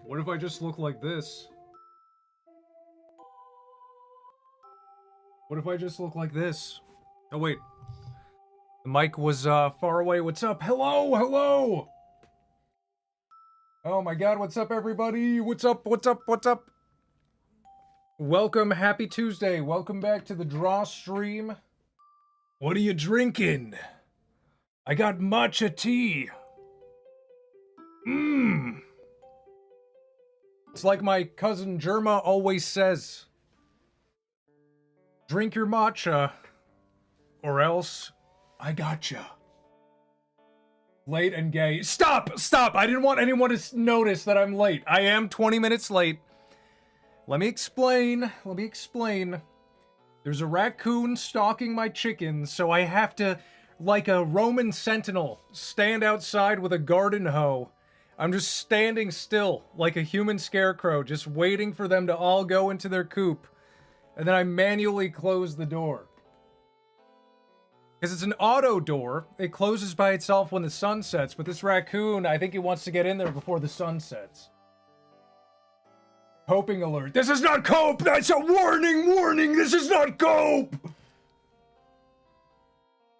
What if I just look like this? What if I just look like this? Oh, wait. The mic was far away. What's up? Hello, hello! Oh my god, what's up, everybody? What's up, what's up, what's up? Welcome, happy Tuesday. Welcome back to the draw stream. What are you drinking? I got matcha tea. Mmm. It's like my cousin Germa always says. Drink your matcha, or else I gotcha. Late and gay. Stop! Stop! I didn't want anyone to notice that I'm late. I am 20 minutes late. Let me explain. Let me explain. There's a raccoon stalking my chickens, so I have to, like a Roman sentinel, stand outside with a garden hoe. I'm just standing still, like a human scarecrow, just waiting for them to all go into their coop. And then I manually close the door. Because it's an auto door. It closes by itself when the sun sets, but this raccoon, I think he wants to get in there before the sun sets. Coping alert. This is not cope! That's a warning! Warning! This is not cope!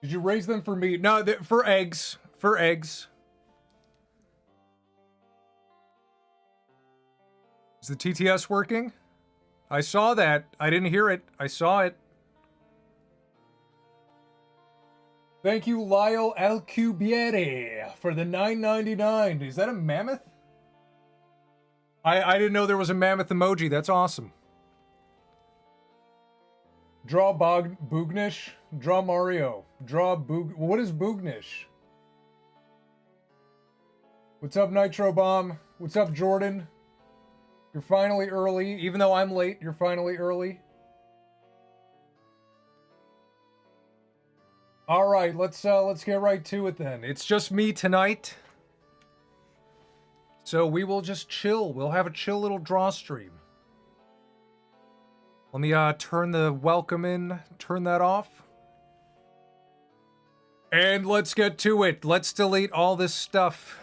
Did you raise them for meat? No, for eggs. For eggs. Is the TTS working? I saw that. I didn't hear it. I saw it. Thank you, Lyle Alcubierre, for the $9.99. Is that a mammoth? I didn't know there was a mammoth emoji. That's awesome. Draw Boognish. Draw Mario. Draw Boog... What is Boognish? What's up, Nitro Bomb? What's up, Jordan? You're finally early. Even though I'm late, you're finally early. All right, let's get right to it then. It's just me tonight. So we will just chill. We'll have a chill little draw stream. Let me turn the welcome in, turn that off. And let's get to it. Let's delete all this stuff.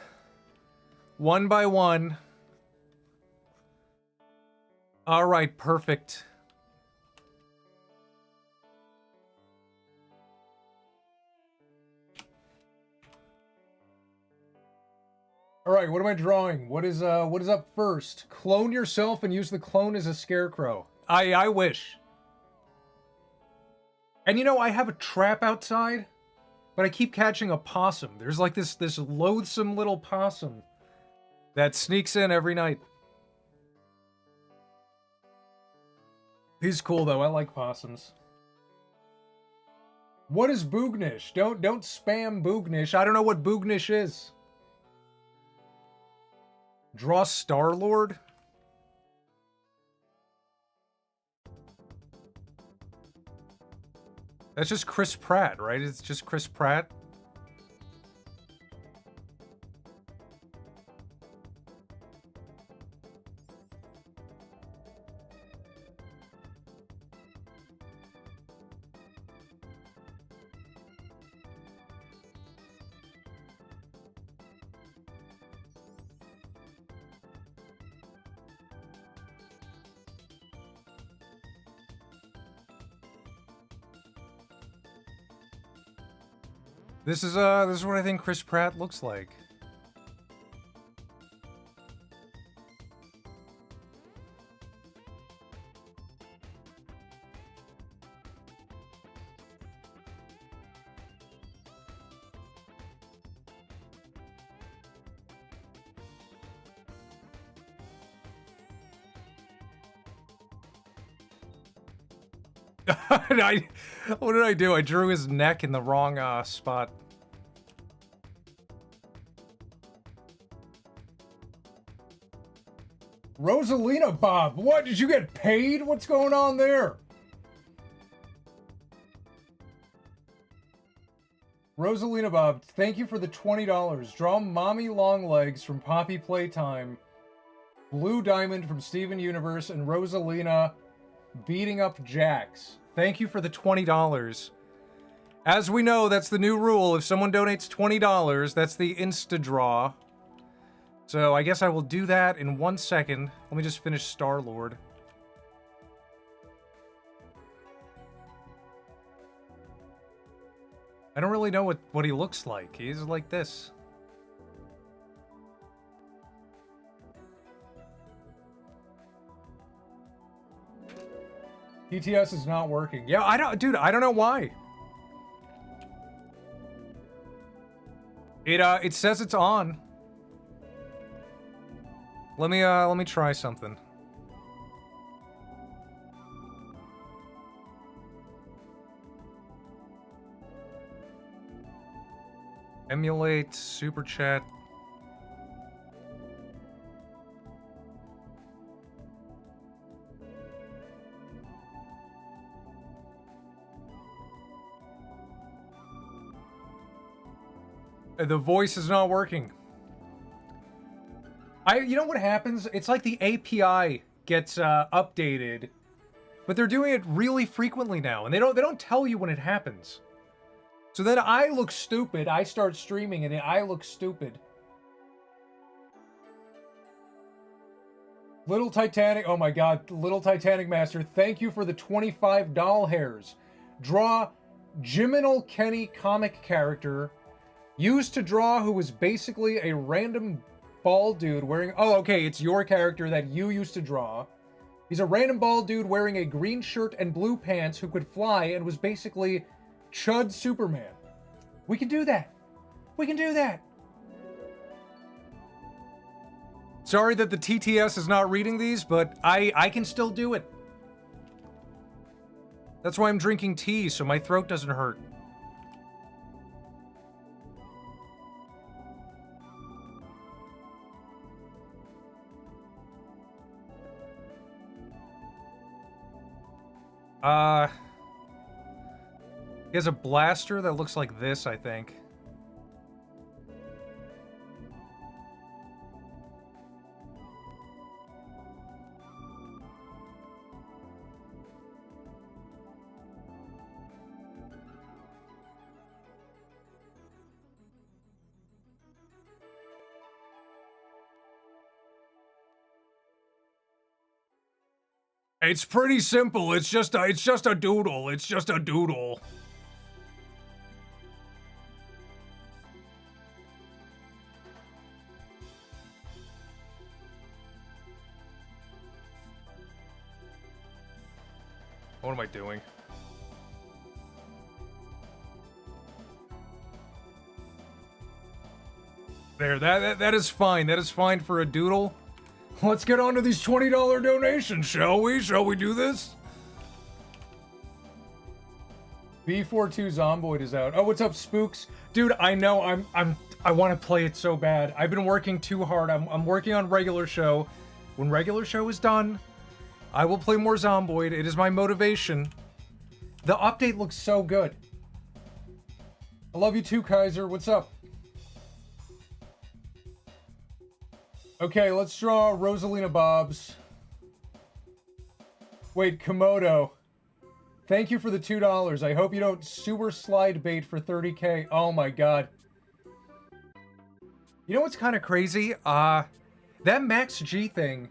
One by one. All right, perfect. All right, what am I drawing? What is up first? Clone yourself and use the clone as a scarecrow. I wish. And you know, I have a trap outside, but I keep catching a possum. There's like this loathsome little possum that sneaks in every night. He's cool though. I like possums. What is Boognish? Don't spam Boognish. I don't know what Boognish is. Draw Star-Lord? That's just Chris Pratt, right? It's just Chris Pratt. This is what I think Chris Pratt looks like. What did I do? I drew his neck in the wrong spot. Rosalina Bob, what? Did you get paid? What's going on there? Rosalina Bob, thank you for the $20. Draw Mommy Longlegs from Poppy Playtime, Blue Diamond from Steven Universe, and Rosalina beating up Jax. Thank you for the $20. As we know, that's the new rule. If someone donates $20, that's the insta-draw. So I guess I will do that in 1 second. Let me just finish Star-Lord. I don't really know what he looks like. He's like this. TTS is not working. Yeah, I don't know why. It says it's on. Let me try something. Emulate super chat. The voice is not working. You know what happens? It's like the API gets updated, but they're doing it really frequently now, and they don't tell you when it happens. So then I look stupid. I start streaming, and then I look stupid. Little Titanic. Oh my God, Little Titanic Master. Thank you for the 25 doll hairs. Draw Jiminal Kenny comic character. Used to draw who was basically a random bald dude wearing... Oh, okay, it's your character that you used to draw. He's a random bald dude wearing a green shirt and blue pants who could fly and was basically Chud Superman. We can do that. We can do that. Sorry that the TTS is not reading these, but I can still do it. That's why I'm drinking tea, so my throat doesn't hurt. He has a blaster that looks like this, I think. It's pretty simple. It's just a doodle. It's just a doodle. What am I doing? There, that is fine. That is fine for a doodle. Let's get on to these $20 donations, shall we? Shall we do this? B42 Zomboid is out. Oh, what's up, Spooks? Dude, I know I want to play it so bad. I've been working too hard. I'm working on regular show. When regular show is done, I will play more Zomboid. It is my motivation. The update looks so good. I love you too, Kaiser. What's up? Okay, let's draw Rosalina Bobs. Wait, Komodo. Thank you for the $2. I hope you don't sewer slide bait for 30K. Oh my god. You know what's kind of crazy? That Max G thing.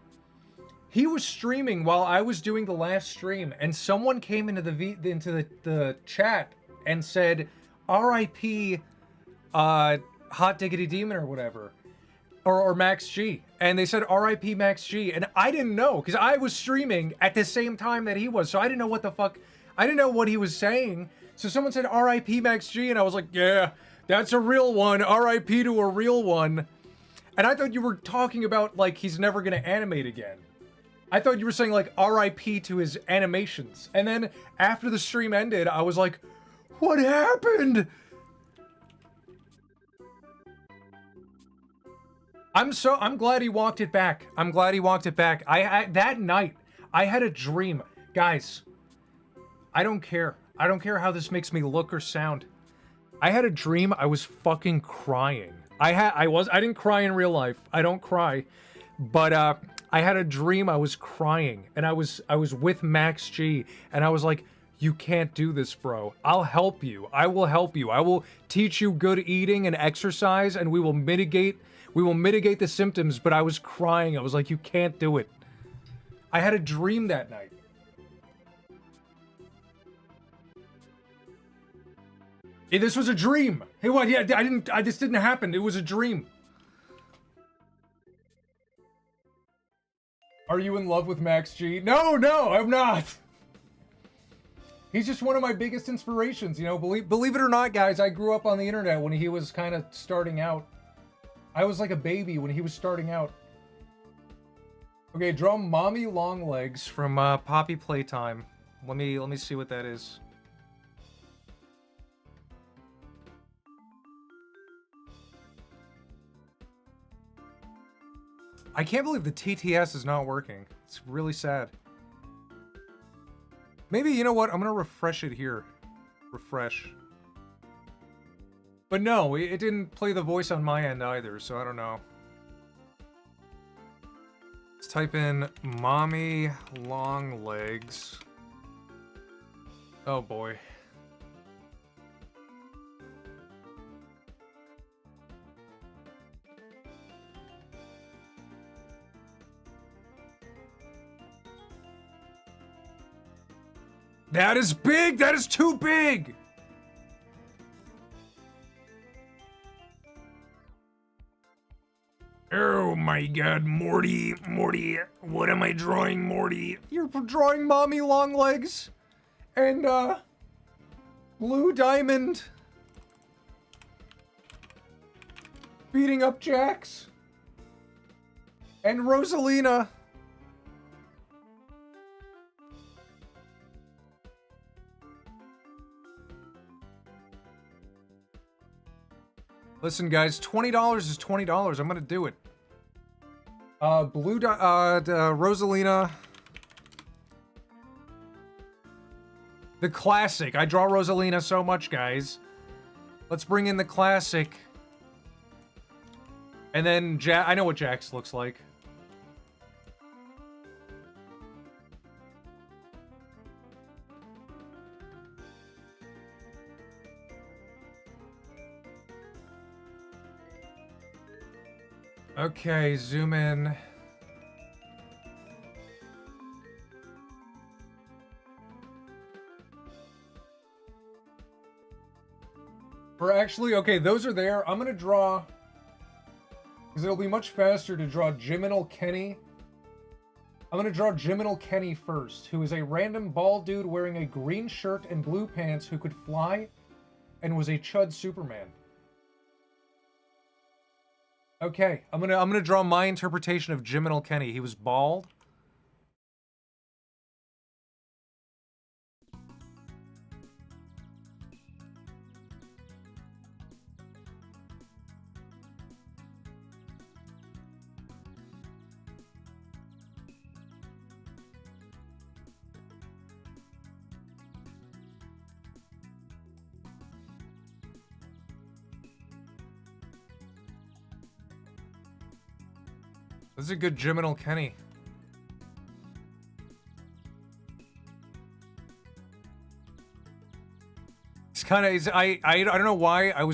He was streaming while I was doing the last stream, and someone came into the chat and said, "R.I.P. Hot Diggity Demon" or whatever. Or Max G. And they said R.I.P. Max G. And I didn't know, because I was streaming at the same time that he was. So I didn't know what the fuck... I didn't know what he was saying. So someone said R.I.P. Max G. And I was like, yeah, that's a real one. R.I.P. to a real one. And I thought you were talking about, like, he's never going to animate again. I thought you were saying, like, R.I.P. to his animations. And then after the stream ended, I was like, what happened? I'm glad he walked it back. I'm glad he walked it back. That night, I had a dream. Guys, I don't care. I don't care how this makes me look or sound. I had a dream I was fucking crying. I didn't cry in real life. I don't cry. But I had a dream I was crying, and I was with Max G, and I was like, You can't do this, bro. I'll help you. I will help you. I will teach you good eating and exercise, and we will mitigate the symptoms, but I was crying. I was like, you can't do it. I had a dream that night. Hey, this was a dream. Hey, what? Yeah, this didn't happen. It was a dream. Are you in love with Max G? No, I'm not. He's just one of my biggest inspirations, you know. Believe it or not, guys, I grew up on the internet when he was kind of starting out. I was like a baby when he was starting out. Okay, draw Mommy Longlegs from Poppy Playtime. Let me see what that is. I can't believe the TTS is not working. It's really sad. Maybe, you know what? I'm gonna refresh it here. Refresh. But no, it didn't play the voice on my end either, so I don't know. Let's type in Mommy Longlegs. Oh boy. That is big! That is too big! Oh my god, Morty, what am I drawing, Morty? You're drawing Mommy Longlegs and, Blue Diamond beating up Jax and Rosalina. Listen, guys, $20 is $20. I'm gonna do it. Rosalina. The classic. I draw Rosalina so much, guys. Let's bring in the classic. And then I know what Jax looks like. Okay, zoom in. Okay, those are there. I'm gonna draw, because it'll be much faster to draw Jiminal Kenny. I'm gonna draw Jiminal Kenny first, who is a random bald dude wearing a green shirt and blue pants who could fly and was a chud Superman. Okay, I'm gonna draw my interpretation of Jiminal Kenny. He was bald. This is a good Jiminal Kenny. It's kind of, I don't know why I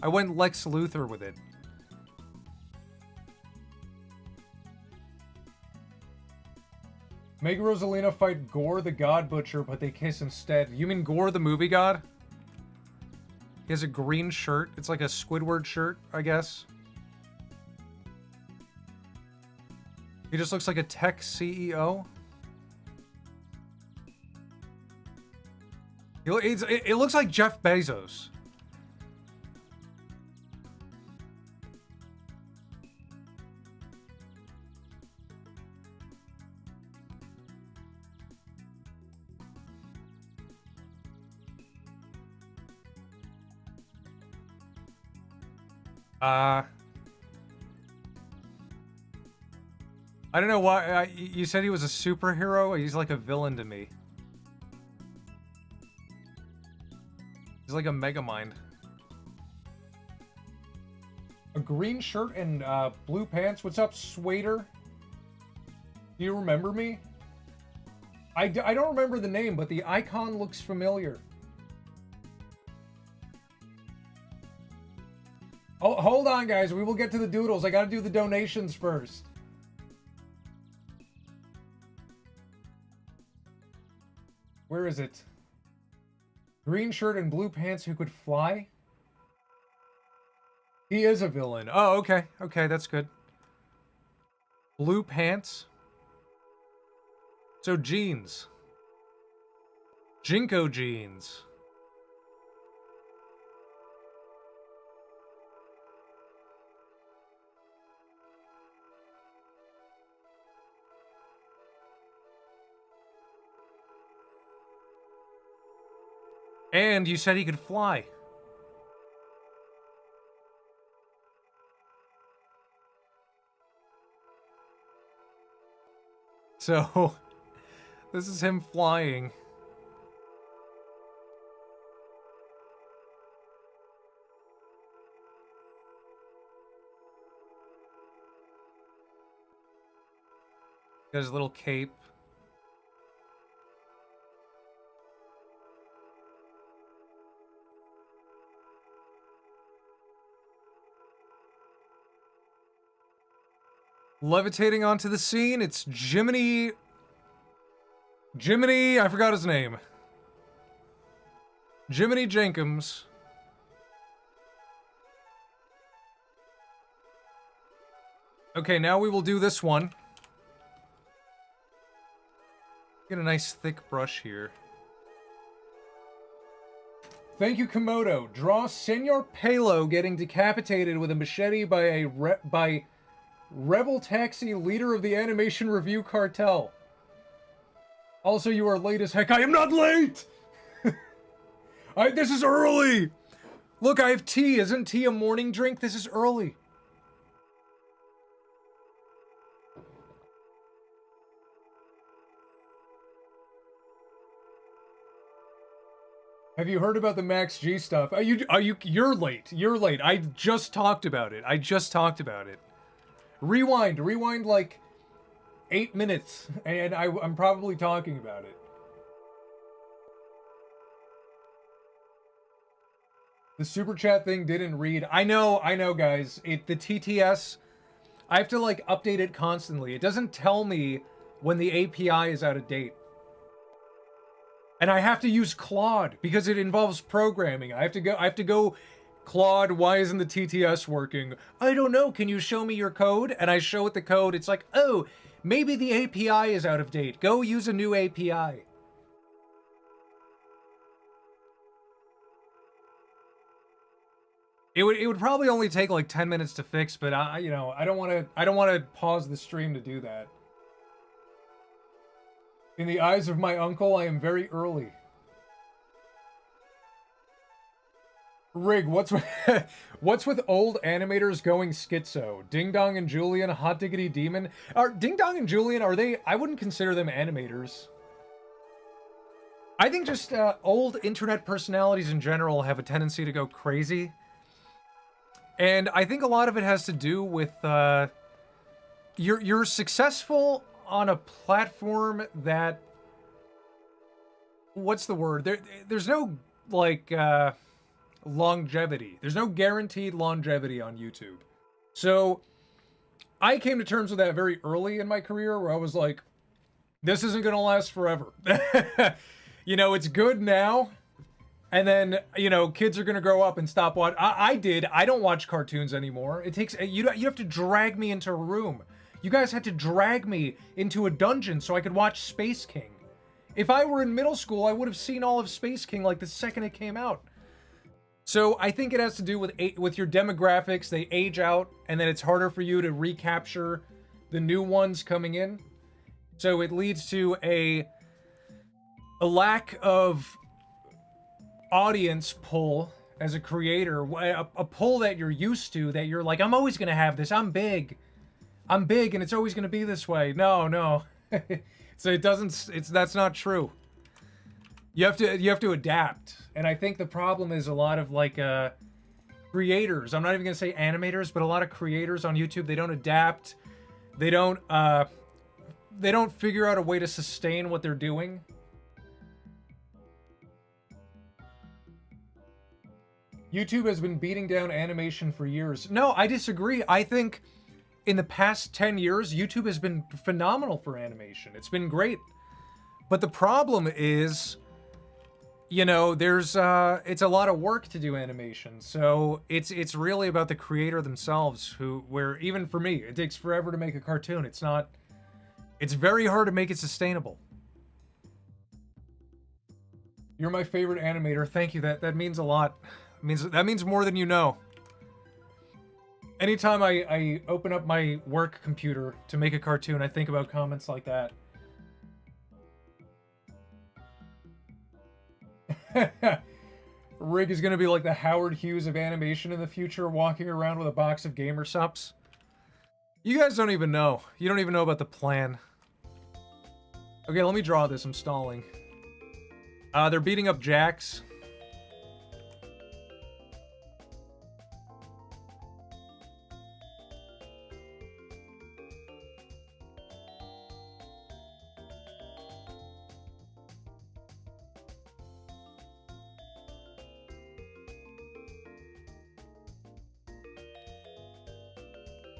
went Lex Luthor with it. Make Rosalina fight Gore the God Butcher, but they kiss instead. You mean Gore the movie god? He has a green shirt. It's like a Squidward shirt, I guess. He just looks like a tech CEO. It looks like Jeff Bezos. I don't know why, you said he was a superhero? He's like a villain to me. He's like a Megamind. A green shirt and blue pants? What's up, Swader? Do you remember me? I don't remember the name, but the icon looks familiar. Oh, hold on, guys. We will get to the doodles. I gotta do the donations first. Where is it? Green shirt and blue pants who could fly? He is a villain. Oh, okay. Okay, that's good. Blue pants. So jeans. Jinko jeans. And you said he could fly. So, this is him flying. Got his little cape. Levitating onto the scene, it's Jiminy, I forgot his name. Jiminy Jenkins. Okay, now we will do this one. Get a nice thick brush here. Thank you, Komodo. Draw Senor Palo getting decapitated with a machete by a Rebel Taxi, leader of the Animation Review Cartel. Also, you are late as heck. I am not late! This is early! Look, I have tea. Isn't tea a morning drink? This is early. Have you heard about the Max G stuff? You're late. You're late. I just talked about it. Rewind like 8 minutes, and I'm probably talking about it. The super chat thing didn't read. I know, guys. The TTS, I have to like update it constantly. It doesn't tell me when the API is out of date. And I have to use Claude because it involves programming. I have to go, Claude, why isn't the TTS working? I don't know, can you show me your code? And I show it the code, it's like, oh, maybe the API is out of date. Go use a new API. It would probably only take like 10 minutes to fix, but I don't want to pause the stream to do that. In the eyes of my uncle, I am very early. Rig, what's with old animators going schizo? Ding Dong and Julian, Hot Diggity Demon. Are Ding Dong and Julian, are they? I wouldn't consider them animators. I think just old internet personalities in general have a tendency to go crazy. And I think a lot of it has to do with you're successful on a platform that, what's the word? There's no like longevity. There's no guaranteed longevity on YouTube. So I came to terms with that very early in my career, where I was like, this isn't gonna last forever. It's good now, and then kids are gonna grow up and stop watching. I don't watch cartoons anymore. It takes you have to drag me into a room. You guys had to drag me into a dungeon so I could watch Space King. If I were in middle school, I would have seen all of Space King like the second it came out. So I think it has to do with your demographics. They age out, and then it's harder for you to recapture the new ones coming in. So it leads to a lack of audience pull as a creator, a pull that you're used to, that you're like, I'm always going to have this. I'm big, and it's always going to be this way. No. So that's not true. You have to adapt. And I think the problem is a lot of like creators, I'm not even going to say animators, but a lot of creators on YouTube, they don't adapt. They don't they don't figure out a way to sustain what they're doing. YouTube has been beating down animation for years. No, I disagree. I think in the past 10 years, YouTube has been phenomenal for animation. It's been great. But the problem is, you know, there's it's a lot of work to do animation. So it's really about the creator themselves, where even for me, it takes forever to make a cartoon. It's very hard to make it sustainable. You're my favorite animator. Thank you. That means a lot. That means more than you know. Anytime I open up my work computer to make a cartoon, I think about comments like that. Rig is gonna be like the Howard Hughes of animation in the future, walking around with a box of gamer sups. You guys don't even know. You don't even know about the plan. Okay, let me draw this. I'm stalling. They're beating up Jax.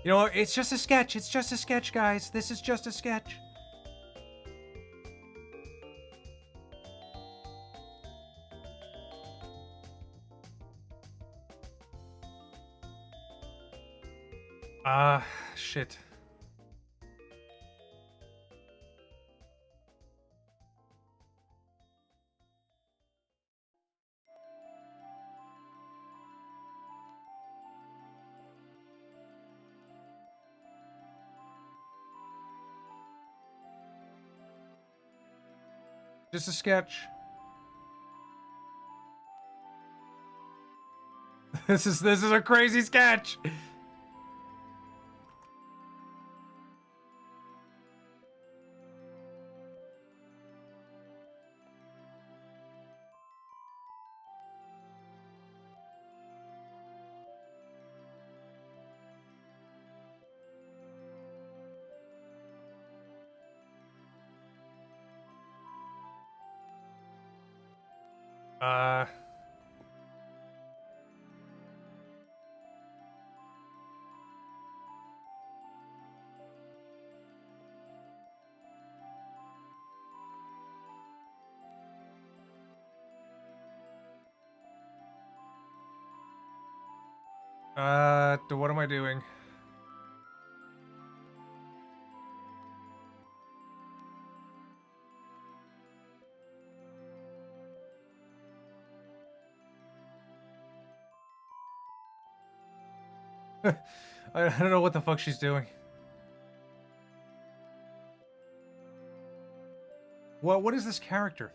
You know, it's just a sketch. It's just a sketch, guys. This is just a sketch. Shit. Just a sketch. This is a crazy sketch. What am I doing? I don't know what the fuck she's doing. What is this character?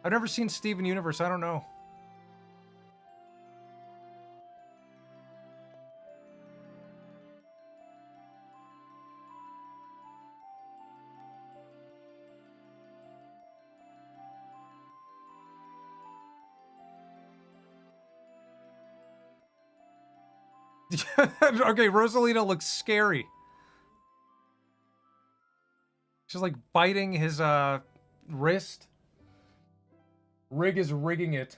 I've never seen Steven Universe. I don't know. Okay, Rosalina looks scary. She's like biting his wrist. Rig is rigging it.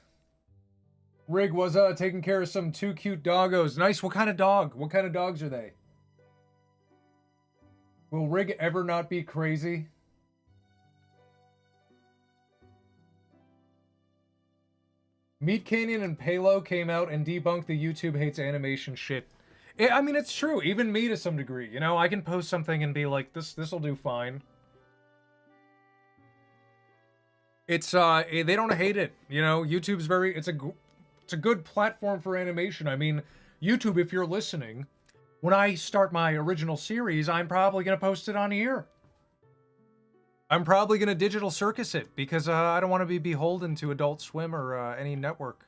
Rig was taking care of some 2 cute doggos. Nice. What kind of dog? What kind of dogs are they? Will Rig ever not be crazy? Meat Canyon and Palo came out and debunked the YouTube hates animation shit. I mean, it's true. Even me to some degree. You know, I can post something and be like, this'll do fine. It's, they don't hate it. You know, YouTube's it's a good platform for animation. I mean, YouTube, if you're listening, when I start my original series, I'm probably going to post it on here. I'm probably going to digital circus it because I don't want to be beholden to Adult Swim or any network.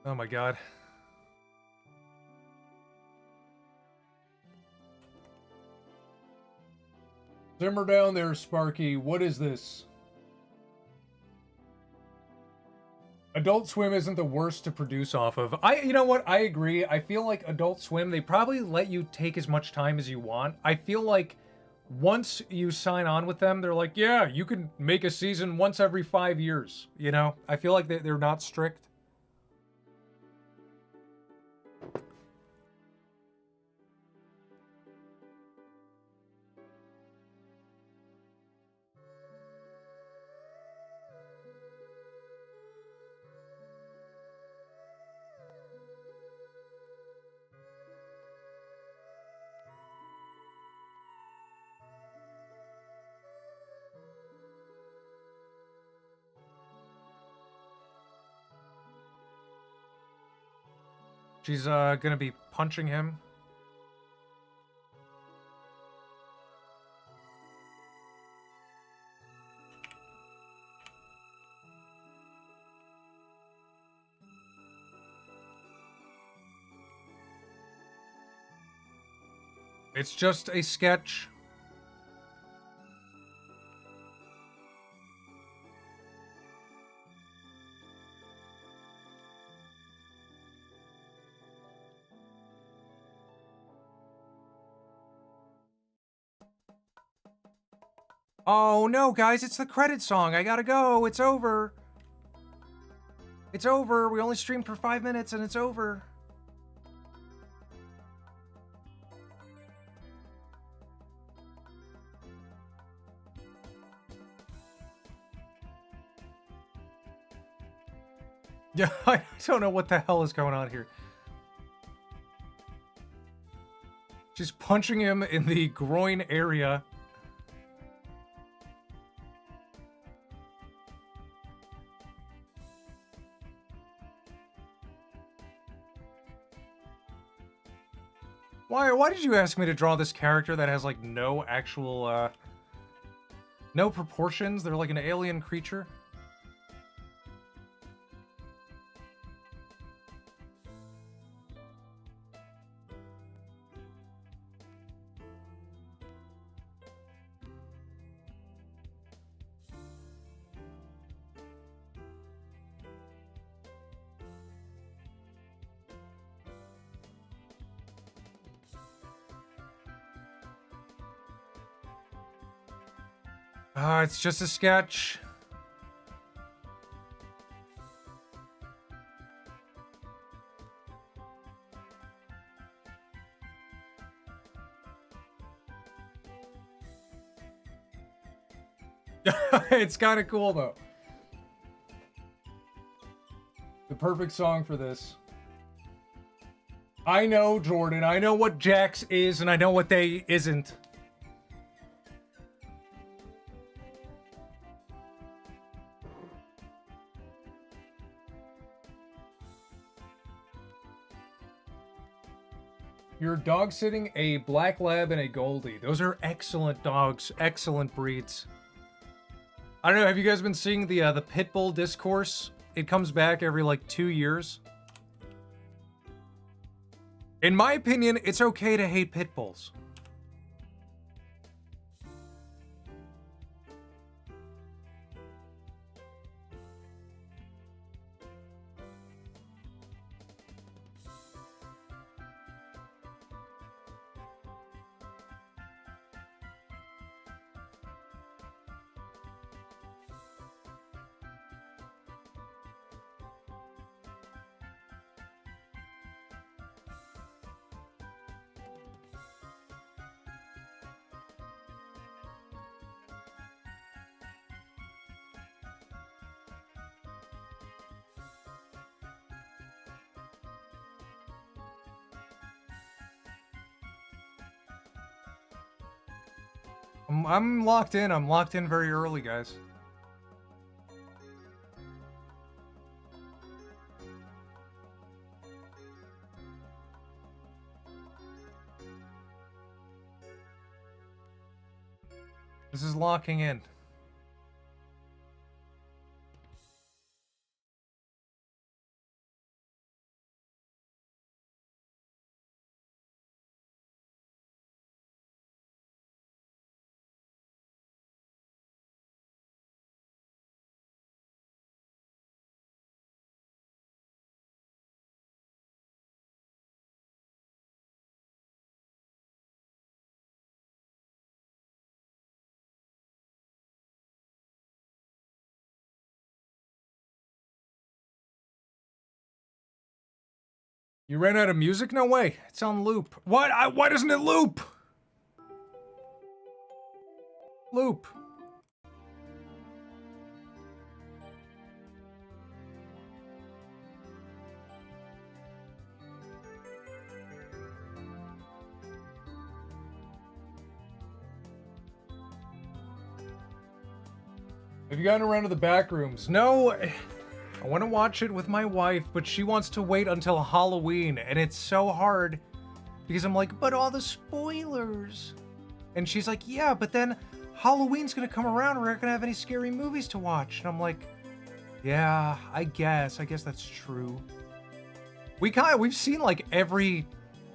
Oh my god. Simmer down there, Sparky. What is this? Adult Swim isn't the worst to produce off of. You know what? I agree. I feel like Adult Swim, they probably let you take as much time as you want. I feel like once you sign on with them, they're like, yeah, you can make a season once every 5 years. You know? I feel like they're not strict. She's gonna be punching him. It's just a sketch. Oh no, guys, it's the credit song. I gotta go. It's over. It's over. We only streamed for 5 minutes and it's over. Yeah, I don't know what the hell is going on here. She's punching him in the groin area. Why did you ask me to draw this character that has, like, no actual, no proportions? They're like an alien creature. It's just a sketch. It's kind of cool, though. The perfect song for this. I know, Jordan. I know what Jax is, and I know what they isn't. You're dog sitting a black lab and a Goldie. Those are excellent dogs, excellent breeds. I don't know, have you guys been seeing the Pitbull discourse? It comes back every like 2 years. In my opinion, it's okay to hate pit bulls. I'm locked in. I'm locked in very early, guys. This is locking in. You ran out of music? No way. It's on loop. What? Why doesn't it loop? Loop. Have you gotten around to the back rooms? No, I want to watch it with my wife, but she wants to wait until Halloween, and it's so hard because I'm like, but all the spoilers. And she's like, yeah, but then Halloween's gonna come around and we're not gonna have any scary movies to watch. And I'm like, yeah, I guess that's true. We've seen like every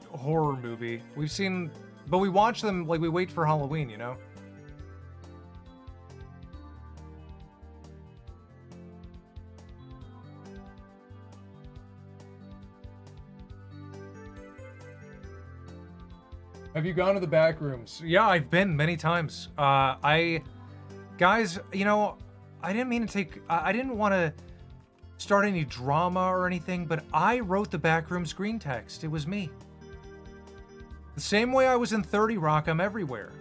horror movie. We've seen, but we watch them like we wait for Halloween, you know? Have you gone to the back rooms? Yeah, I've been many times. Guys, you know, I didn't mean to take, I didn't want to start any drama or anything, but I wrote the backrooms green text. It was me. The same way I was in 30 Rock, I'm everywhere.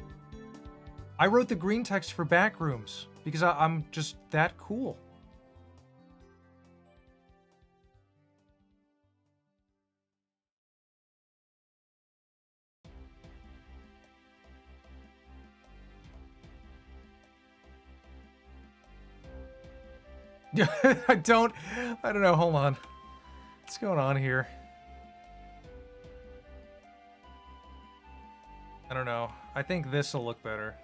I wrote the green text for backrooms because I'm just that cool. I don't know, hold on. What's going on here? I don't know. I think this will look better.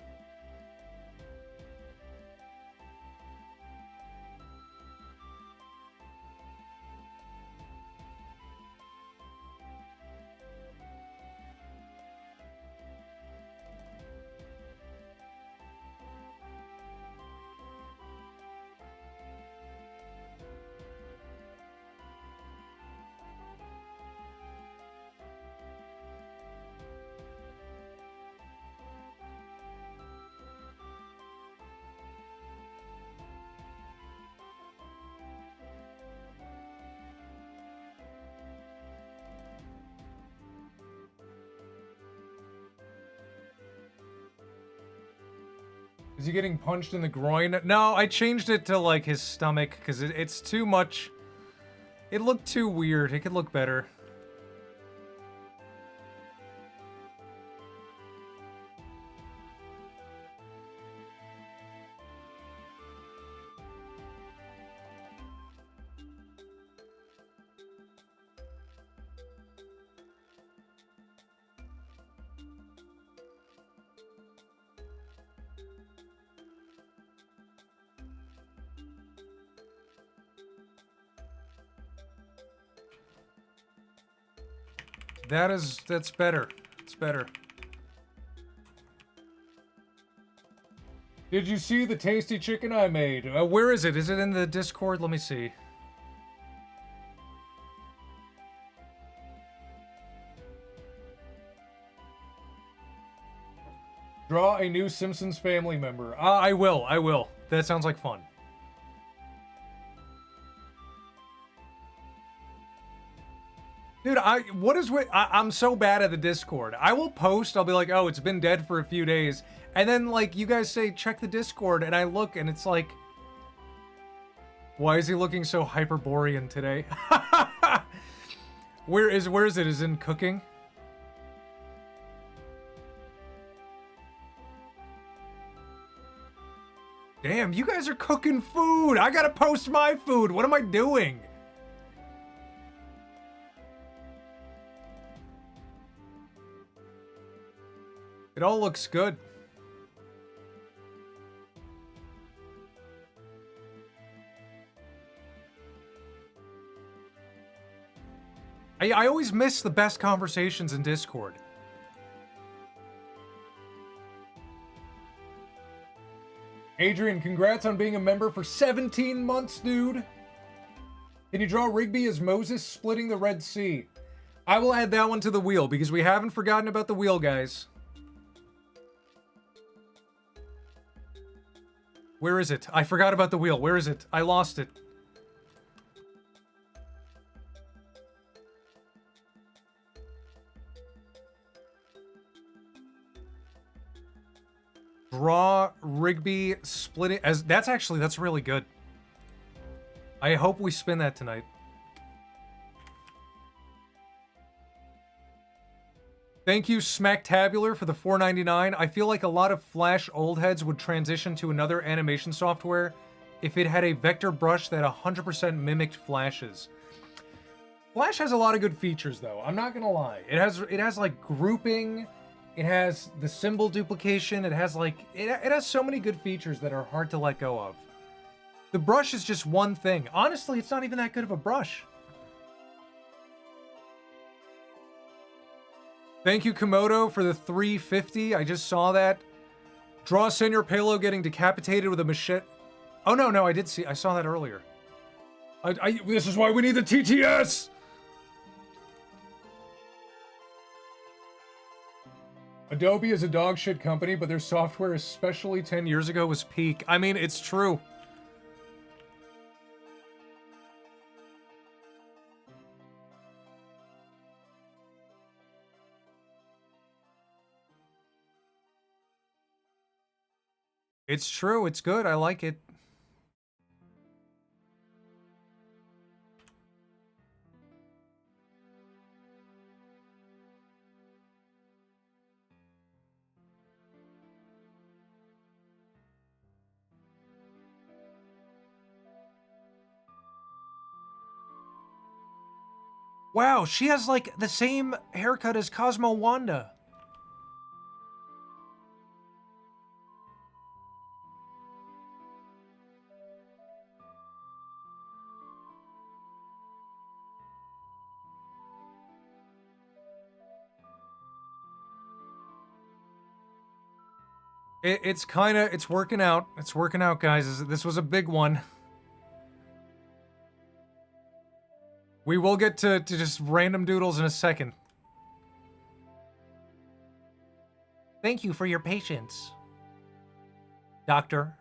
Is he getting punched in the groin? No, I changed it to, like, his stomach, because it's too much. It looked too weird. It could look better. That's better. It's better. Did you see the tasty chicken I made? Where is it? Is it in the Discord? Let me see. Draw a new Simpsons family member. I will. That sounds like fun. Dude, I'm so bad at the Discord. I will post, I'll be like, oh, it's been dead for a few days. And then, like, you guys say, check the Discord, and I look, and it's like, why is he looking so Hyperborean today? Where is it? Is it in cooking? Damn, you guys are cooking food! I gotta post my food! What am I doing? It all looks good. I always miss the best conversations in Discord. Adrian, congrats on being a member for 17 months, dude. Can you draw Rigby as Moses splitting the Red Sea? I will add that one to the wheel because we haven't forgotten about the wheel, guys. Where is it? I forgot about the wheel. Where is it? I lost it. Draw Rigby split it as that's really good. I hope we spin that tonight. Thank you, Smacktabular, for the $4.99. I feel like a lot of Flash old heads would transition to another animation software if it had a vector brush that 100% mimicked Flash's. Flash has a lot of good features, though. I'm not gonna lie. It has like grouping. It has the symbol duplication. It has like it has so many good features that are hard to let go of. The brush is just one thing. Honestly, it's not even that good of a brush. Thank you, Komodo, for the $3.50. I just saw that. Draw Senor Palo getting decapitated with a machete. Oh, no, I saw that earlier. This is why we need the TTS! Adobe is a dog shit company, but their software, especially 10 years ago, was peak. I mean, it's true. It's true. It's good. I like it. Wow, she has like the same haircut as Cosmo Wanda. It's working out. It's working out, guys. This was a big one. We will get to just random doodles in a second. Thank you for your patience, Doctor.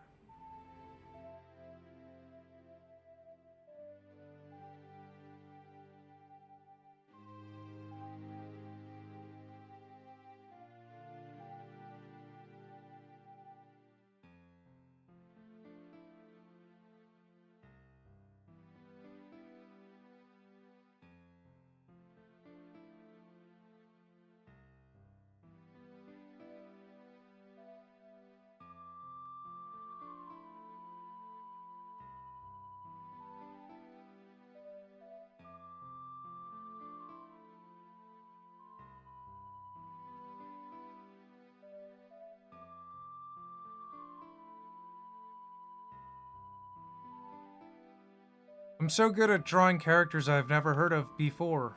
I'm so good at drawing characters I've never heard of before.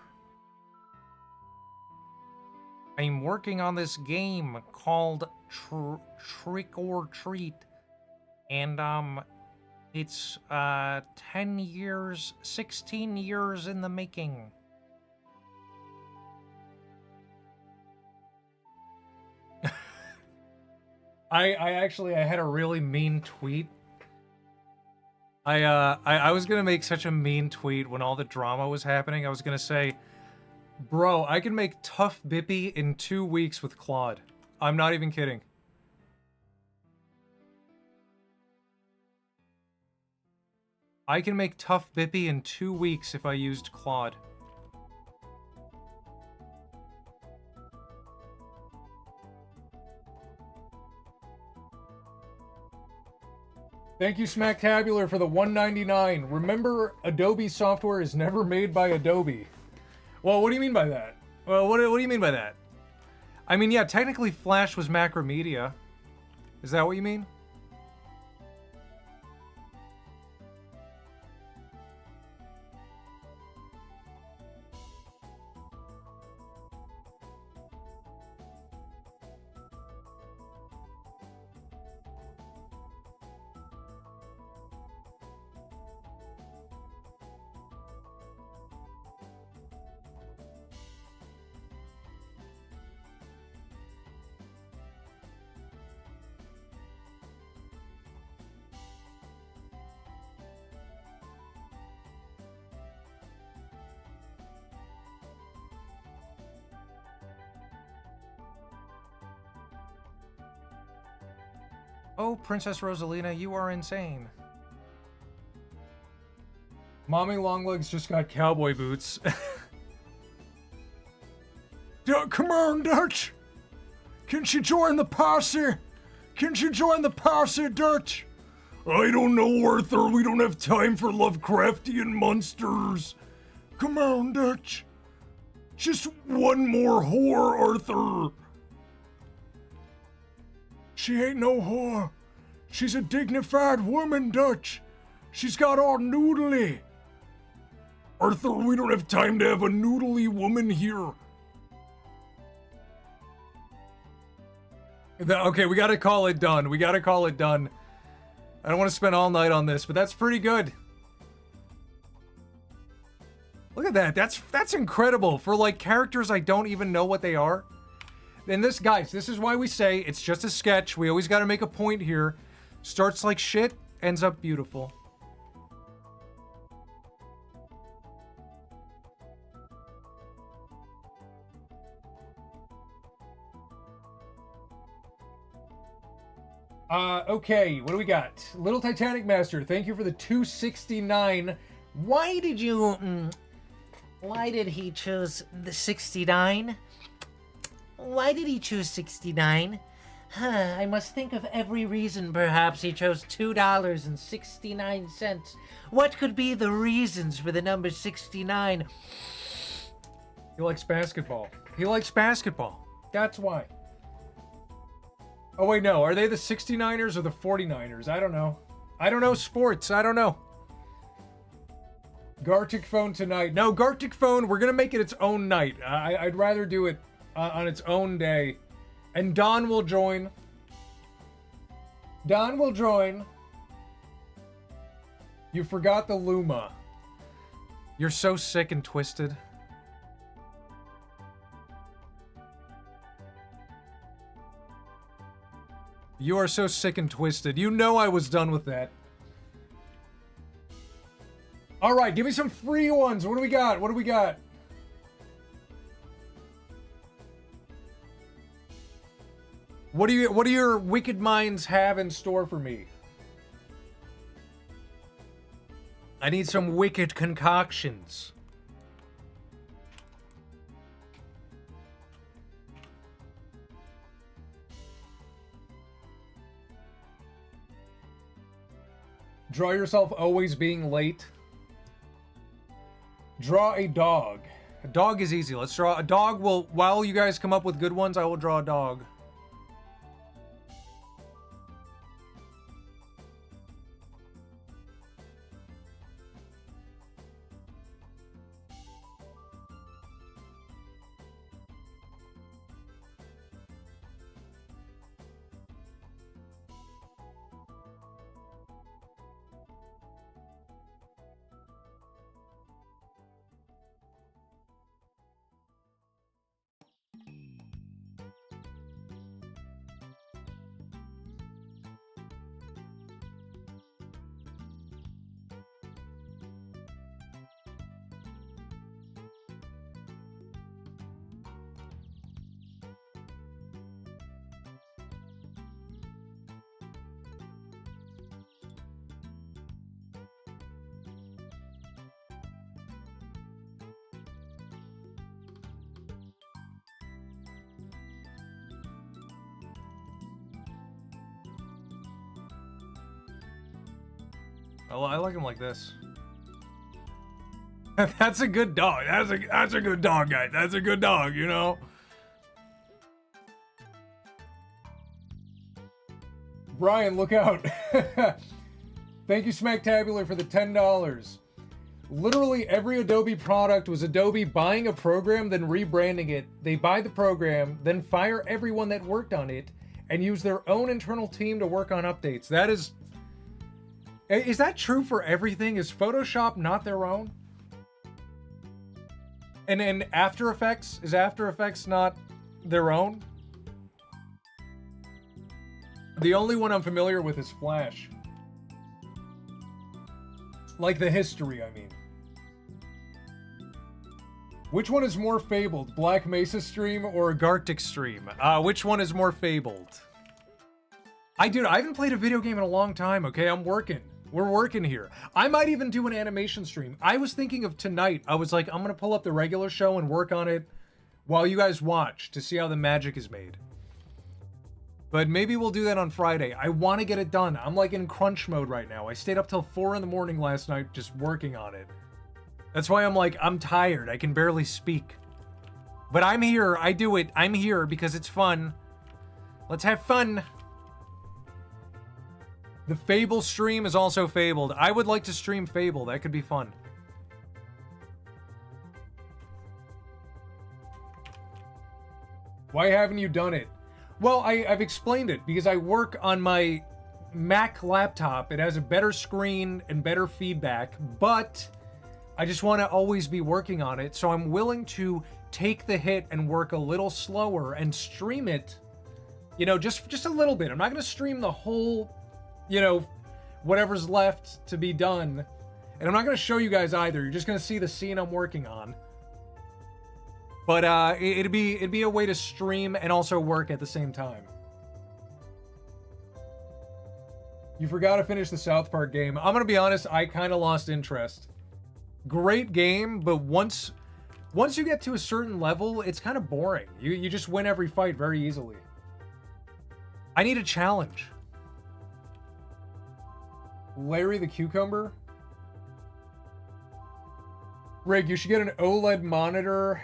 I'm working on this game called Trick or Treat. And, it's, 10 years, 16 years in the making. I had a really mean tweet. I was gonna make such a mean tweet when all the drama was happening. I was gonna say, bro, I can make Tough Bippy in 2 weeks with Claude. I'm not even kidding. I can make Tough Bippy in 2 weeks if I used Claude. Thank you, Smacktabular, for the $1.99. Remember, Adobe software is never made by Adobe. Well, what do you mean by that? Well, what do you mean by that? I mean, yeah, technically Flash was Macromedia. Is that what you mean? Oh, Princess Rosalina, you are insane. Mommy Longlegs just got cowboy boots. Come on, Dutch! Can she join the posse? Can she join the posse, Dutch? I don't know, Arthur. We don't have time for Lovecraftian monsters. Come on, Dutch. Just one more whore, Arthur. She ain't no whore. She's a dignified woman, Dutch. She's got all noodly. Arthur, we don't have time to have a noodly woman here. Okay, we gotta call it done. We gotta call it done. I don't want to spend all night on this, but that's pretty good. Look at that. That's incredible for like characters I don't even know what they are. And this, guys, this is why we say it's just a sketch. We always got to make a point here. Starts like shit, ends up beautiful. Okay, what do we got? Little Titanic Master, thank you for the 269. Why did he choose the 69? Why did he choose 69? I must think of every reason. Perhaps he chose $2.69. What could be the reasons for the number 69? He likes basketball. He likes basketball. That's why. Oh, wait, no. Are they the 69ers or the 49ers? I don't know. I don't know sports. I don't know. Gartic Phone tonight. No, Gartic Phone, we're going to make it its own night. I'd rather do it on its own day. And Don will join. Don will join. You forgot the Luma. You're so sick and twisted. You are so sick and twisted. You know I was done with that. Alright, give me some free ones. What do we got? What do we got? What do your wicked minds have in store for me? I need some wicked concoctions. Draw yourself always being late. Draw a dog. A dog is easy. Let's draw a dog. While you guys come up with good ones, I will draw a dog. I like him like this. That's a good dog. That's a good dog, guys. That's a good dog, you know? Brian, look out. Thank you, Smacktabular, for the $10. Literally every Adobe product was Adobe buying a program, then rebranding it. They buy the program, then fire everyone that worked on it, and use their own internal team to work on updates. That is that true for everything? Is Photoshop not their own? And After Effects? Is After Effects not their own? The only one I'm familiar with is Flash. Like the history, I mean. Which one is more fabled? Black Mesa stream or a Gartic stream? Which one is more fabled? Dude, I haven't played a video game in a long time, okay? I'm working. We're working here. I might even do an animation stream. I was thinking of tonight. I was like, I'm gonna pull up the regular show and work on it while you guys watch to see how the magic is made. But maybe we'll do that on Friday. I want to get it done. I'm like in crunch mode right now. I stayed up till 4 in the morning last night just working on it. That's why I'm like, I'm tired. I can barely speak. But I'm here. I do it. I'm here because it's fun. Let's have fun. The Fable stream is also fabled. I would like to stream Fable. That could be fun. Why haven't you done it? Well, I've explained it because I work on my Mac laptop. It has a better screen and better feedback, but I just want to always be working on it. So I'm willing to take the hit and work a little slower and stream it, you know, just a little bit. I'm not going to stream the whole, you know, whatever's left to be done. And I'm not going to show you guys either. You're just going to see the scene I'm working on. But it'd be a way to stream and also work at the same time. You forgot to finish the South Park game. I'm gonna be honest, I kind of lost interest. Great game, but once you get to a certain level, it's kind of boring. You just win every fight very easily. I need a challenge. Larry the Cucumber? Rig, you should get an OLED monitor.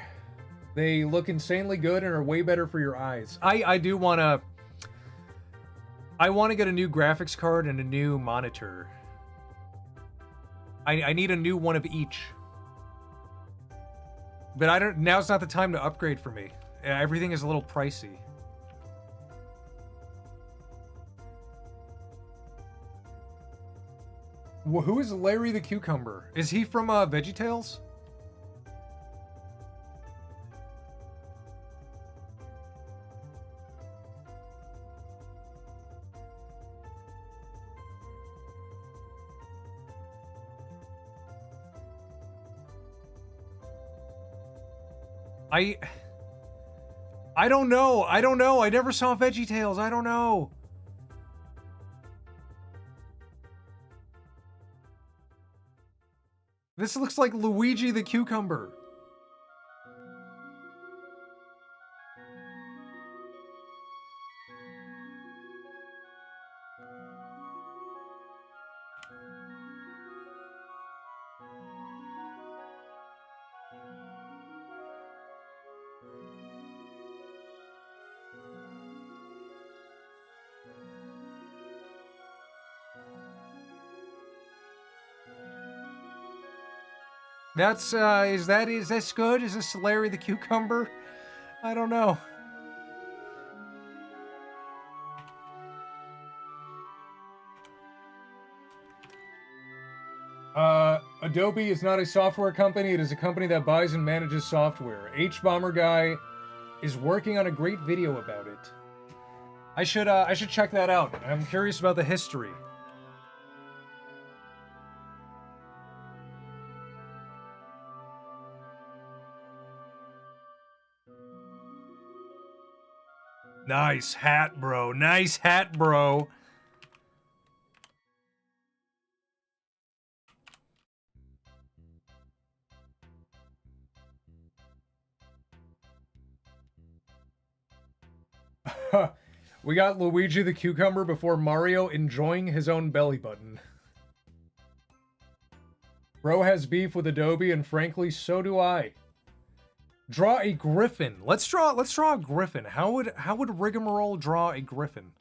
They look insanely good and are way better for your eyes. I do want to... I want to get a new graphics card and a new monitor. I need a new one of each. But I don't... Now's not the time to upgrade for me. Everything is a little pricey. Well, who is Larry the Cucumber? Is he from VeggieTales? I don't know. I don't know. I never saw VeggieTales. I don't know. This looks like Luigi the Cucumber. That's, is this good? Is this Larry the Cucumber? I don't know. Adobe is not a software company. It is a company that buys and manages software. H-Bomber Guy is working on a great video about it. I should check that out. I'm curious about the history. Nice hat, bro. Nice hat, bro. We got Luigi the Cucumber before Mario enjoying his own belly button. Bro has beef with Adobe, and frankly, so do I. Draw a griffin. Let's draw a griffin. How would Rigmarole draw a griffin?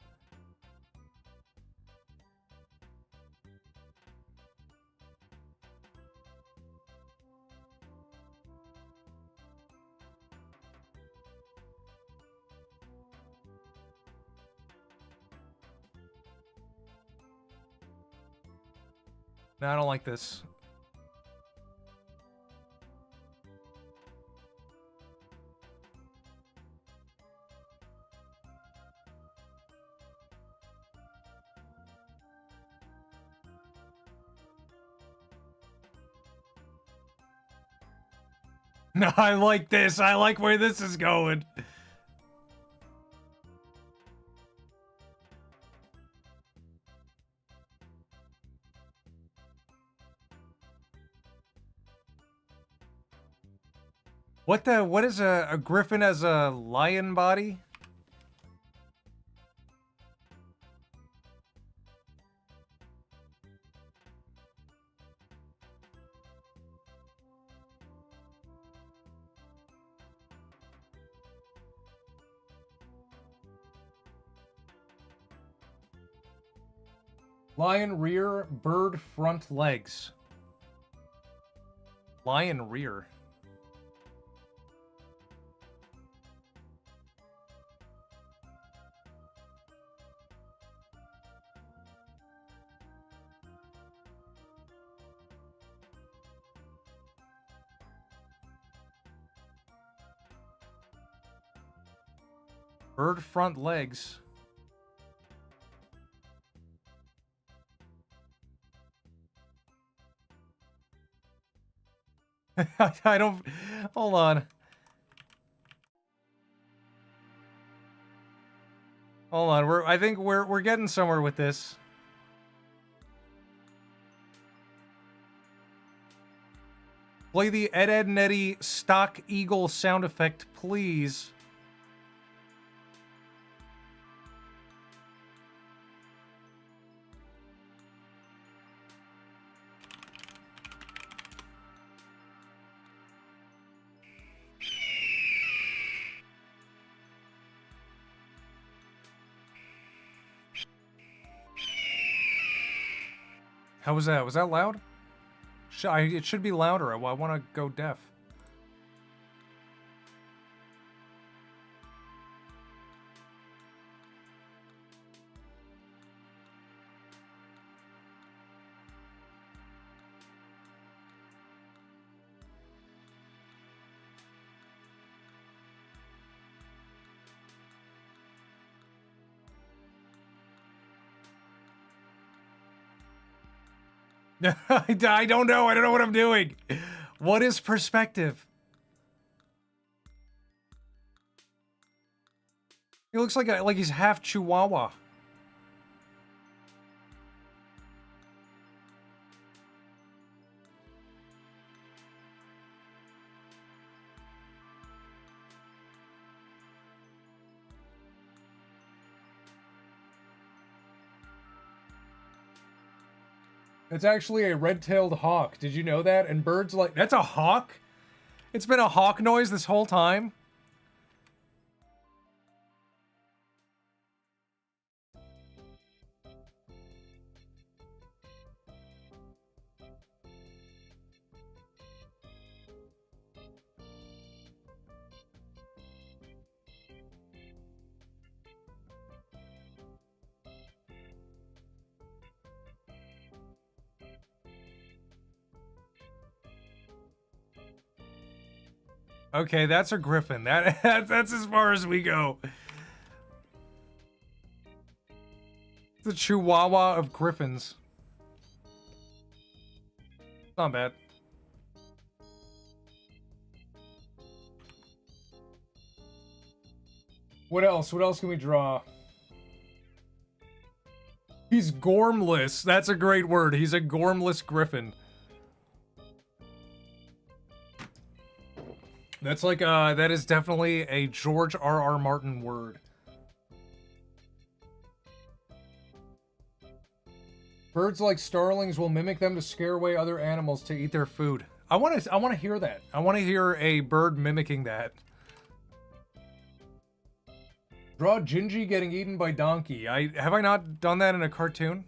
No, I don't like this. No, I like this. I like where this is going. What is a griffin as a lion body? Lion rear, bird front legs. Lion rear. Bird front legs. I don't... Hold on. Hold on. I think we're getting somewhere with this. Play the Ed, Edd n Eddy stock eagle sound effect, please. How was that? Was that loud? It should be louder. I want to go deaf. I don't know. I don't know what I'm doing. What is perspective? He looks like he's half Chihuahua. It's actually a red-tailed hawk. Did you know that? And birds like... That's a hawk? It's been a hawk noise this whole time? Okay, that's a griffin. That's as far as we go. The Chihuahua of griffins. Not bad. What else? What else can we draw? He's gormless. That's a great word. He's a gormless griffin. That's like, that is definitely a George R.R. Martin word. Birds like starlings will mimic them to scare away other animals to eat their food. I want to hear that. I want to hear a bird mimicking that. Draw Gingy getting eaten by donkey. Have I not done that in a cartoon?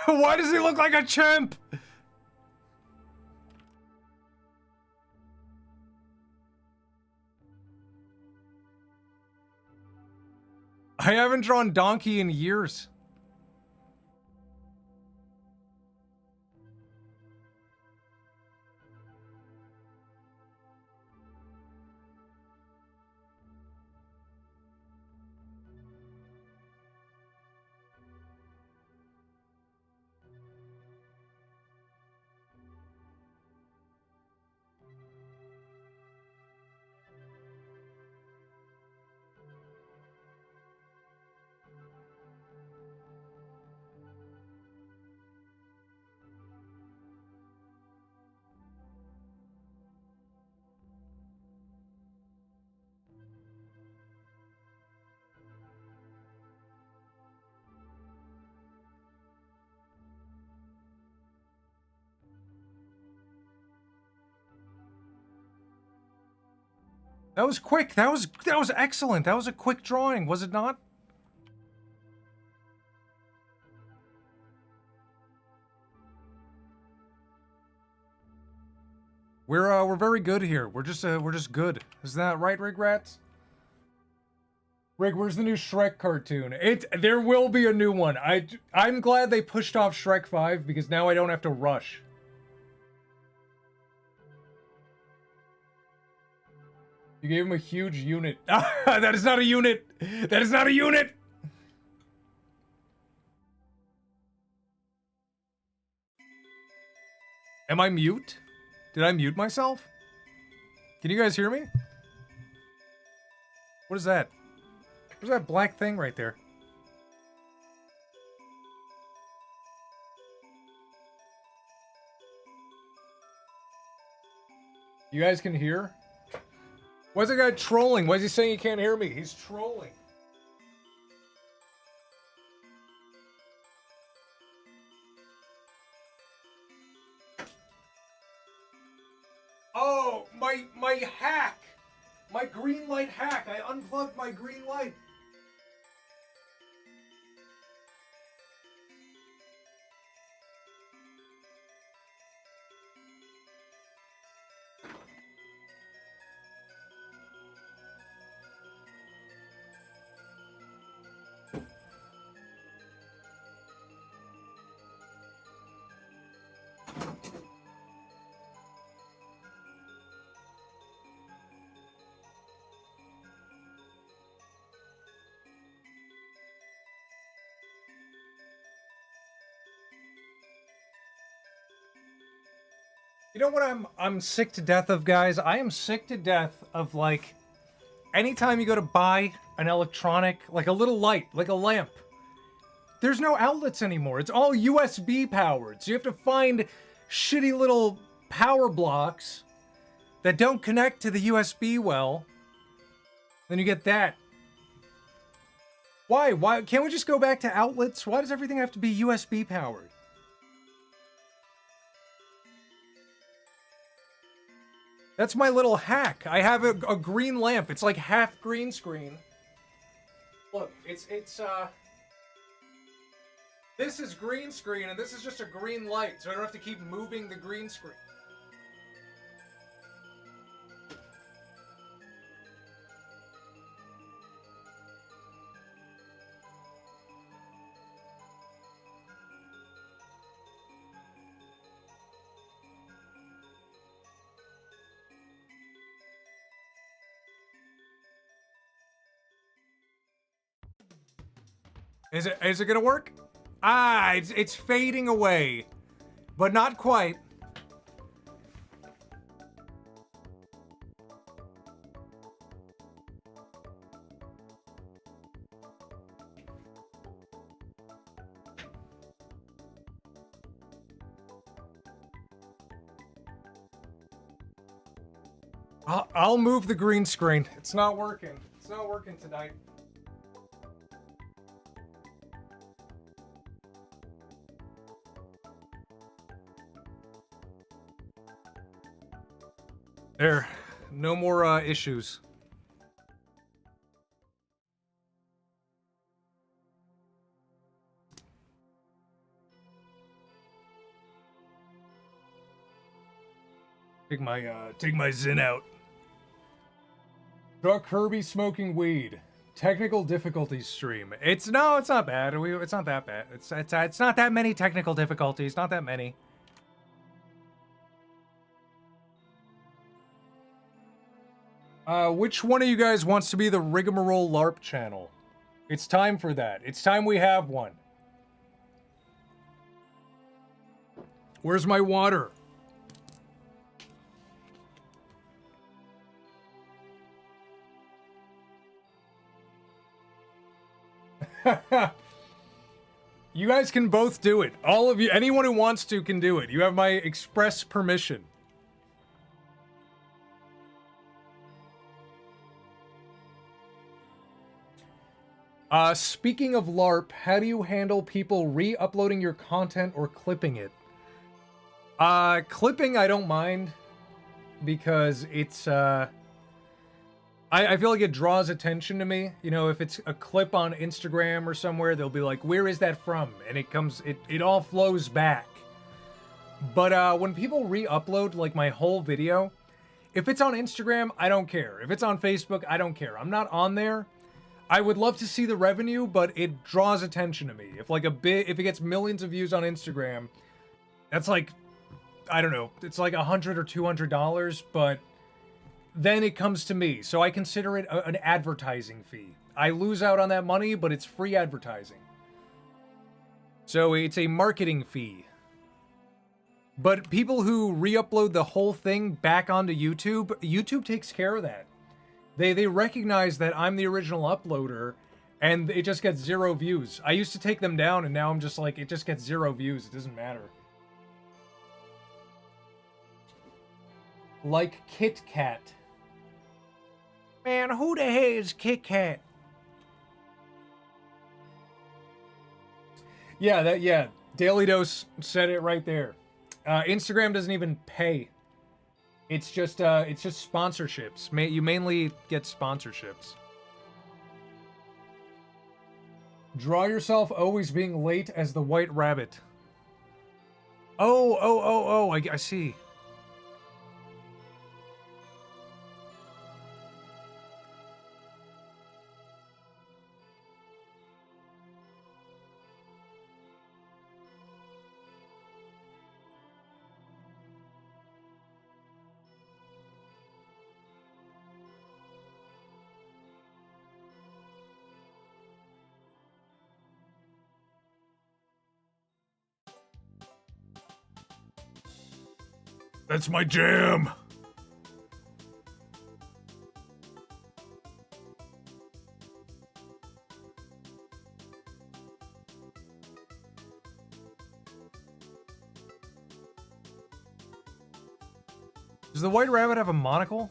Why does he look like a chimp? I haven't drawn Donkey in years. That was quick. That was excellent. That was a quick drawing, was it not? We're very good here. We're just good. Isn't that right, Rig Rats? Rig, where's the new Shrek cartoon? There will be a new one. I'm glad they pushed off Shrek 5 because now I don't have to rush. You gave him a huge unit. That is not a unit. That is not a unit. Am I mute? Did I mute myself? Can you guys hear me? What is that? What's that black thing right there? You guys can hear? Why is that guy trolling? Why is he saying he can't hear me? He's trolling. Oh, my hack! My green light hack! I unplugged my green light! You know what I'm sick to death of, guys? I am sick to death of, like, anytime you go to buy an electronic, like a little light, like a lamp, there's no outlets anymore. It's all USB powered. So you have to find shitty little power blocks that don't connect to the USB well. Then you get that. Why? Why can't we just go back to outlets? Why does everything have to be USB powered? That's my little hack. I have a green lamp. It's like half green screen. Look, this is green screen, and this is just a green light, so I don't have to keep moving the green screen. Is it gonna work? Ah, it's fading away, but not quite. I'll move the green screen. It's not working. It's not working tonight. There, no more issues. Take my Zin out. Chuck Kirby smoking weed. Technical difficulties stream. It's not bad. It's not that bad. It's not that many technical difficulties. Not that many. Which one of you guys wants to be the Rigmarole LARP channel? It's time for that. It's time we have one. Where's my water? You guys can both do it. All of you, anyone who wants to can do it. You have my express permission. Speaking of LARP, how do you handle people re-uploading your content or clipping it? Clipping I don't mind because it's I feel like it draws attention to me. You know, if it's a clip on Instagram or somewhere, they'll be like, where is that from? And it all flows back. But when people re-upload like my whole video, if it's on Instagram, I don't care. If it's on Facebook, I don't care. I'm not on there. I would love to see the revenue, but it draws attention to me. If it gets millions of views on Instagram, that's like, I don't know, it's like $100 or $200, but then it comes to me. So I consider it an advertising fee. I lose out on that money, but it's free advertising. So it's a marketing fee. But people who re-upload the whole thing back onto YouTube, YouTube takes care of that. They recognize that I'm the original uploader, and it just gets 0 views. I used to take them down, and now I'm just like, it just gets 0 views. It doesn't matter. Like Kit Kat. Man, who the hell is Kit Kat? Yeah, Daily Dose said it right there. Instagram doesn't even pay. It's just sponsorships. You mainly get sponsorships. Draw yourself always being late as the White Rabbit. Oh, I see. That's my jam. Does the White Rabbit have a monocle?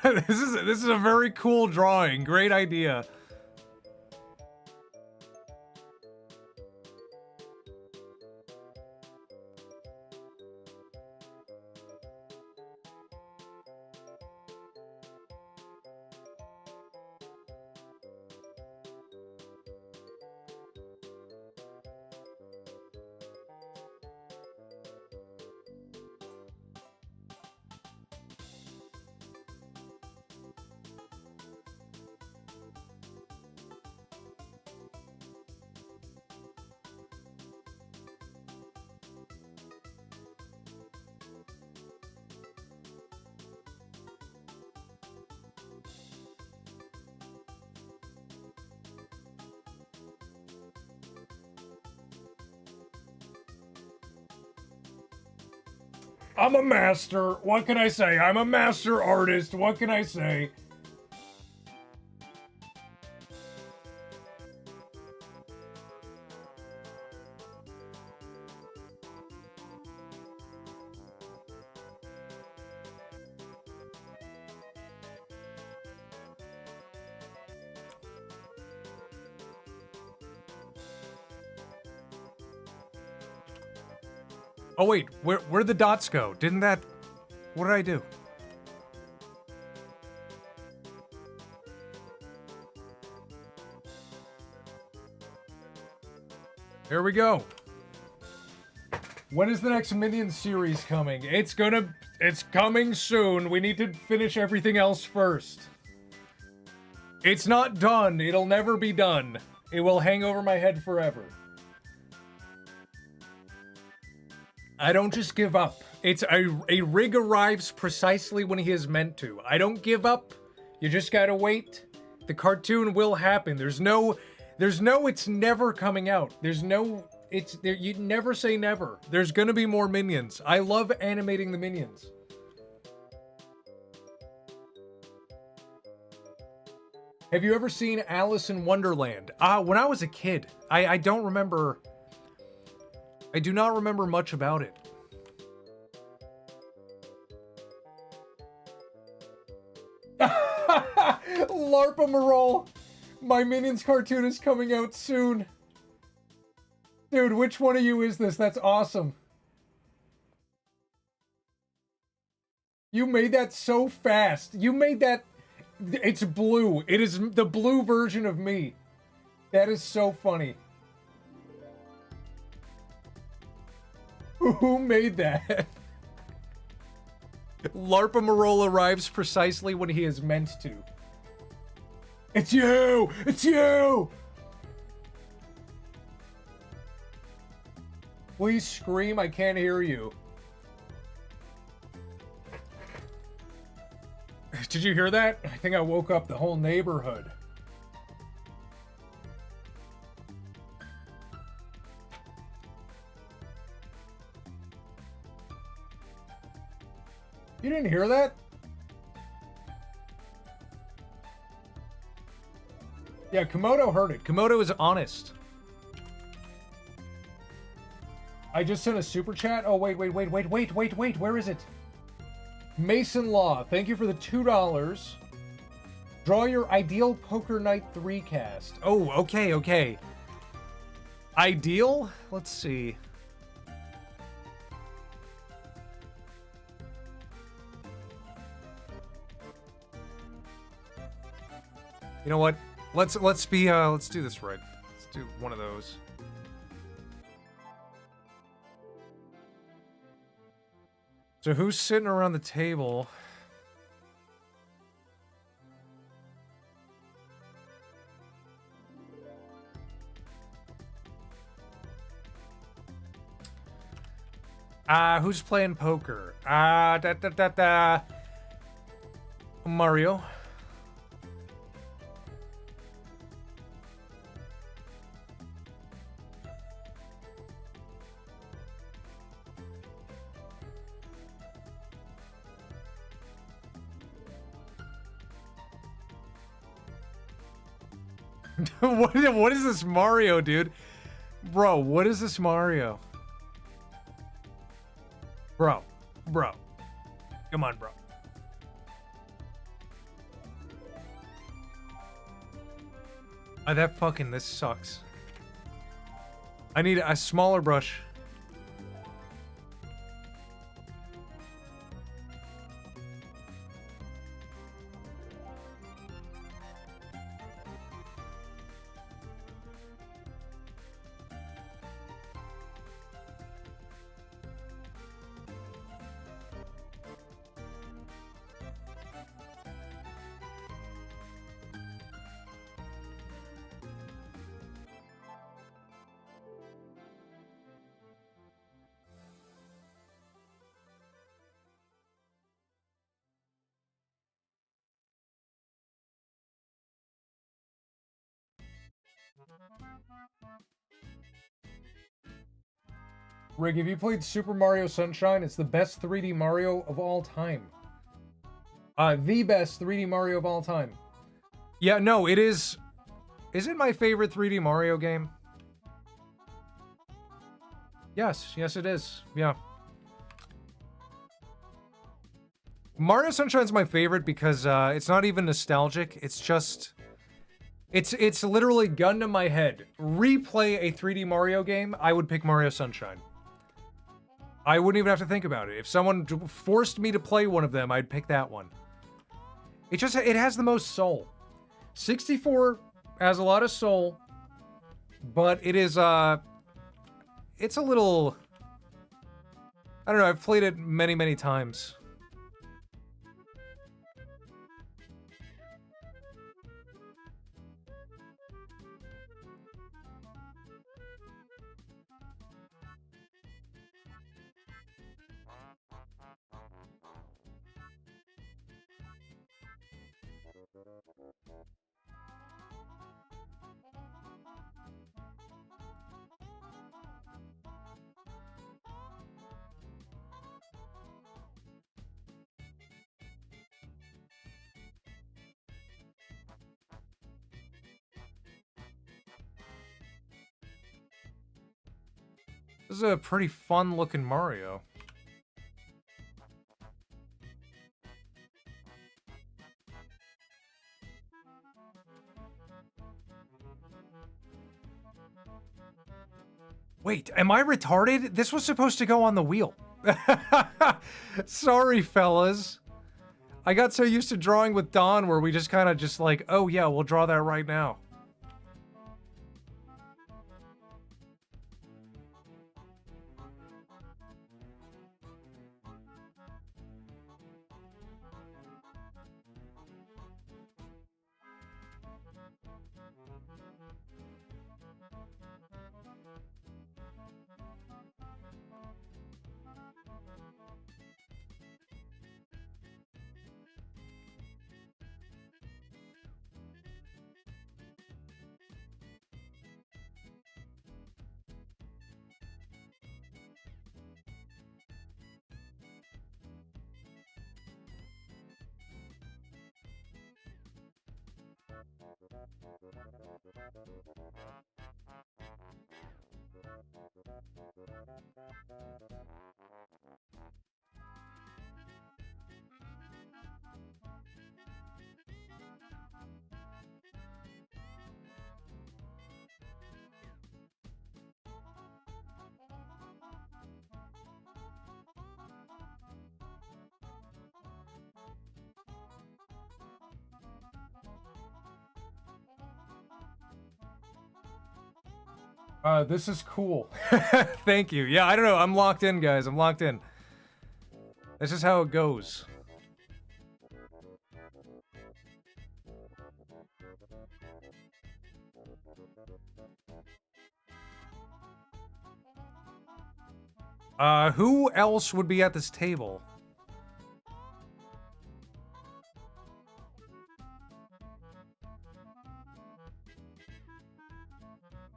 This is a very cool drawing. Great idea. I'm a master. What can I say? I'm a master artist. What can I say? Oh wait, where'd the dots go? Didn't that... What did I do? There we go. When is the next Minions series coming? It's coming soon. We need to finish everything else first. It's not done. It'll never be done. It will hang over my head forever. I don't just give up. It's a rig arrives precisely when he is meant to. I don't give up. You just gotta wait. The cartoon will happen. There's no it's never coming out. There's no it's there, you never say never. There's gonna be more Minions. I love animating the Minions. Have you ever seen Alice in Wonderland? When I was a kid. I don't remember. I do not remember much about it. Larpamarole! My Minions cartoon is coming out soon. Dude, which one of you is this? That's awesome. You made that so fast. You made that... It's blue. It is the blue version of me. That is so funny. Who made that? Larpamarole arrives precisely when he is meant to. It's you! It's you! Please scream, I can't hear you. Did you hear that? I think I woke up the whole neighborhood. You didn't hear that? Yeah, Komodo heard it. Komodo is honest. I just sent a super chat. Oh, wait. Where is it? Mason Law, thank you for the $2. Draw your ideal Poker Night 3 cast. Oh, okay. Ideal? Let's see. You know what? Let's do this right. Let's do one of those. So who's sitting around the table? Who's playing poker? Mario. What is this Mario, dude? Bro, what is this Mario? Bro. Come on, bro. This sucks. I need a smaller brush. Rig, have you played Super Mario Sunshine? It's the best 3D Mario of all time. The best 3D Mario of all time. Yeah, no, it is... Is it my favorite 3D Mario game? Yes, yes it is. Yeah. Mario Sunshine's my favorite because it's not even nostalgic. It's just... It's literally gun to my head. Replay a 3D Mario game, I would pick Mario Sunshine. I wouldn't even have to think about it. If someone forced me to play one of them, I'd pick that one. It has the most soul. 64 has a lot of soul, but it is, it's a little... I don't know, I've played it many, many times. This is a pretty fun-looking Mario. Wait, am I retarded? This was supposed to go on the wheel. Sorry, fellas. I got so used to drawing with Don where we just kind of just like, oh yeah, we'll draw that right now. This is cool. Thank you. Yeah, I don't know. I'm locked in, guys. I'm locked in. This is how it goes. Who else would be at this table?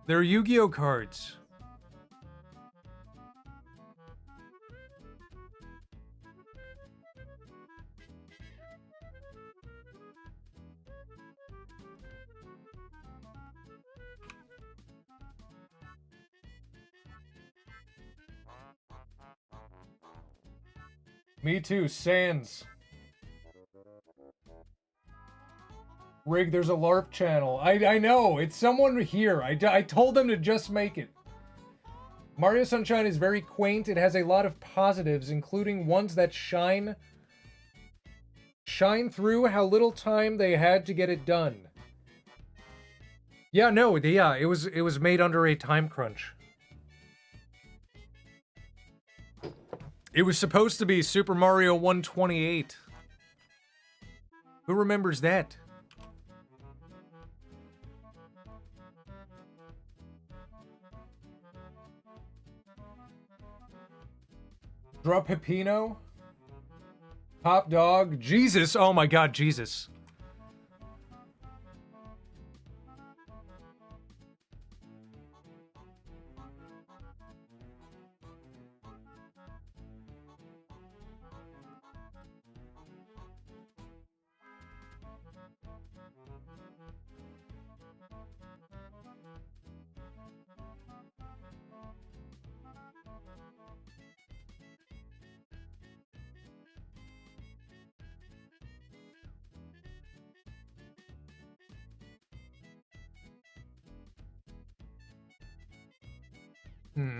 They're Yu-Gi-Oh cards. Me too, Sans. Rig, there's a LARP channel. I know, it's someone here. I told them to just make it. Mario Sunshine is very quaint. It has a lot of positives, including ones that shine through how little time they had to get it done. Yeah, no, yeah, it was made under a time crunch. It was supposed to be Super Mario 128. Who remembers that? Drop Pepino? Top Dog? Jesus! Oh my god, Jesus. Hmm.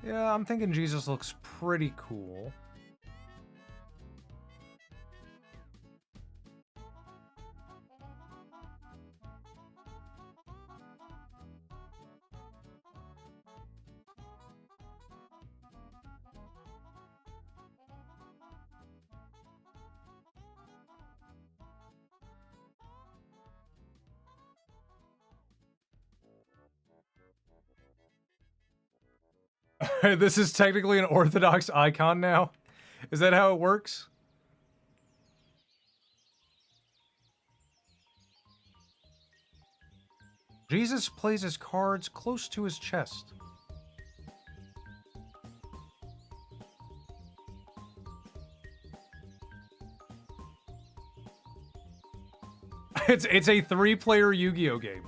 Yeah, I'm thinking Jesus looks pretty cool. This is technically an Orthodox icon now? Is that how it works? Jesus plays his cards close to his chest. It's a 3-player Yu-Gi-Oh game.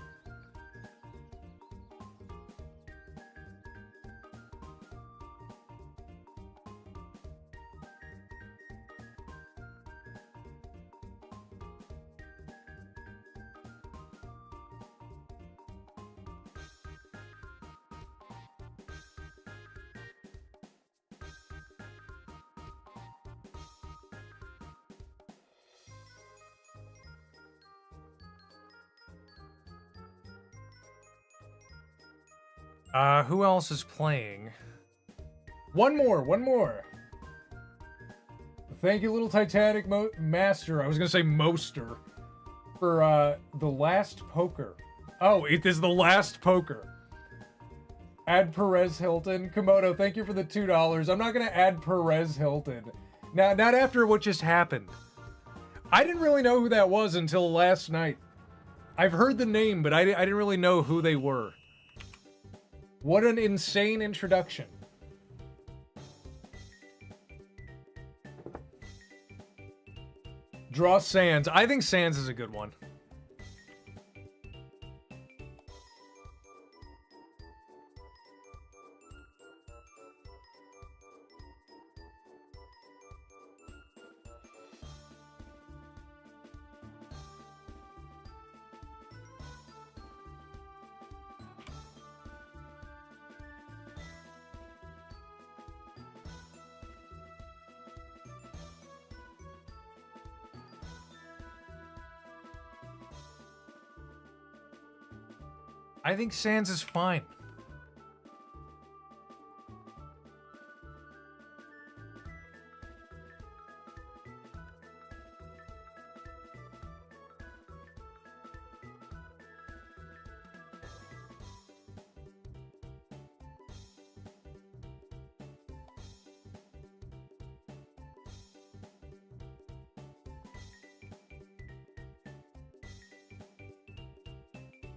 Who else is playing? One more. Thank you, Little Titanic Master. I was gonna say Moster. For, the last poker. Oh, it is the last poker. Add Perez Hilton. Komodo, thank you for the $2. I'm not gonna add Perez Hilton. Now, not after what just happened. I didn't really know who that was until last night. I've heard the name, but I didn't really know who they were. What an insane introduction. Draw Sands. I think Sands is a good one. I think Sands is fine.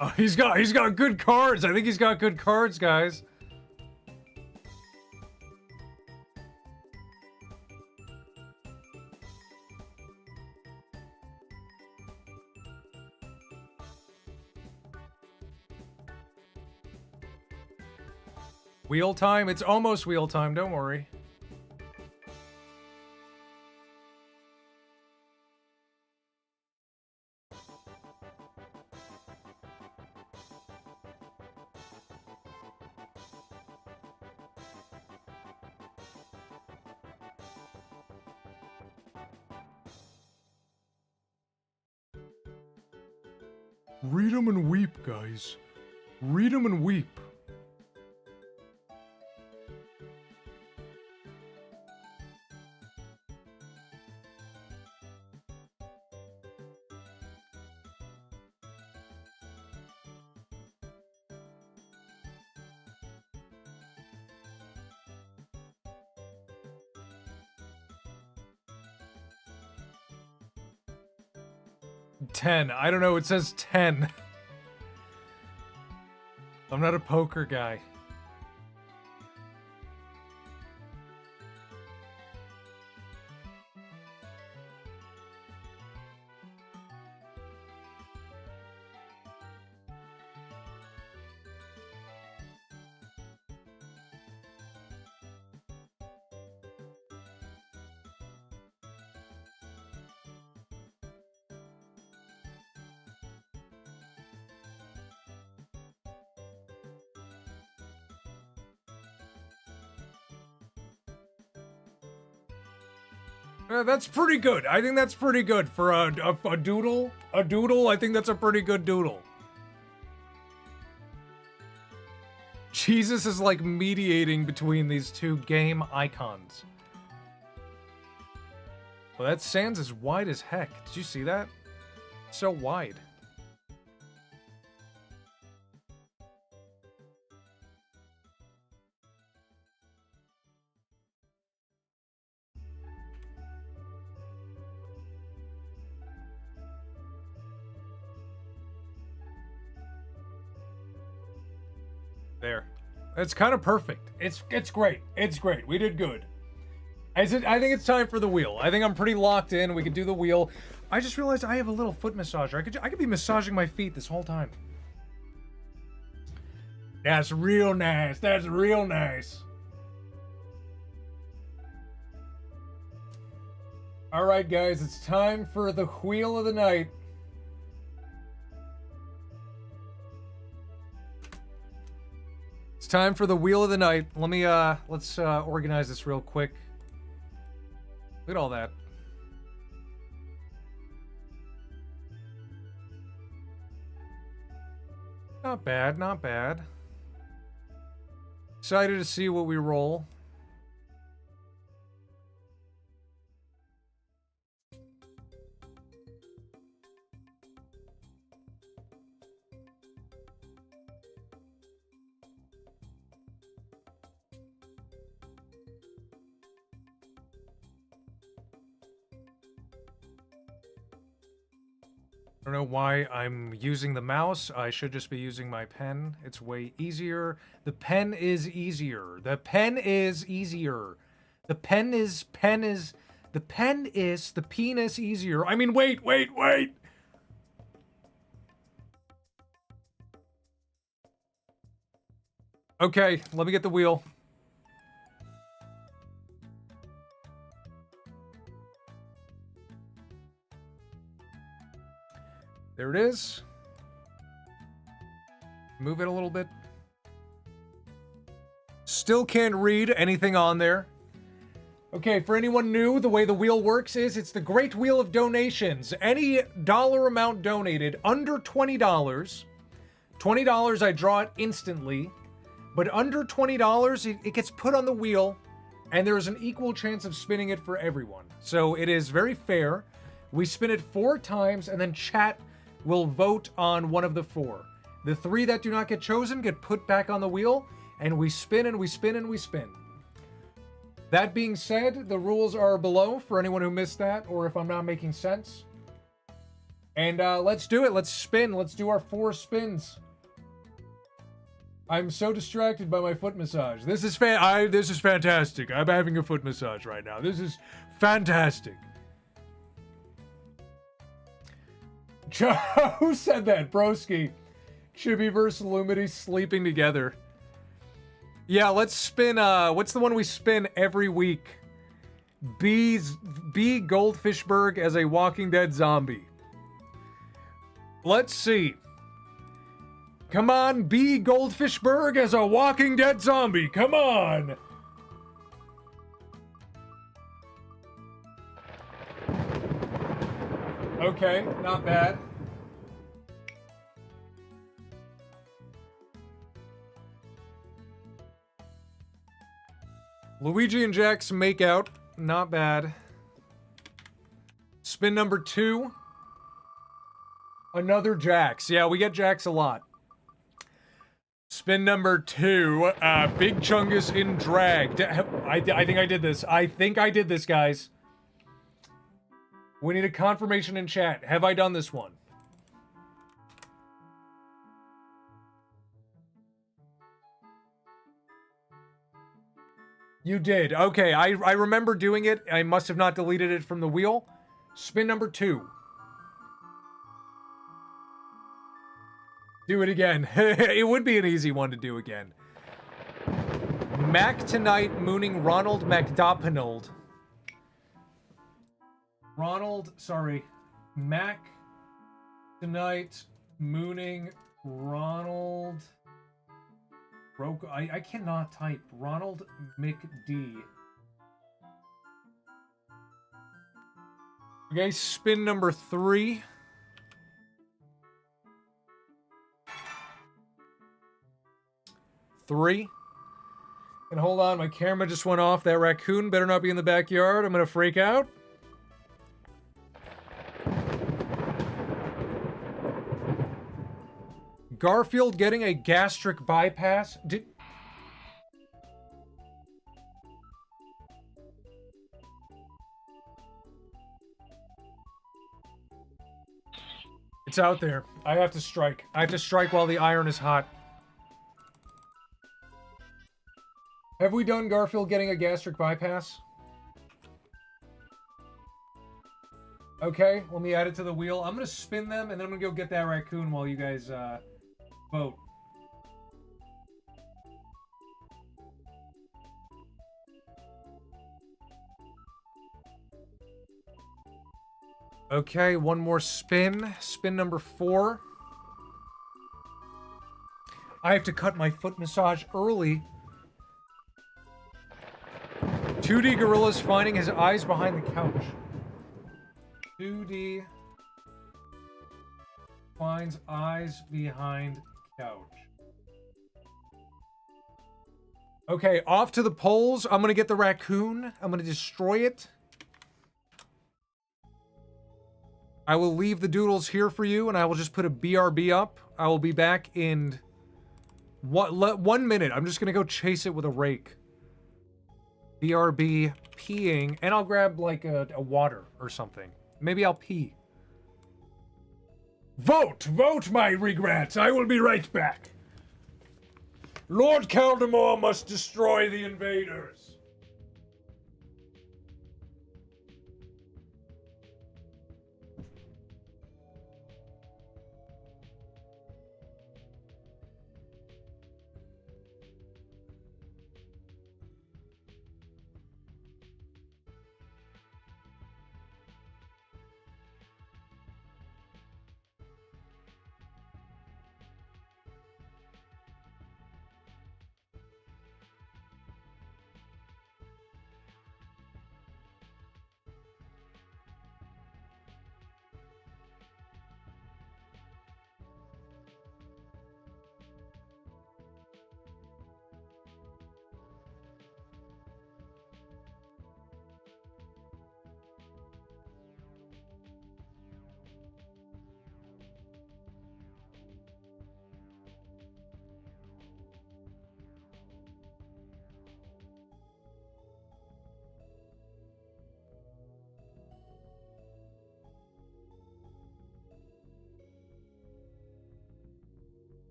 Oh, he's got good cards. I think he's got good cards, guys. Wheel time? It's almost wheel time, don't worry. Read them and weep, guys. Read them and weep. $10. I don't know, it says 10. I'm not a poker guy. That's pretty good. I think that's pretty good for a doodle. A doodle, I think that's a pretty good doodle. Jesus is like mediating between these two game icons. Well, that sand's as wide as heck. Did you see that? So wide. There. It's kind of perfect. It's great. It's great. We did good. I think it's time for the wheel. I think I'm pretty locked in. We can do the wheel. I just realized I have a little foot massager. I could be massaging my feet this whole time. That's real nice. That's real nice. All right, guys. It's time for the wheel of the night. It's time for the wheel of the night. Let me, let's organize this real quick. Look at all that. Not bad, not bad. Excited to see what we roll. I don't know why I'm using the mouse. I should just be using my pen. It's way easier. The pen is easier. The pen is easier. The pen is the penis easier. I mean, wait. Okay, let me get the wheel. There it is. Move it a little bit. Still can't read anything on there. Okay, for anyone new, the way the wheel works is it's the Great Wheel of Donations. Any dollar amount donated under $20, $20 I draw it instantly, but under $20 it gets put on the wheel and there is an equal chance of spinning it for everyone. So it is very fair. We spin it 4 times and then chat will vote on one of the 4. The 3 that do not get chosen get put back on the wheel, and we spin and we spin and we spin. That being said, the rules are below for anyone who missed that, or if I'm not making sense. And let's do it. Let's spin. Let's do our 4 spins. I'm so distracted by my foot massage. This is fantastic. I'm having a foot massage right now. This is fantastic. Who said that? Broski. Chibi versus Lumity sleeping together. Yeah, let's spin, what's the one we spin every week? B. Goldfishberg as a Walking Dead zombie. Let's see. Come on, B. Goldfishberg as a Walking Dead zombie. Come on. Okay, not bad. Luigi and Jax make out. Not bad. Spin number 2. Another Jax. Yeah, we get Jax a lot. Spin number 2. Big Chungus in drag. I think I did this. I think I did this, guys. We need a confirmation in chat. Have I done this one? You did. Okay, I remember doing it. I must have not deleted it from the wheel. Spin number 2. Do it again. It would be an easy one to do again. Mac tonight mooning Ronald McDopinold. Mac tonight mooning Ronald. I cannot type. Ronald McD. Okay, spin number 3. Three. And hold on, my camera just went off. That raccoon better not be in the backyard. I'm gonna freak out. Garfield getting a gastric bypass. It's out there. I have to strike. I have to strike while the iron is hot. Have we done Garfield getting a gastric bypass? Okay, let me add it to the wheel. I'm gonna spin them, and then I'm gonna go get that raccoon while you guys, vote. Okay, one more spin. Spin number 4. I have to cut my foot massage early. 2D Gorilla's finding his eyes behind the couch. 2D finds eyes behind couch. Okay, off to the polls. I'm gonna get the raccoon. I'm gonna destroy it. I will leave the doodles here for you, and I will just put a BRB up. I will be back in 1 minute. I'm just gonna go chase it with a rake. BRB peeing, and I'll grab like a water or something. Maybe I'll pee. Vote! Vote, my regrets! I will be right back. Lord Caldemore must destroy the invaders.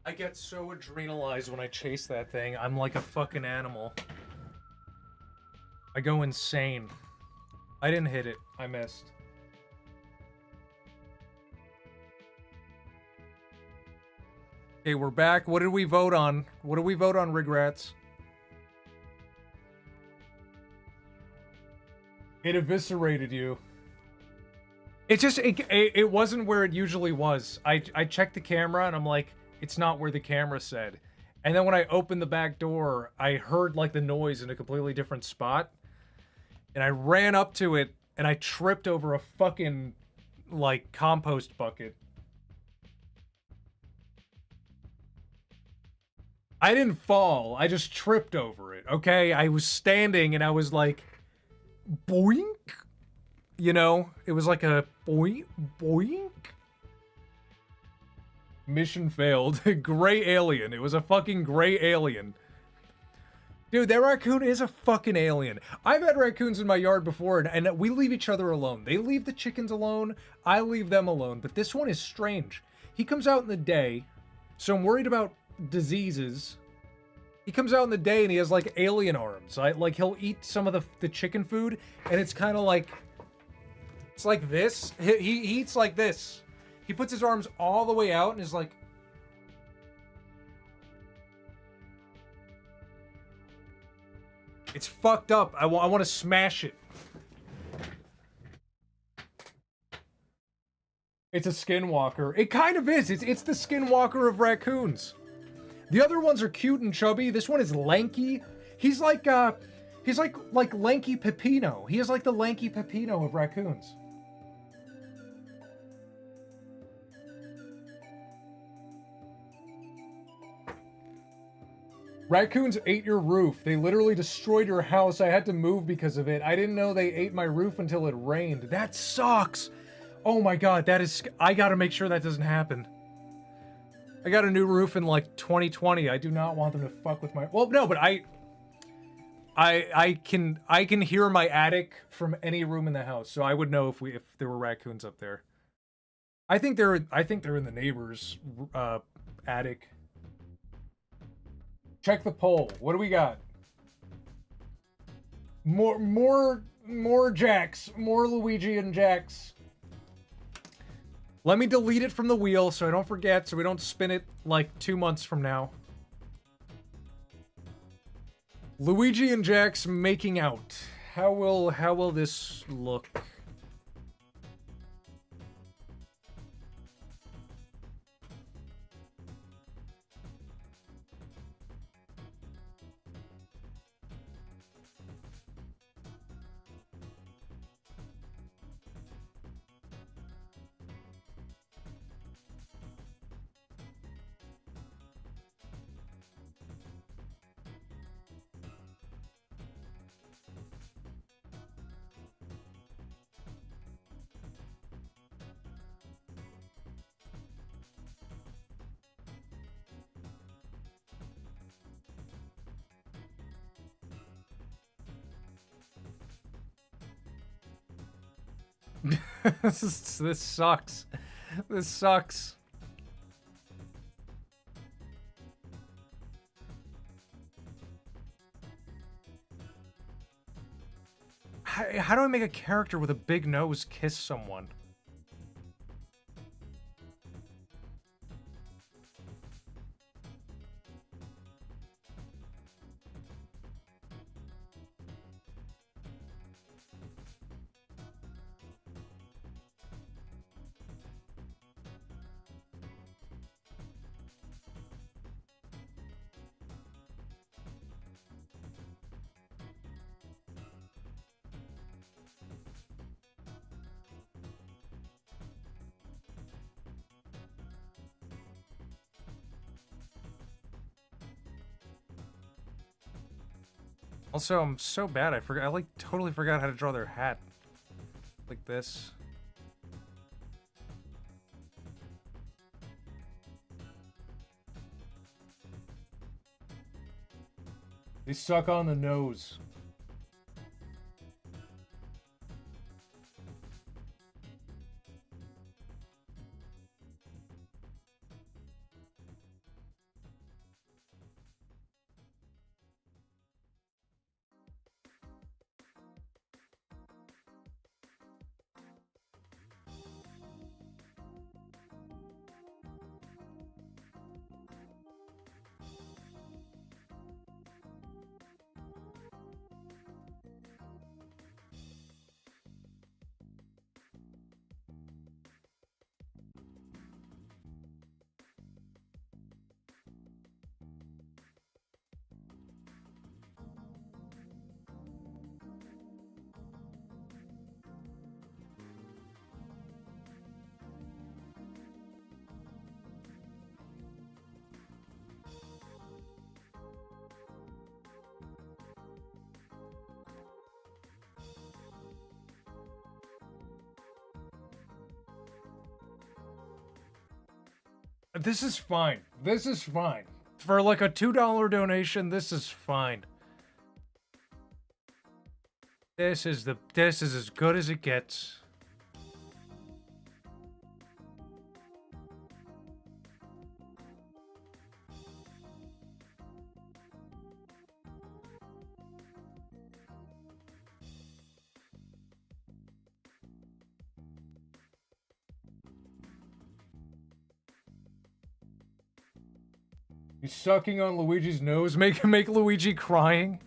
I get so adrenalized when I chase that thing. I'm like a fucking animal. I go insane. I didn't hit it. I missed. Okay, we're back. What did we vote on? What did we vote on, regrets? It eviscerated you. It wasn't where it usually was. I checked the camera and I'm like, it's not where the camera said. And then when I opened the back door, I heard like the noise in a completely different spot. And I ran up to it and I tripped over a fucking like compost bucket. I didn't fall. I just tripped over it. Okay, I was standing and I was like, boink. You know, it was like a boink, boink. Mission failed. Gray alien. It was a fucking gray alien. Dude, that raccoon is a fucking alien. I've had raccoons in my yard before, and we leave each other alone. They leave the chickens alone, I leave them alone. But this one is strange. He comes out in the day, so I'm worried about diseases. He comes out in the day and he has like alien arms. Like he'll eat some of the chicken food, and it's kind of like... It's like this. He eats like this. He puts his arms all the way out and is like... It's fucked up. I want to smash it. It's a skinwalker. It kind of is. It's the skinwalker of raccoons. The other ones are cute and chubby. This one is lanky. He's like lanky Peppino. He is like the lanky Peppino of raccoons. Raccoons ate your roof. They literally destroyed your house. I had to move because of it. I didn't know they ate my roof until it rained. That sucks. Oh my god, that is... I gotta make sure that doesn't happen. I got a new roof in like 2020. I do not want them to fuck with my... Well, no, but I can hear my attic from any room in the house, so I would know if there were raccoons up there. I think they're in the neighbor's attic. Check the poll. What do we got? More jacks. More Luigi and jacks. Let me delete it from the wheel so I don't forget, so we don't spin it like 2 months from now. Luigi and Jax making out. How will this look? This sucks. This sucks. How do I make a character with a big nose kiss someone? Also, I'm so bad. I like totally forgot how to draw their hat. Like this. They suck on the nose. This is fine. This is fine. For like a $2 donation, this is fine. This is as good as it gets. He's sucking on Luigi's nose, make Luigi crying.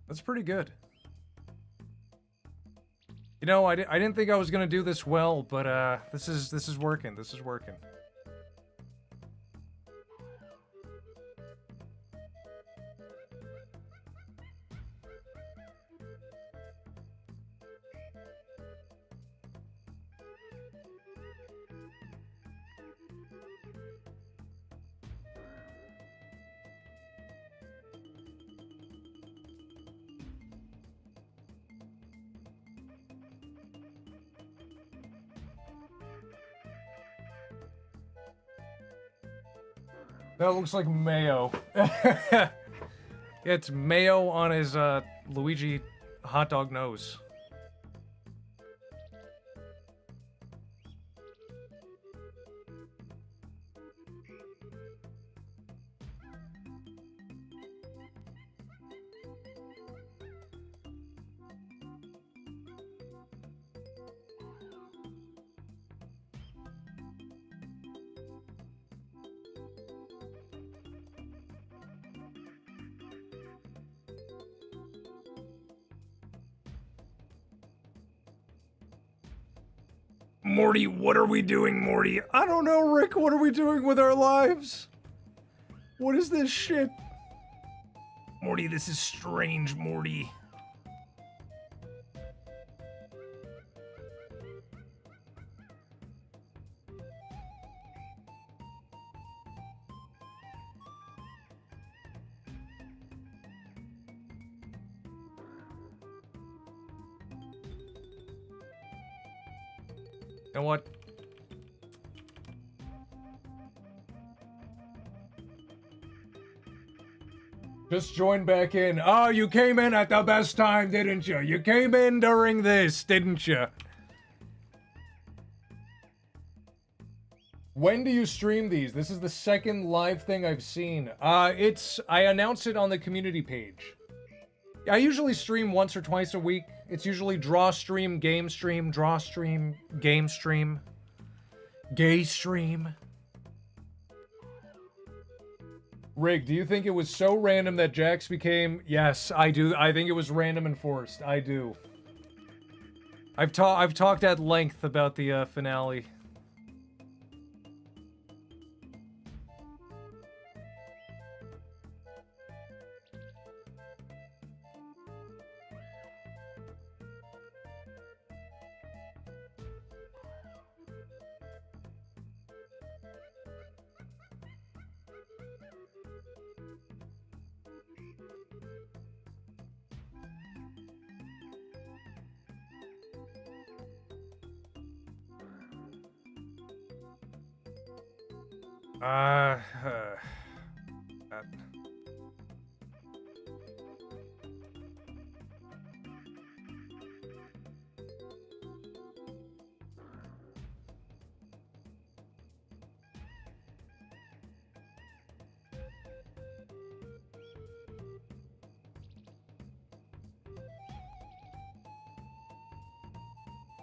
That's pretty good. You know, I didn't think I was gonna do this well, but this is working. This is working. That looks like mayo. It's mayo on his Luigi hot dog nose. Morty, what are we doing, Morty? I don't know, Rick. What are we doing with our lives? What is this shit? Morty, this is strange, Morty. You know what? Just join back in. Oh, you came in at the best time, didn't you? You came in during this, didn't you? When do you stream these? This is the second live thing I've seen. I announce it on the community page. I usually stream once or twice a week. It's usually draw stream, game stream, draw stream, game stream, gay stream. Rig, do you think it was so random that Jax became... Yes, I do. I think it was random and forced. I do. I've talked at length about the finale.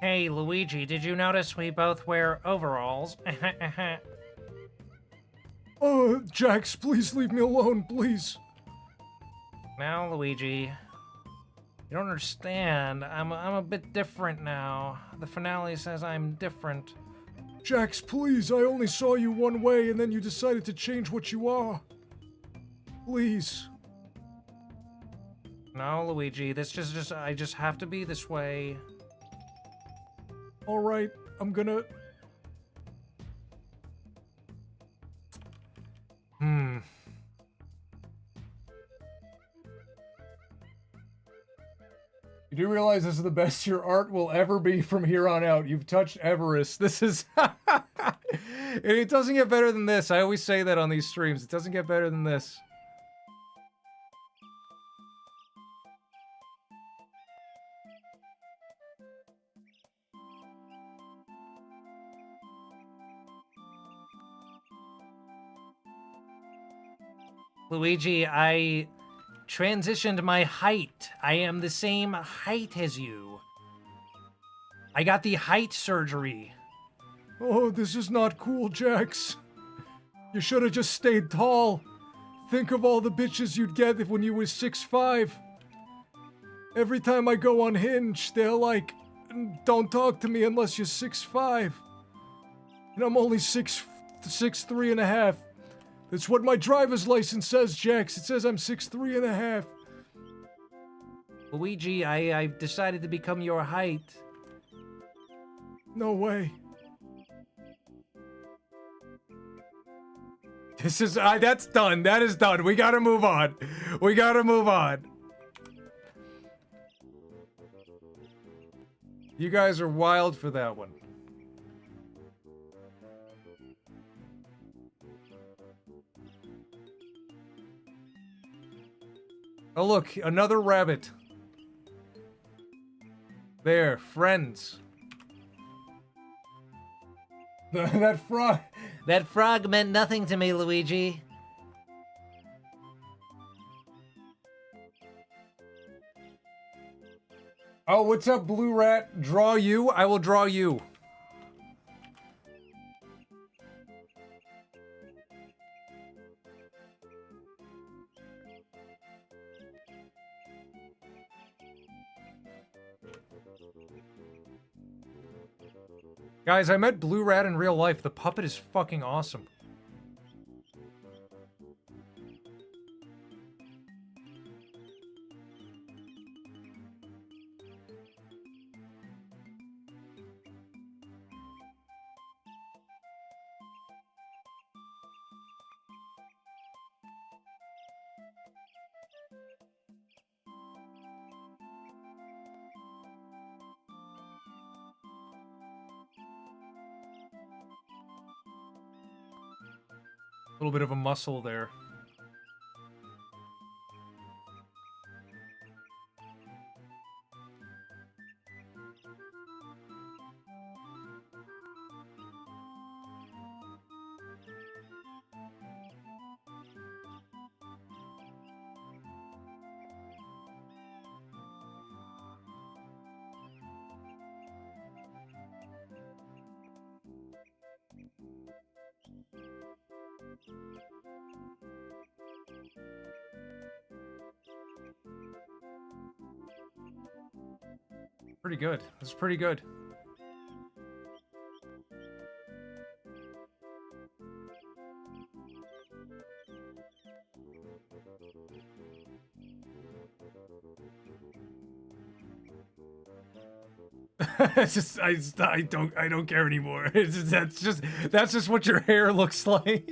Hey, Luigi, did you notice we both wear overalls? Jax, please leave me alone, please. Now, Luigi, you don't understand. I'm a bit different now. The finale says I'm different. Jax, please, I only saw you one way and then you decided to change what you are. Please. No, Luigi, I just have to be this way. Alright, I'm gonna... You do realize this is the best your art will ever be from here on out. You've touched Everest. This is... It doesn't get better than this. I always say that on these streams. It doesn't get better than this. Luigi, I transitioned my height. I am the same height as you. I got the height surgery. Oh, this is not cool, Jax. You should have just stayed tall. Think of all the bitches you'd get when you were 6'5". Every time I go on Hinge, they're like, don't talk to me unless you're 6'5". And I'm only 6'3" and a half. That's what my driver's license says, Jax. It says I'm 6'3" and a half. Luigi, I've decided to become your height. No way. This is, that's done. That is done. We gotta move on. We gotta move on. You guys are wild for that one. Oh look, another rabbit. There, friends. That frog. That frog meant nothing to me, Luigi. Oh, what's up, Blue Rat? Draw you? I will draw you. Guys, I met Blue Rat in real life. The puppet is fucking awesome. A little bit of a muscle there. Pretty good. That's pretty good. It's just I don't care anymore. That's just what your hair looks like.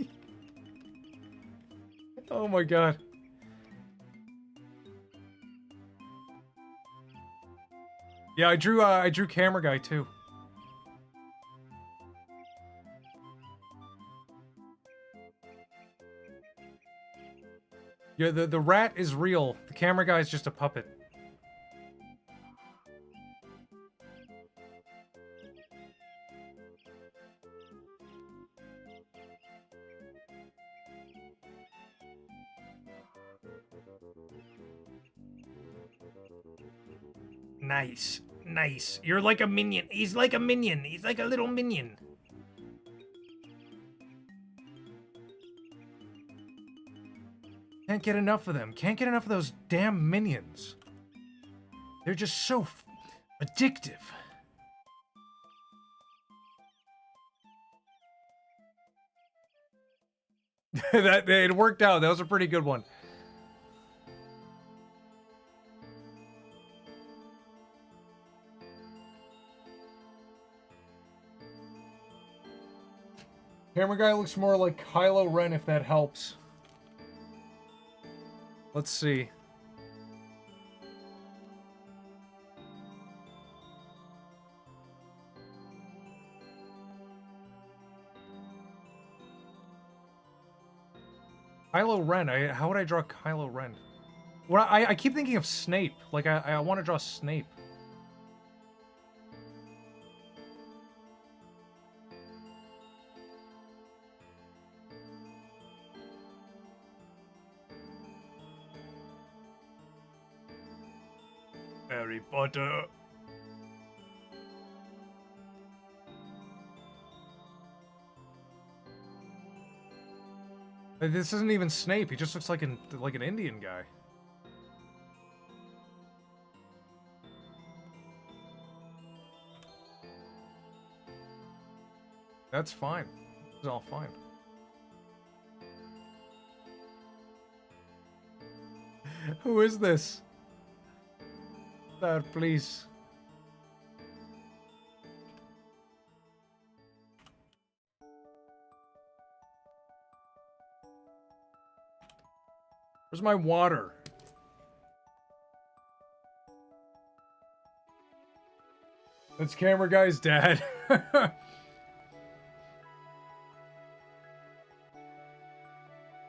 Oh my god. Yeah, I drew Camera Guy too. Yeah, the rat is real. The Camera Guy is just a puppet. Nice. Nice. You're like a minion. He's like a minion. He's like a little minion. Can't get enough of them. Can't get enough of those damn minions. They're just so addictive. It worked out. That was a pretty good one. Camera guy looks more like Kylo Ren, if that helps. Let's see. Kylo Ren. How would I draw Kylo Ren? Well, I keep thinking of Snape. Like, I want to draw Snape. Harry Potter. This isn't even Snape. He just looks like an Indian guy. That's fine. It's all fine. Who is this? Dad, please. Where's my water? That's camera guy's dad.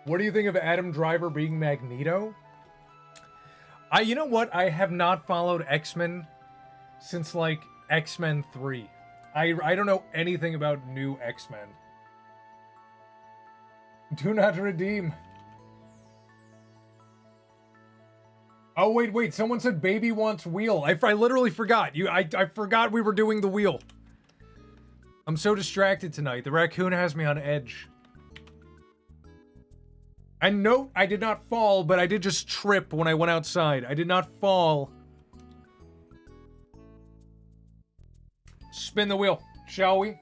What do you think of Adam Driver being Magneto? You know what? I have not followed X-Men since, like, X-Men 3. I don't know anything about new X-Men. Do not redeem. Oh, wait. Someone said baby wants wheel. I literally forgot. I forgot we were doing the wheel. I'm so distracted tonight. The raccoon has me on edge. And note, I did not fall, but I did just trip when I went outside. I did not fall. Spin the wheel, shall we?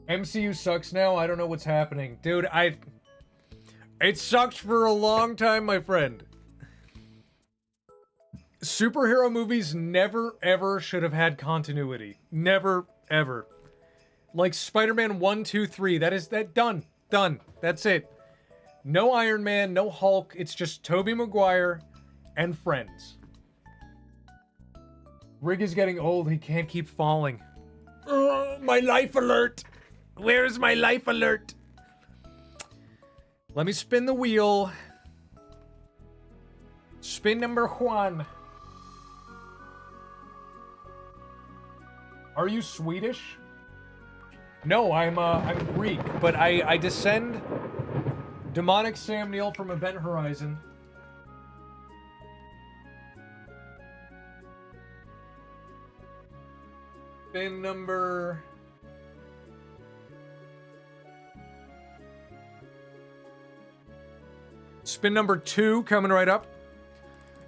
MCU sucks now. I don't know what's happening. Dude, it sucked for a long time, my friend. Superhero movies never, ever should have had continuity. Never, ever. Like Spider-Man 1, 2, 3. Done. Done. That's it. No Iron Man, no Hulk. It's just Tobey Maguire and friends. Rig is getting old. He can't keep falling. My life alert. Where is my life alert? Let me spin the wheel. Spin number 1. Are you Swedish? No, I'm Greek, but I descend demonic Sam Neill from Event Horizon. Spin number... Spin number 2 coming right up.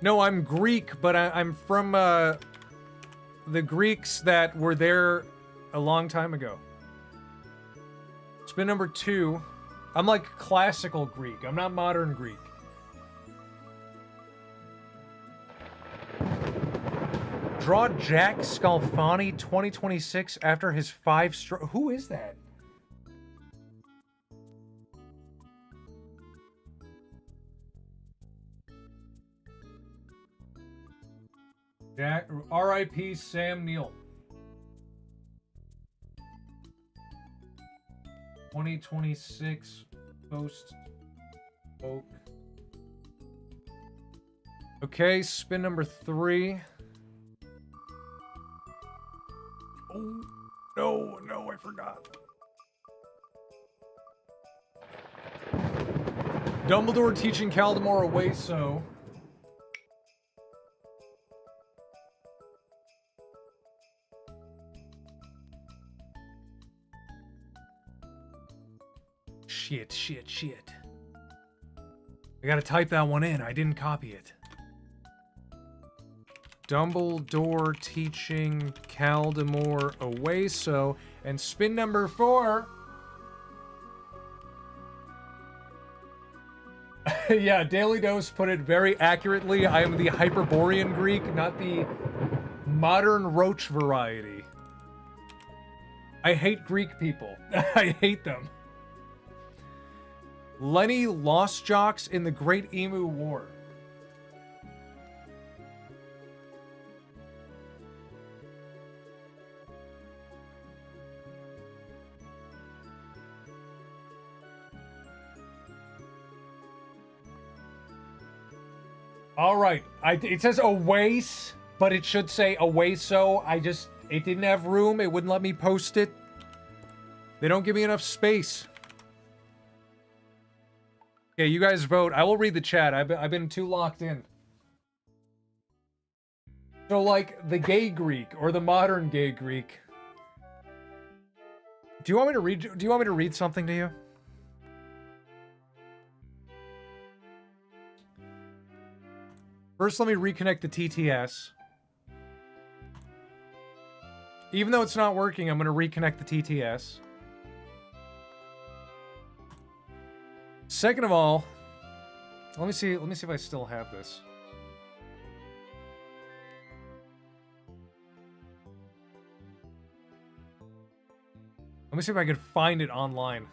No, I'm Greek, but I'm from the Greeks that were there a long time ago. Spin number 2. I'm like classical Greek. I'm not modern Greek. Draw Jack Scalfani 2026 after his 5 stroke. Who is that? Jack, R.I.P. Sam Neill. 2026 post oak. Okay, spin number 3. Oh, no, I forgot. Dumbledore teaching Caldemar away, so... Shit. I gotta type that one in. I didn't copy it. Dumbledore teaching Caldemore away so. And spin number 4. Yeah, Daily Dose put it very accurately. I am the Hyperborean Greek, not the modern roach variety. I hate Greek people. I hate them. Lenny lost jocks in the Great Emu War. All right, it says aways, but it should say away so. It didn't have room. It wouldn't let me post it. They don't give me enough space. Okay, you guys vote. I will read the chat. I've been too locked in. So, like, the gay Greek or the modern gay Greek. Do you want me to read something to you? First, let me reconnect the TTS. Even though it's not working, I'm going to reconnect the TTS. Second of all, let me see if I still have this. Let me see if I can find it online.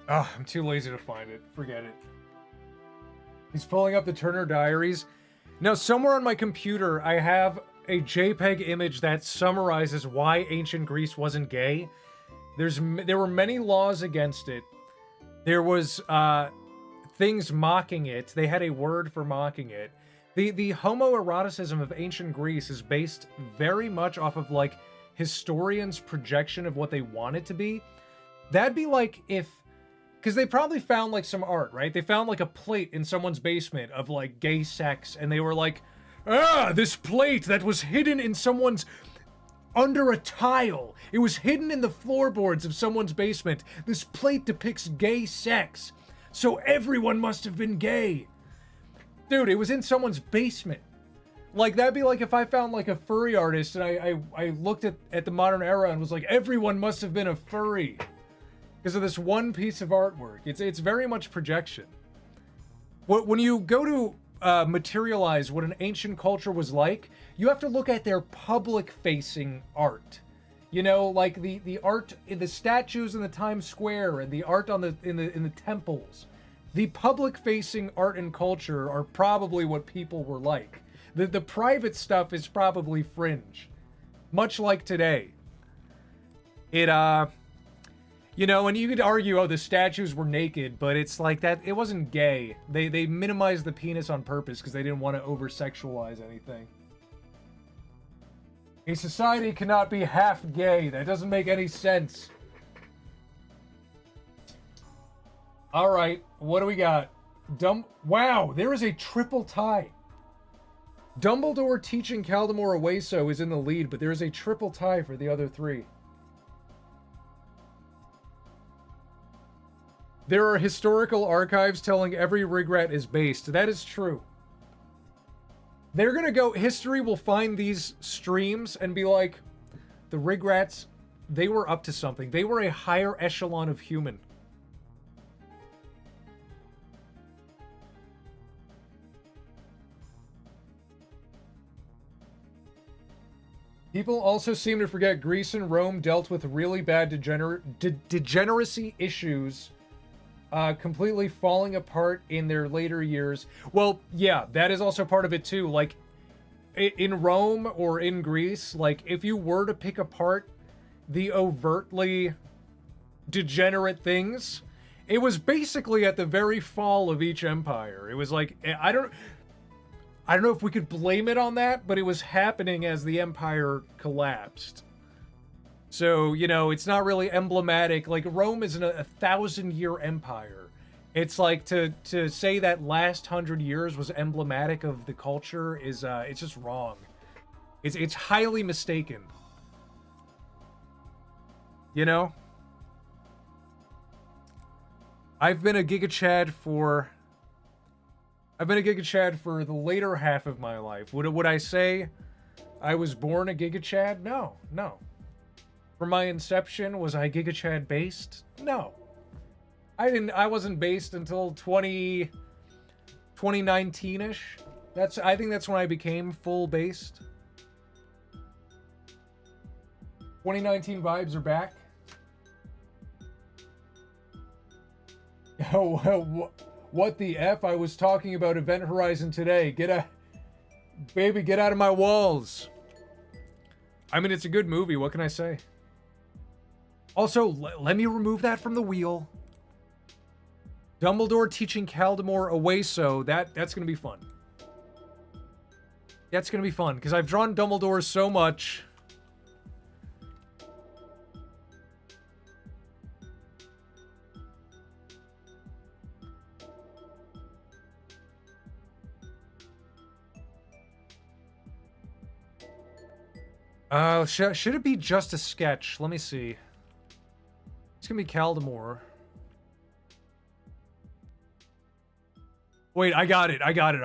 Oh, I'm too lazy to find it. Forget it. He's pulling up the Turner Diaries. Now, somewhere on my computer, I have a JPEG image that summarizes why ancient Greece wasn't gay. There were many laws against it. There was things mocking it. They had a word for mocking it. The homoeroticism of ancient Greece is based very much off of, like, historians' projection of what they want it to be. That'd be like if... Because they probably found, like, some art, right? They found, like, a plate in someone's basement of, like, gay sex, and they were like, this plate that was hidden in someone's... under a tile. It was hidden in the floorboards of someone's basement. This plate depicts gay sex. So everyone must have been gay. Dude, it was in someone's basement. Like, that'd be like if I found, like, a furry artist, and I looked at the modern era and was like, everyone must have been a furry. Because of this one piece of artwork. It's very much projection. When you go to materialize what an ancient culture was like, you have to look at their public-facing art. You know, like the art in the statues in the Times Square and the art on in the temples. The public-facing art and culture are probably what people were like. The private stuff is probably fringe, much like today. You know, and you could argue, oh, the statues were naked, but it's like that. It wasn't gay. They minimized the penis on purpose because they didn't want to over-sexualize anything. A society cannot be half gay. That doesn't make any sense. All right, what do we got? Wow, there is a triple tie. Dumbledore teaching Caldemore away so is in the lead, but there is a triple tie for the other three. There are historical archives telling every regret is based. That is true. They're gonna go... History will find these streams and be like, the regrets, they were up to something. They were a higher echelon of human. People also seem to forget Greece and Rome dealt with really bad degeneracy issues, completely falling apart in their later years. Well, yeah, that is also part of it too. Like, in Rome or in Greece, like, if you were to pick apart the overtly degenerate things. It was basically at the very fall of each empire. It was like, I don't know if we could blame it on that, but it was happening as the empire collapsed. So, you know, it's not really emblematic. Like, Rome is a 1,000-year empire. It's like to say that last 100 years was emblematic of the culture is it's just wrong. It's highly mistaken. You know? I've been a Giga Chad for the later half of my life. Would I say I was born a Giga Chad? No, no. For my inception, was I Giga Chad based? No. I wasn't based until 2019-ish. I think that's when I became full based. 2019 vibes are back. Oh, what the F? I was talking about Event Horizon today. Get out of my walls. I mean, it's a good movie. What can I say? Also, let me remove that from the wheel. Dumbledore teaching Caldemore away, so that's gonna be fun. That's gonna be fun, because I've drawn Dumbledore so much. Should it be just a sketch? Let me see. It's gonna be Caldemore. Wait, I got it. I got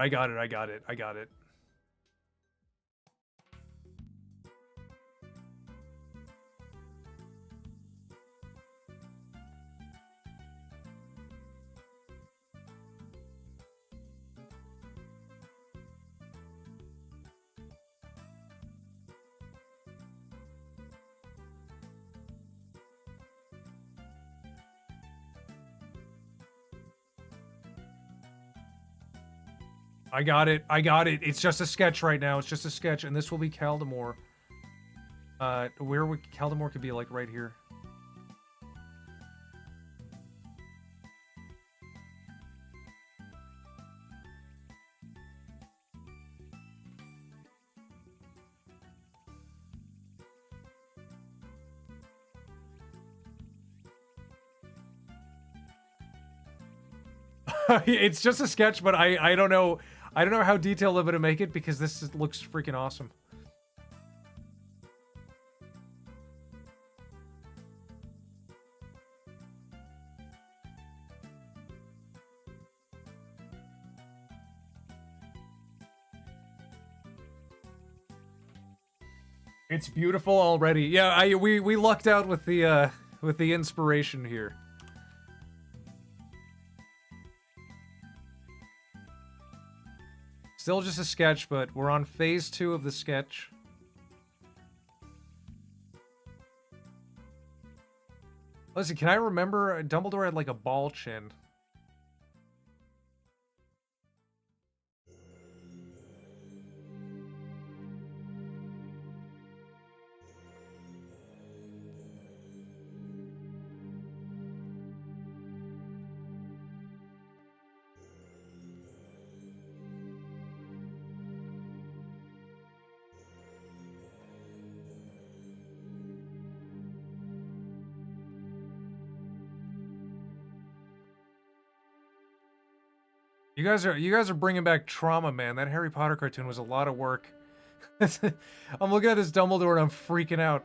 it. It's just a sketch right now. It's just a sketch, and this will be Caldemore. Where would Caldemore could be, like, right here. It's just a sketch, but I don't know. I don't know how detailed I'm gonna make it because looks freaking awesome. It's beautiful already. Yeah, we lucked out with the inspiration here. Still just a sketch, but we're on phase 2 of the sketch. Listen, can I remember Dumbledore had like a ball chin? You guys are bringing back trauma, man. That Harry Potter cartoon was a lot of work. I'm looking at this Dumbledore and I'm freaking out.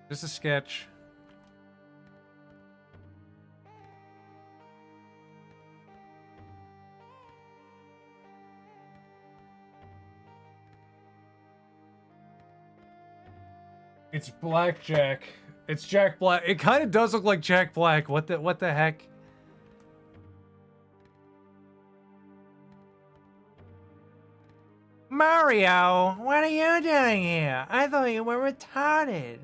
Just a sketch. It's blackjack. It's Jack Black. It kind of does look like Jack Black. What the heck? Mario, what are you doing here? I thought you were retarded.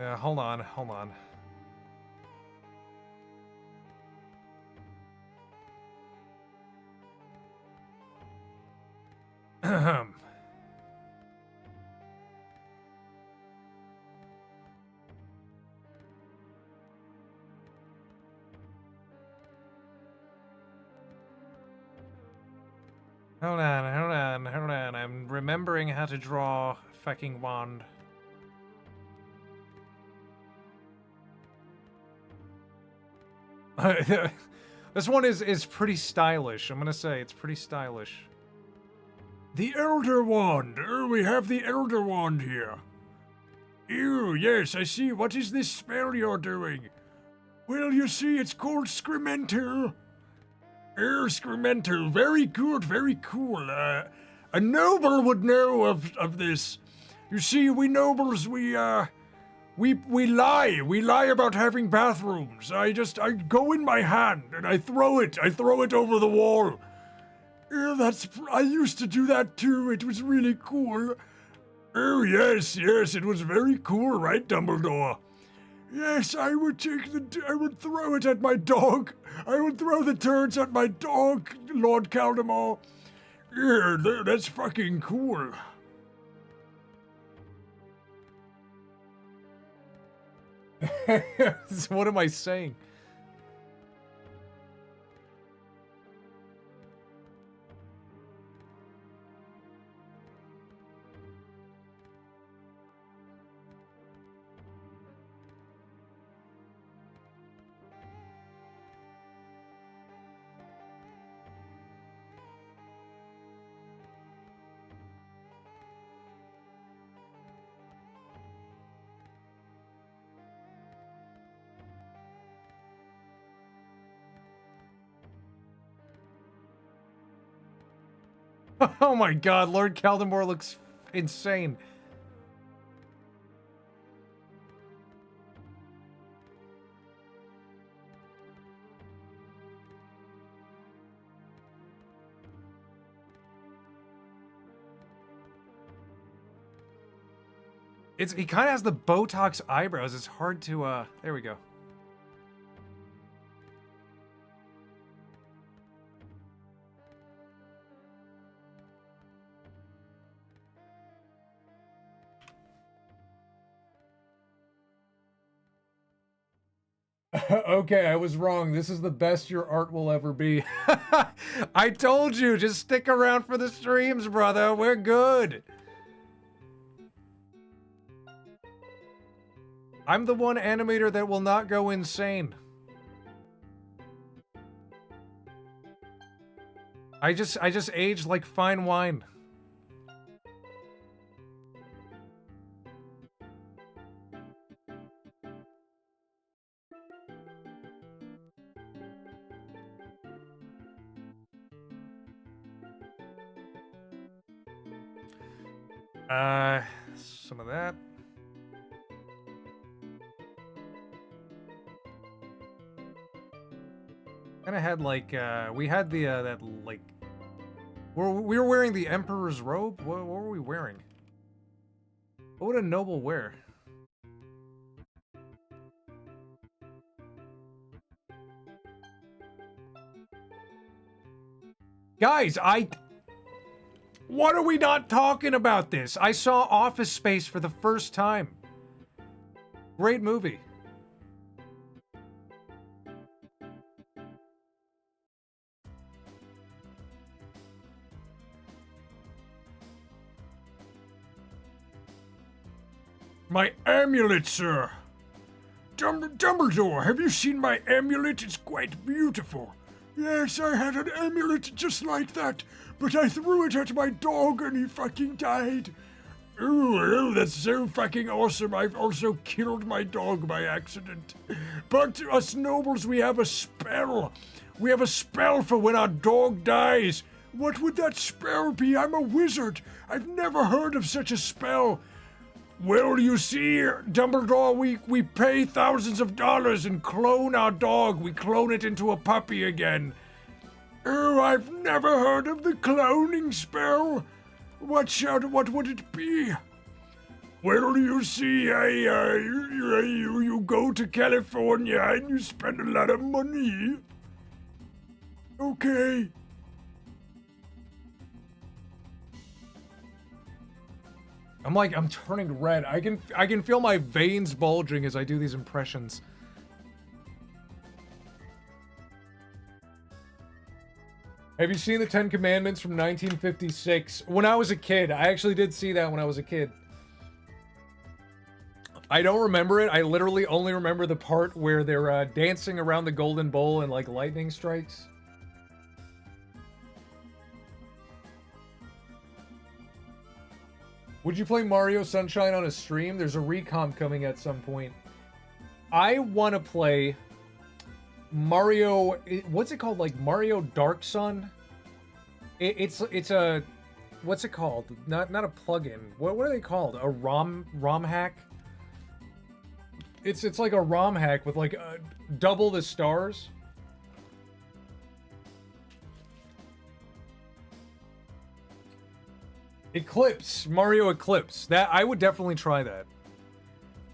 Hold on, hold on. Ahem. Hold on, hold on, hold on. I'm remembering how to draw a fucking wand. This one is pretty stylish. I'm gonna say it's pretty stylish. The Elder Wand. We have the Elder Wand here. Ew, yes, I see. What is this spell you're doing? Well, you see, it's called Scremental. Scremental. Very good, very cool. A noble would know of this. You see, we nobles, we lie. We lie about having bathrooms. I go in my hand and I throw it over the wall. I used to do that too. It was really cool. Oh, yes, it was very cool, right, Dumbledore? Yes, I would throw it at my dog. I would throw the turds at my dog, Lord Caldemar. Yeah, that's fucking cool. What am I saying? Oh my god, Lord Caldemar looks insane. He kind of has the Botox eyebrows. It's hard to, there we go. Okay, I was wrong. This is the best your art will ever be. I told you, just stick around for the streams, brother. We're good. I'm the one animator that will not go insane. I just age like fine wine. Some of that. Kind of had like, we had the, that, like, we were wearing the Emperor's robe? What were we wearing? What would a noble wear? Guys, what are we not talking about this? I saw Office Space for the first time. Great movie. My amulet, sir. Dumbledore, have you seen my amulet? It's quite beautiful. Yes, I had an amulet just like that, but I threw it at my dog and he fucking died. Ooh, that's so fucking awesome. I've also killed my dog by accident. But us nobles, we have a spell. We have a spell for when our dog dies. What would that spell be? I'm a wizard. I've never heard of such a spell. Well, you see, Dumbledore, we pay thousands of dollars and clone our dog. We clone it into a puppy again. Oh, I've never heard of the cloning spell. What would it be? Well, you see, you go to California and you spend a lot of money. Okay. I'm turning red. I can feel my veins bulging as I do these impressions. Have you seen the 10 Commandments from 1956? When I was a kid. I actually did see that when I was a kid. I don't remember it. I literally only remember the part where they're dancing around the golden bowl and like lightning strikes. Would you play Mario Sunshine on a stream? There's a recomp coming at some point. I want to play Mario... What's it called? Like Mario Dark Sun? It's a... What's it called? Not a plugin. What are they called? A ROM hack? It's like a ROM hack with like double the stars. Eclipse, Mario Eclipse. That I would definitely try that.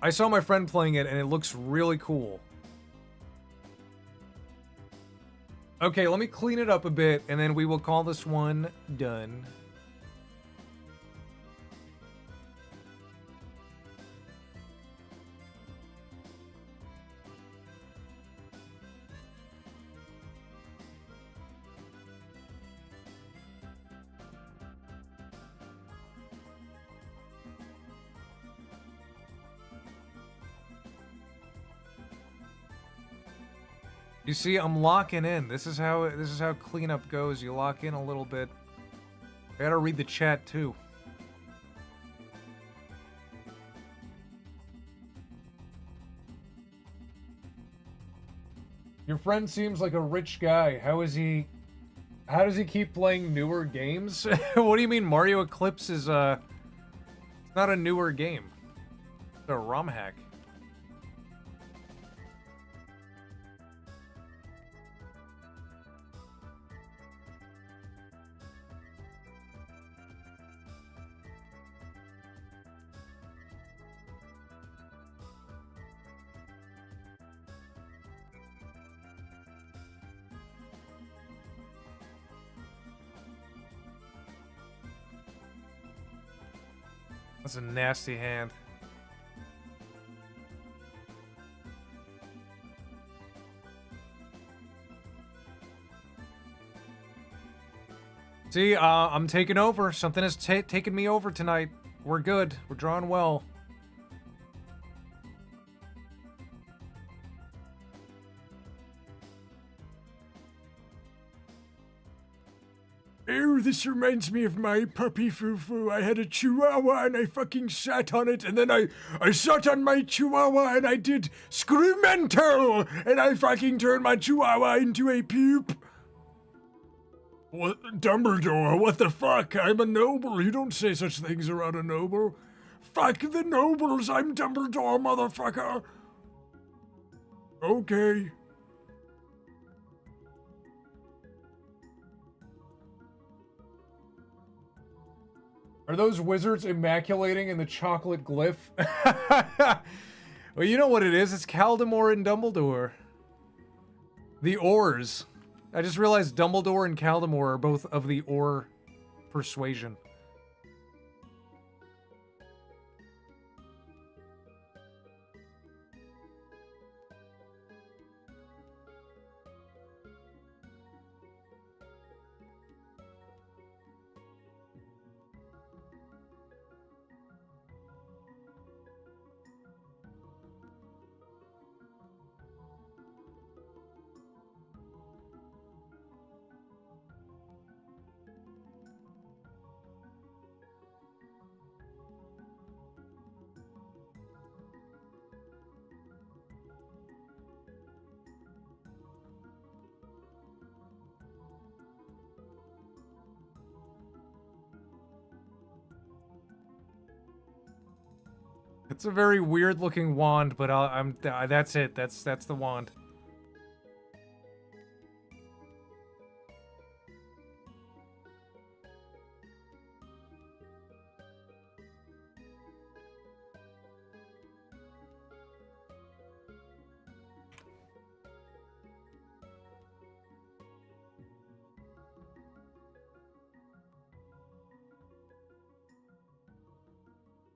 I saw my friend playing it and it looks really cool. Okay, let me clean it up a bit and then we will call this one done. You see, I'm locking in. This is how cleanup goes. You lock in a little bit. I gotta read the chat too. Your friend seems like a rich guy. How does he keep playing newer games? What do you mean Mario Eclipse is it's not a newer game. It's a ROM hack. That's a nasty hand. See, I'm taking over. Something has taken me over tonight. We're good. We're drawing well. Oh, this reminds me of my puppy Fufu. I had a chihuahua and I fucking sat on it, and then I sat on my chihuahua and I did Screamento, and I fucking turned my chihuahua into a pupe. What, Dumbledore, what the fuck? I'm a noble. You don't say such things around a noble. Fuck the nobles. I'm Dumbledore, motherfucker. Okay. Are those wizards immaculating in the chocolate glyph? Well, you know what it is. It's Caldemore and Dumbledore. The Oars. I just realized Dumbledore and Caldemore are both of the Oar persuasion. It's a very weird looking wand, but that's it. That's the wand.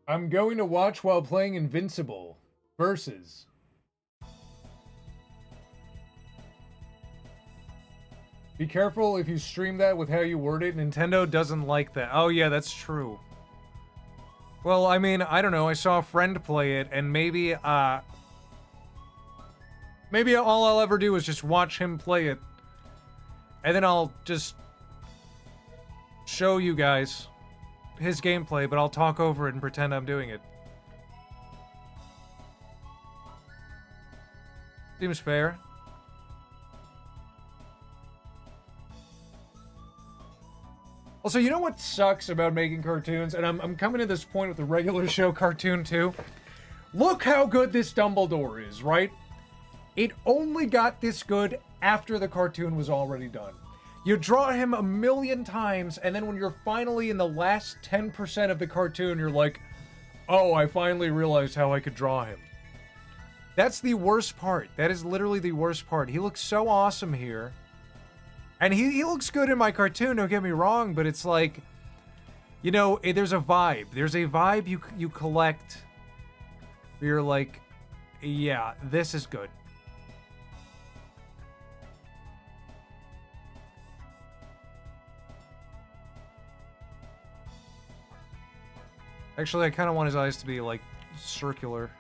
I'm going to watch while playing Invincible versus. Be careful if you stream that with how you word it. Nintendo doesn't like that. Oh yeah, that's true. Well, I mean, I don't know. I saw a friend play it, and maybe all I'll ever do is just watch him play it, and then I'll just show you guys his gameplay, but I'll talk over it and pretend I'm doing it. Seems fair. Also, you know what sucks about making cartoons? And I'm coming to this point with the regular show cartoon too. Look how good this Dumbledore is, right? It only got this good after the cartoon was already done. You draw him a million times, and then when you're finally in the last 10% of the cartoon, you're like, oh, I finally realized how I could draw him. That's the worst part. That is literally the worst part. He looks so awesome here. And he looks good in my cartoon, don't get me wrong, but it's like, you know, there's a vibe. There's a vibe you collect where you're like, yeah, this is good. Actually, I kind of want his eyes to be, like, circular.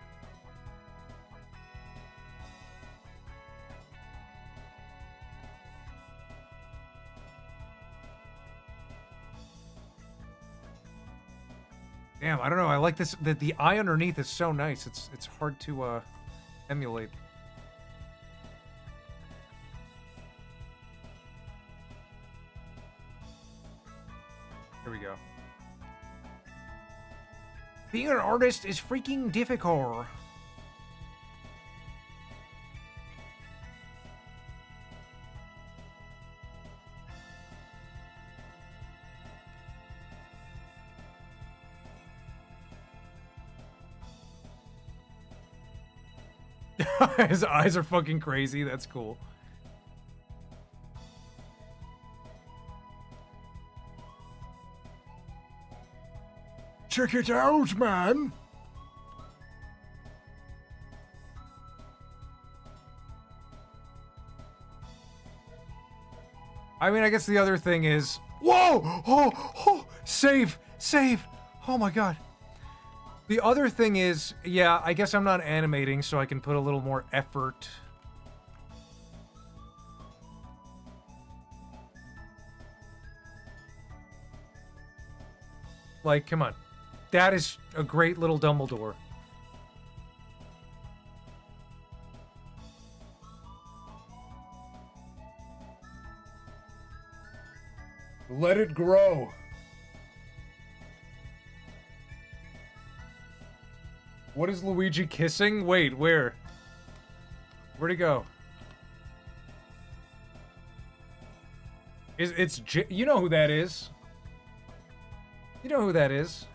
Damn, I don't know. I like this. The eye underneath is so nice. It's hard to emulate. Here we go. Being an artist is freaking difficult. His eyes are fucking crazy. That's cool. Check it out, man. I mean, I guess the other thing is... Whoa! Oh! Save! Save! Oh my god. The other thing is, yeah, I guess I'm not animating, so I can put a little more effort. Like, come on. That is a great little Dumbledore. Let it grow. What is Luigi kissing? Wait, where? Where'd he go? You know who that is. You know who that is.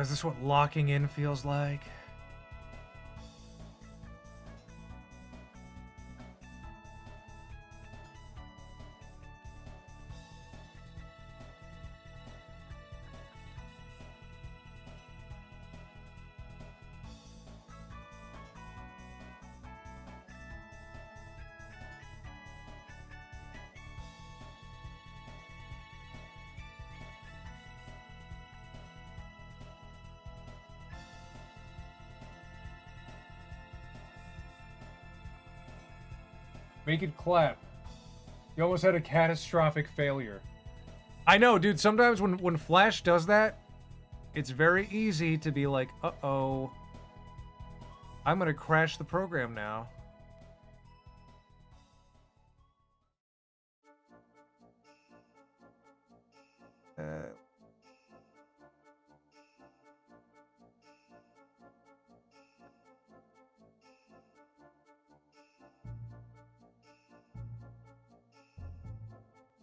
Is this what locking in feels like? Make it clap. You almost had a catastrophic failure. I know, dude. Sometimes when Flash does that, it's very easy to be like, uh-oh, I'm gonna crash the program now.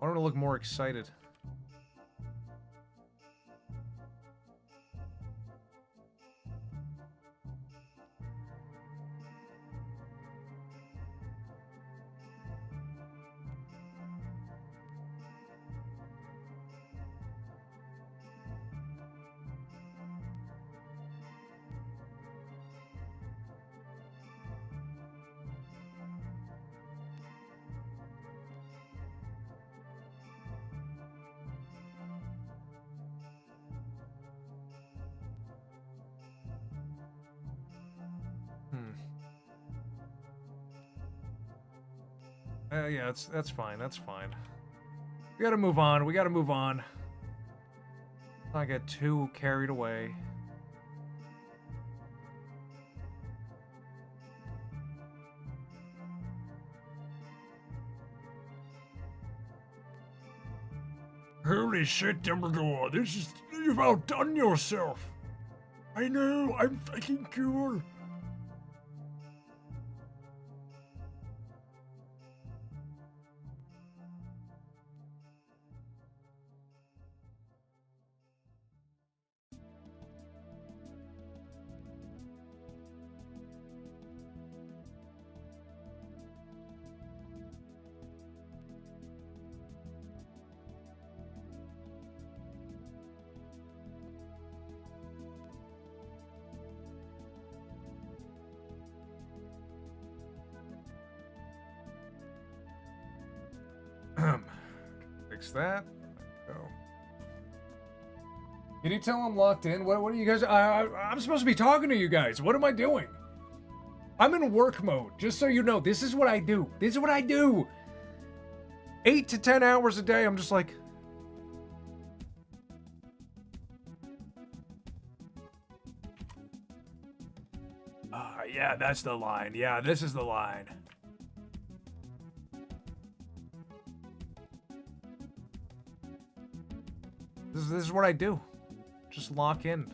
I want to look more excited. Yeah, that's fine. That's fine. We gotta move on. We gotta move on. I get too carried away. Holy shit, Dumbledore, you've outdone yourself. I know, I'm fucking cool. Fix that. Go. Can you tell I'm locked in? What are you guys? I'm supposed to be talking to you guys. What am I doing? I'm in work mode. Just so you know, this is what I do. This is what I do. 8 to 10 hours a day. I'm just like. Yeah, that's the line. Yeah, this is the line. This is what I do. Just lock in.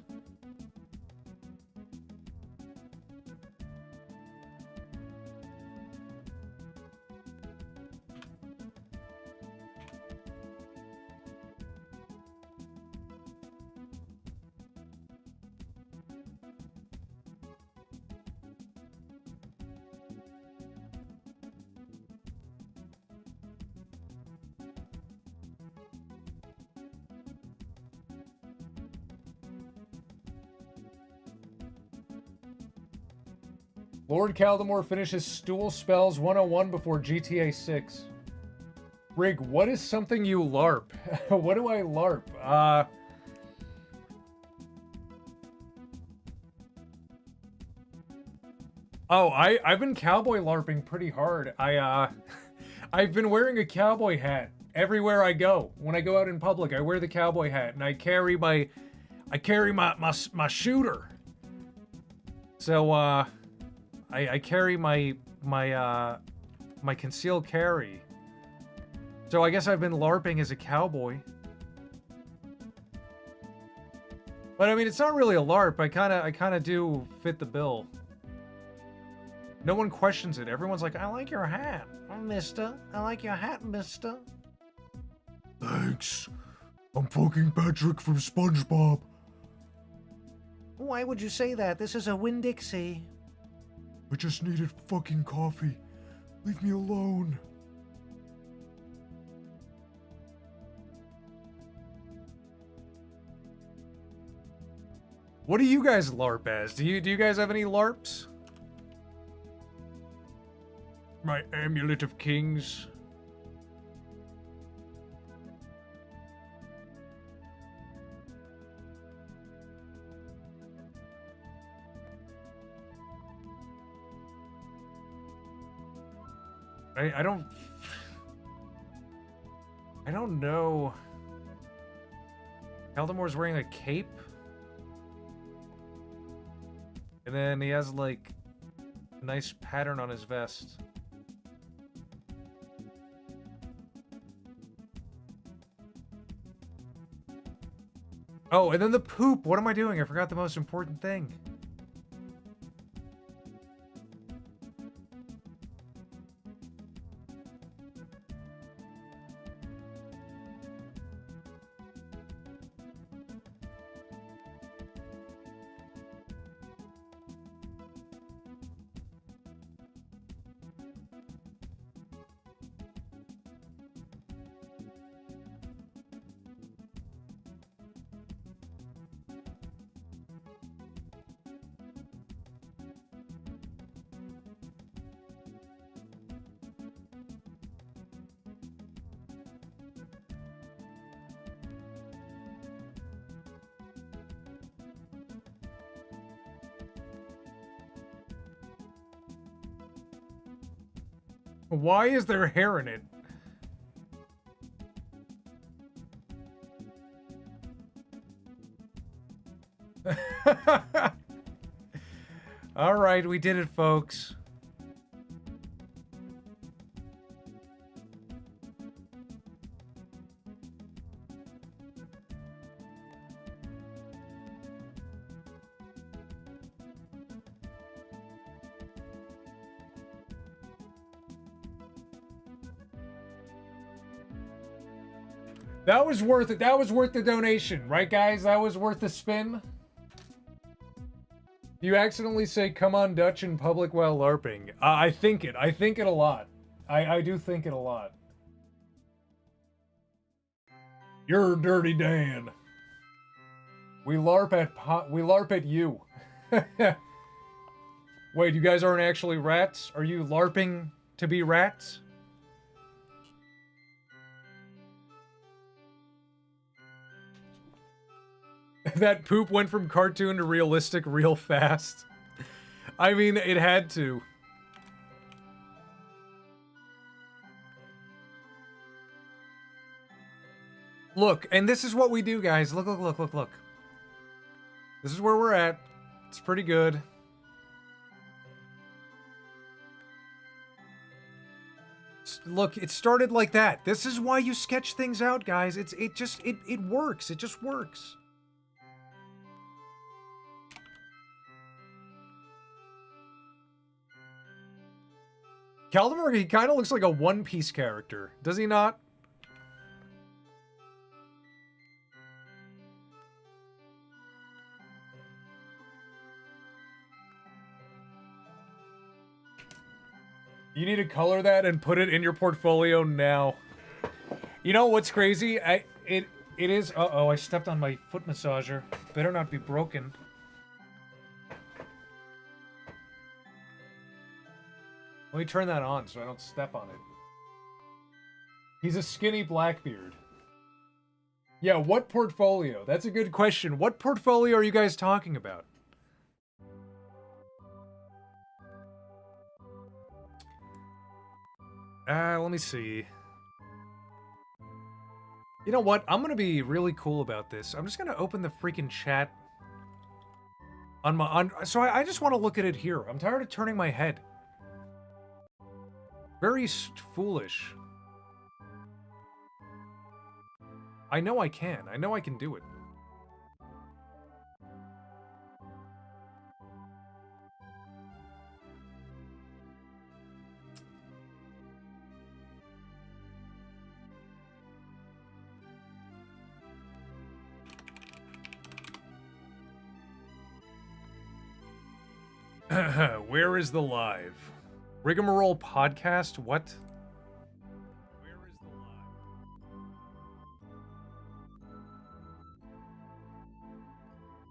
Lord Caldemore finishes Stool Spells 101 before GTA 6. Rig, what is something you LARP? What do I LARP? Oh, I've been cowboy LARPing pretty hard. I've been wearing a cowboy hat everywhere I go. When I go out in public, I wear the cowboy hat and I carry my shooter. So I carry my concealed carry. So I guess I've been LARPing as a cowboy. But I mean, it's not really a LARP. I kind of do fit the bill. No one questions it. Everyone's like, "I like your hat, mister. I like your hat, mister." Thanks. I'm fucking Patrick from SpongeBob. Why would you say that? This is a Winn-Dixie. I just needed fucking coffee. Leave me alone. What do you guys LARP as? Do you guys have any LARPs? My Amulet of Kings. I don't know. Caldemore's wearing a cape. And then he has, like, a nice pattern on his vest. Oh, and then the poop. What am I doing? I forgot the most important thing. Why is there hair in it? All right, we did it, folks. That was worth it. That was worth the donation, right, guys? That was worth the spin. You accidentally say "come on Dutch" in public while LARPing. I think it. I think it a lot. I do think it a lot. You're Dirty Dan. We LARP at you. Wait, you guys aren't actually rats? Are you LARPing to be rats? That poop went from cartoon to realistic real fast. I mean, it had to. Look, and this is what we do, guys. Look, look, look, look, look. This is where we're at. It's pretty good. Look, it started like that. This is why you sketch things out, guys. It works. It just works. Caldemar, he kind of looks like a One Piece character. Does he not? You need to color that and put it in your portfolio now. You know what's crazy? It is... Uh-oh, I stepped on my foot massager. Better not be broken. Let me turn that on so I don't step on it. He's a skinny Blackbeard. Yeah, what portfolio? That's a good question. What portfolio are you guys talking about? Let me see. You know what? I'm gonna be really cool about this. I'm just gonna open the freaking chat on my... So I just want to look at it here. I'm tired of turning my head. Very foolish. I know I can. I know I can do it. Where is the live? Rigmarole podcast? What? Where is the live?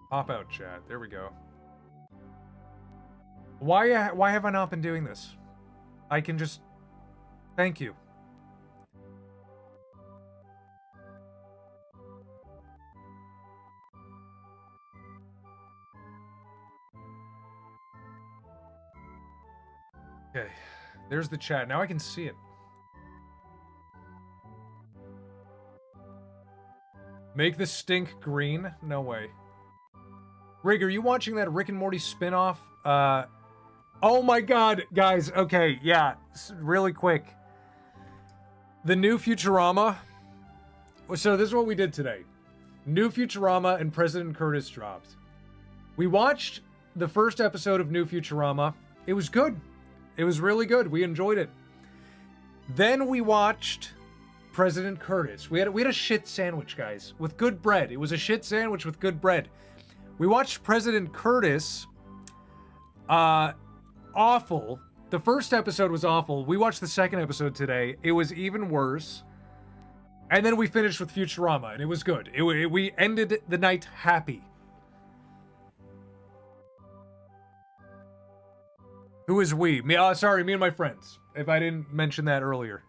Pop out chat. There we go. Why have I not been doing this? I can just... Thank you. Okay, there's the chat. Now I can see it. Make the stink green? No way. Rig, are you watching that Rick and Morty spinoff? Oh my god, guys. Okay, yeah. Really quick. The new Futurama. So this is what we did today. New Futurama and President Curtis dropped. We watched the first episode of New Futurama. It was good. It was really good. We enjoyed it. Then we watched President Curtis. We had a shit sandwich, guys, with good bread. It was a shit sandwich with good bread. We watched President Curtis. Awful. The first episode was awful. We watched the second episode today. It was even worse. And then we finished with Futurama, and it was good. We ended the night happy. Who is we? Me? Sorry, me and my friends. If I didn't mention that earlier.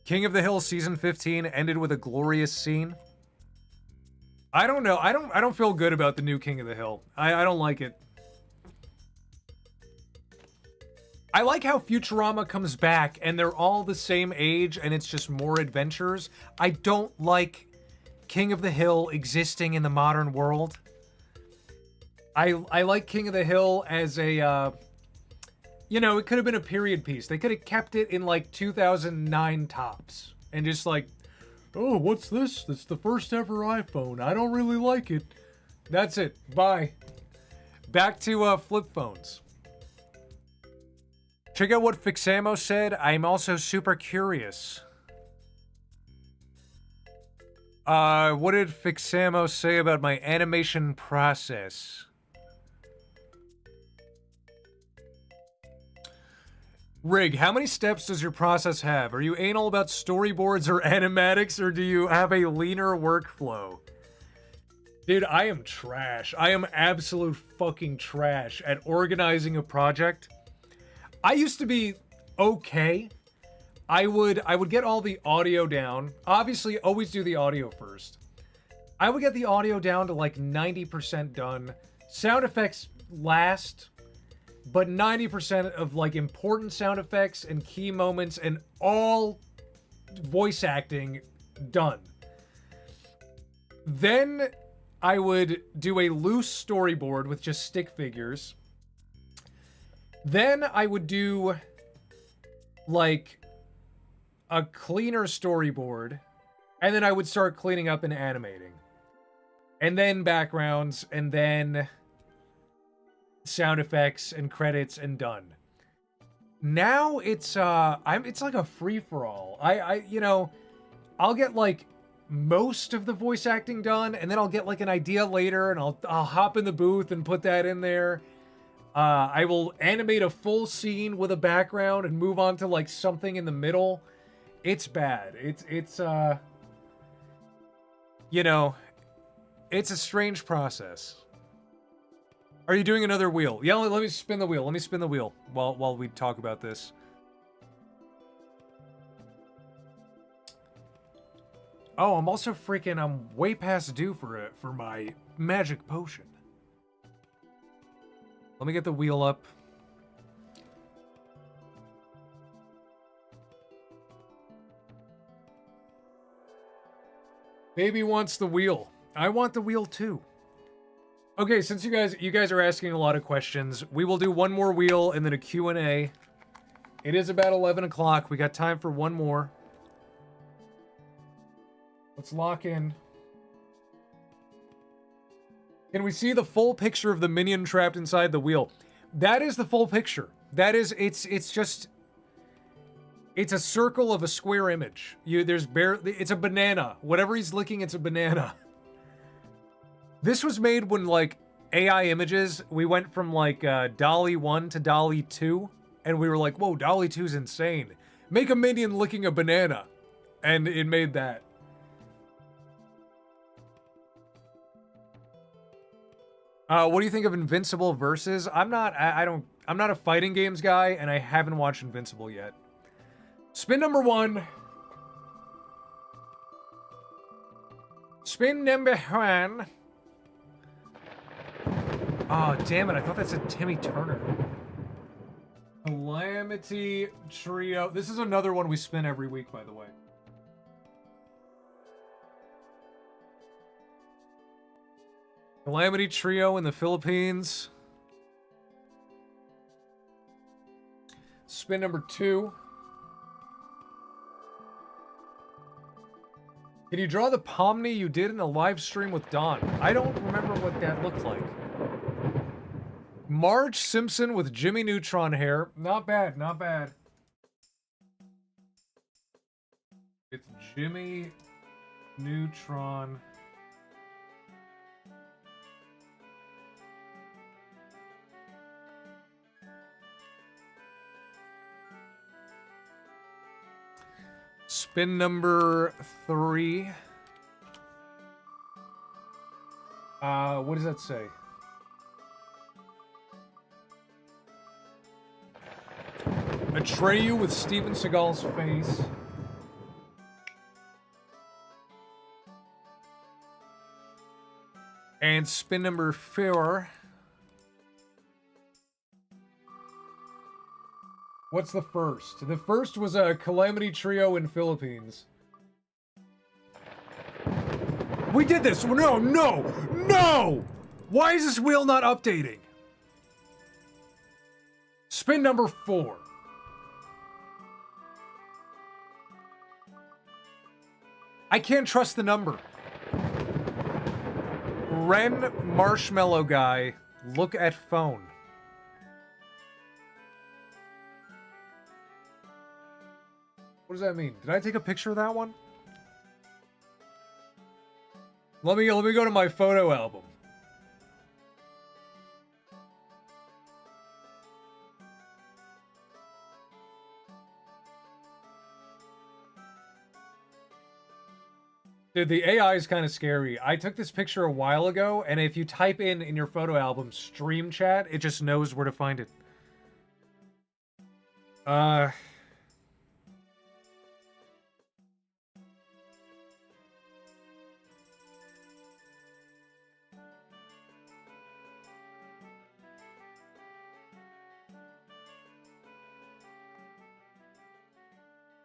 King of the Hill season 15 ended with a glorious scene. I don't know. I don't feel good about the new King of the Hill. I don't like it. I like how Futurama comes back and they're all the same age and it's just more adventures. I don't like King of the Hill existing in the modern world. I like King of the Hill as a, it could have been a period piece. They could have kept it in like 2009 tops and just like, oh, what's this? It's the first ever iPhone. I don't really like it. That's it. Bye. Back to flip phones. Check out what Fixamo said. I'm also super curious. What did Fixamo say about my animation process? Rig, how many steps does your process have? Are you anal about storyboards or animatics, or do you have a leaner workflow? Dude, I am trash. I am absolute fucking trash at organizing a project. I used to be okay. I would get all the audio down. Obviously, always do the audio first. I would get the audio down to like 90% done. Sound effects last, but 90% of like important sound effects and key moments and all voice acting done. Then I would do a loose storyboard with just stick figures. Then I would do, like, a cleaner storyboard, and then I would start cleaning up and animating. And then backgrounds, and then sound effects and credits, and done. Now it's like a free-for-all. I'll get, like, most of the voice acting done, and then I'll get, like, an idea later, and I'll hop in the booth and put that in there. I will animate a full scene with a background and move on to like something in the middle. It's bad. It's a strange process. Are you doing another wheel? Yeah, let me spin the wheel. Let me spin the wheel while we talk about this. Oh, I'm way past due for my magic potion. Let me get the wheel up. Baby wants the wheel. I want the wheel too. Okay, since you guys are asking a lot of questions, we will do one more wheel and then a Q&A. It is about 11 o'clock. We got time for one more. Let's lock in. Can we see the full picture of the minion trapped inside the wheel? That is the full picture. That is, it's a circle of a square image. It's a banana. Whatever he's licking, it's a banana. This was made when, like, AI images, we went from, like, DALL-E 1 to DALL-E 2, and we were like, whoa, DALL-E 2's insane. Make a minion licking a banana. And it made that. What do you think of Invincible versus? I'm not a fighting games guy, and I haven't watched Invincible yet. Spin number 1. Spin number 1. Oh, damn it. I thought that said Timmy Turner. Calamity Trio. This is another one we spin every week, by the way. Calamity Trio in the Philippines. Spin number 2. Can you draw the Pomni you did in the live stream with Don? I don't remember what that looked like. Marge Simpson with Jimmy Neutron hair. Not bad, not bad. It's Jimmy Neutron. Spin number 3. What does that say? Atreyu with Steven Seagal's face. And spin number 4. What's the first? The first was a Calamity Trio in Philippines. We did this! No, no, no! Why is this wheel not updating? Spin number 4. I can't trust the number. Ren Marshmallow Guy, look at phone. What does that mean? Did I take a picture of that one? Let me go to my photo album. Dude, the AI is kind of scary. I took this picture a while ago, and if you type in your photo album stream chat, it just knows where to find it.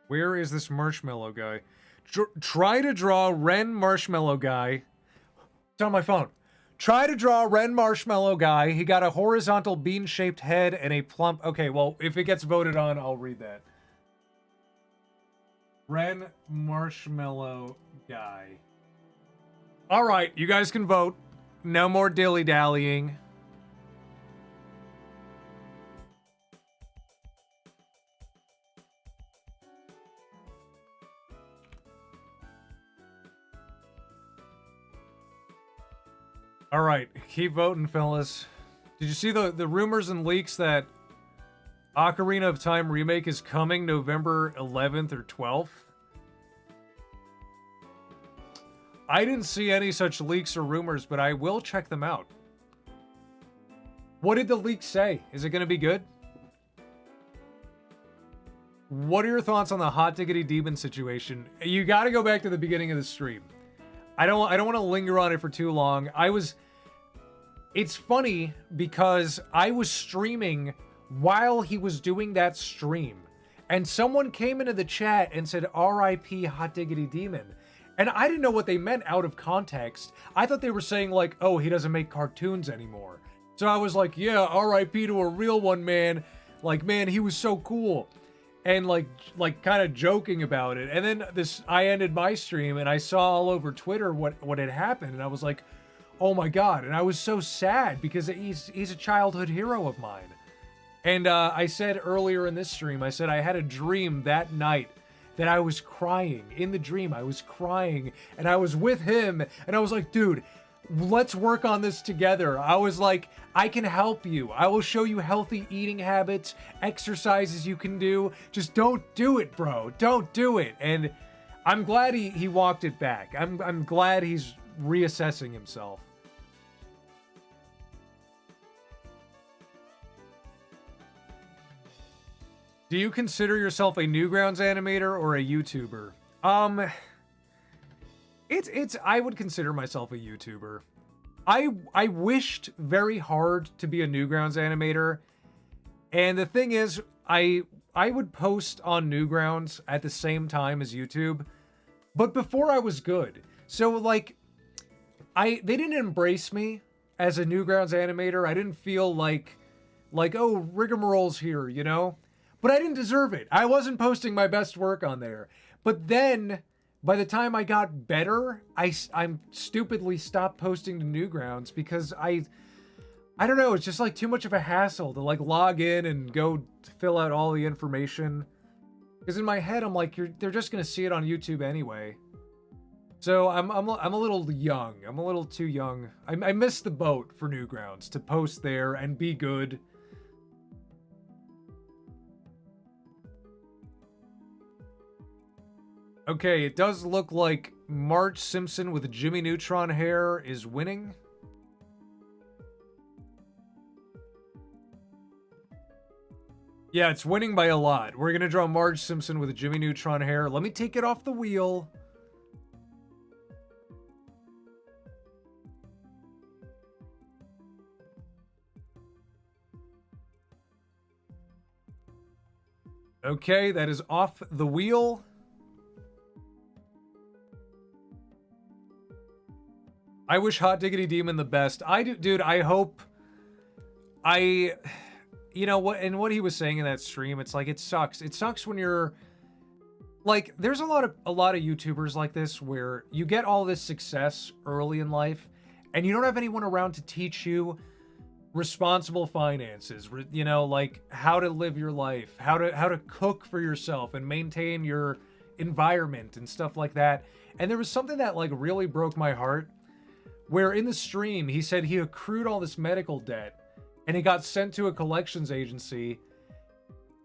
Where is this marshmallow guy? Try to draw Ren Marshmallow Guy. It's on my phone. Try to draw Ren Marshmallow Guy. He got a horizontal bean-shaped head and a plump... Okay, well, if it gets voted on, I'll read that. Ren Marshmallow Guy. All right, you guys can vote. No more dilly-dallying. All right, keep voting, fellas. Did you see the rumors and leaks that Ocarina of Time remake is coming November 11th or 12th? I didn't see any such leaks or rumors, but I will check them out. What did the leaks say? Is it going to be good? What are your thoughts on the hot diggity demon situation? You got to go back to the beginning of the stream. I don't want to linger on it for too long. It's funny because I was streaming while he was doing that stream, and someone came into the chat and said R.I.P. Hot Diggity Demon, and I didn't know what they meant out of context. I thought they were saying like, oh, he doesn't make cartoons anymore. So I was like, yeah, R.I.P. to a real one, man. Like, man, he was so cool. And like kind of joking about it. And then I ended my stream and I saw all over Twitter what had happened, and I was like, oh my god. And I was so sad because he's a childhood hero of mine. And I said earlier in this stream, I said I had a dream that night that I was crying. In the dream, I was crying and I was with him, and I was like, dude, let's work on this together. I was like, I can help you. I will show you healthy eating habits, exercises you can do. Just don't do it, bro. Don't do it. And I'm glad he walked it back. I'm glad he's reassessing himself. Do you consider yourself a Newgrounds animator or a YouTuber? I would consider myself a YouTuber. I wished very hard to be a Newgrounds animator, and the thing is, I would post on Newgrounds at the same time as YouTube, but before I was good. So like, they didn't embrace me as a Newgrounds animator. I didn't feel like, oh, rigmarole's here, you know? But I didn't deserve it. I wasn't posting my best work on there. But then, by the time I got better, I'm stupidly stopped posting to Newgrounds because I don't know, it's just like too much of a hassle to like log in and go fill out all the information. Because in my head, I'm like, they're just gonna see it on YouTube anyway. So I'm a little young. I'm a little too young. I missed the boat for Newgrounds to post there and be good. Okay, it does look like Marge Simpson with Jimmy Neutron hair is winning. Yeah, it's winning by a lot. We're gonna draw Marge Simpson with Jimmy Neutron hair. Let me take it off the wheel. Okay, that is off the wheel. I wish Hot Diggity Demon the best. I do, dude, I hope... You know, what he was saying in that stream, it's like, it sucks. It sucks when you're... Like, there's a lot of YouTubers like this where you get all this success early in life, and you don't have anyone around to teach you responsible finances, you know, like how to live your life, how to cook for yourself and maintain your environment and stuff like that. And there was something that like really broke my heart, where in the stream he said he accrued all this medical debt and he got sent to a collections agency.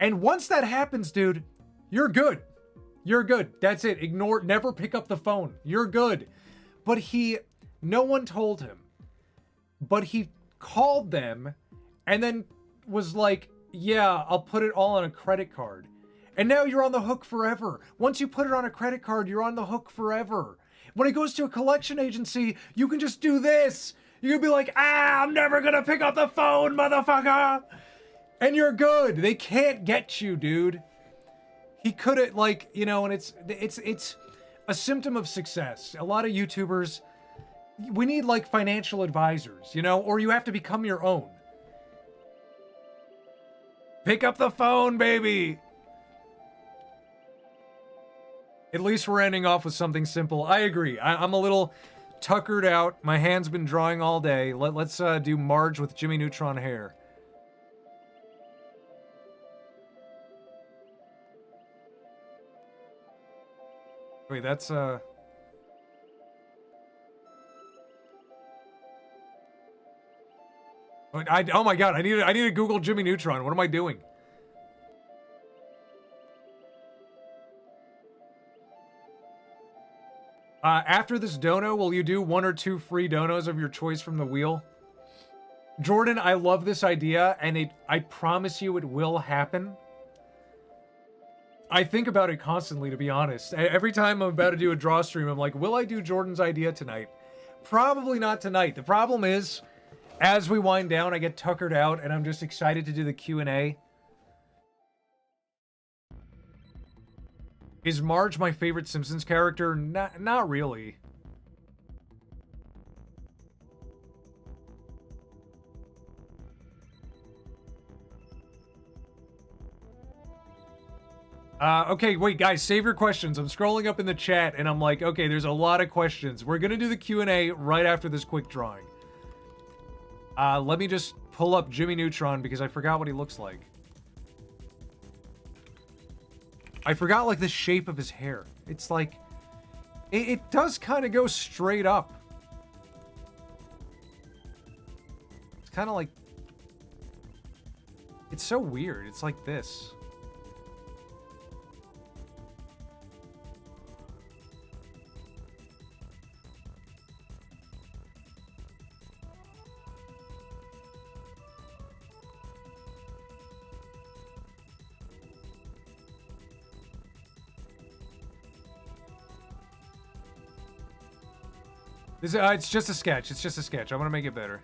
And once that happens, dude, you're good. You're good. That's it. Ignore, never pick up the phone. You're good. But no one told him. But he called them and then was like, yeah, I'll put it all on a credit card. And now you're on the hook forever. Once you put it on a credit card, you're on the hook forever. When it goes to a collection agency, you can just do this. You can be like, I'm never gonna pick up the phone, motherfucker. And you're good. They can't get you, dude. He couldn't, like, you know, and it's a symptom of success. A lot of YouTubers, we need like financial advisors, you know, or you have to become your own. Pick up the phone, baby. At least we're ending off with something simple. I agree. I'm a little tuckered out. My hand's been drawing all day. Let's do Marge with Jimmy Neutron hair. Wait, that's oh my god, I need to Google Jimmy Neutron. What am I doing? After this dono, will you do 1 or 2 free donos of your choice from the wheel? Jordan, I love this idea, and I promise you it will happen. I think about it constantly, to be honest. Every time I'm about to do a draw stream, I'm like, will I do Jordan's idea tonight? Probably not tonight. The problem is, as we wind down, I get tuckered out, and I'm just excited to do the Q&A. Is Marge my favorite Simpsons character? Not really. Okay, wait, guys, save your questions. I'm scrolling up in the chat, and I'm like, okay, there's a lot of questions. We're gonna do the Q&A right after this quick drawing. Let me just pull up Jimmy Neutron, because I forgot what he looks like. I forgot, like, the shape of his hair. It's like... It does kind of go straight up. It's kind of like... It's so weird. It's like this. It's just a sketch. It's just a sketch. I want to make it better.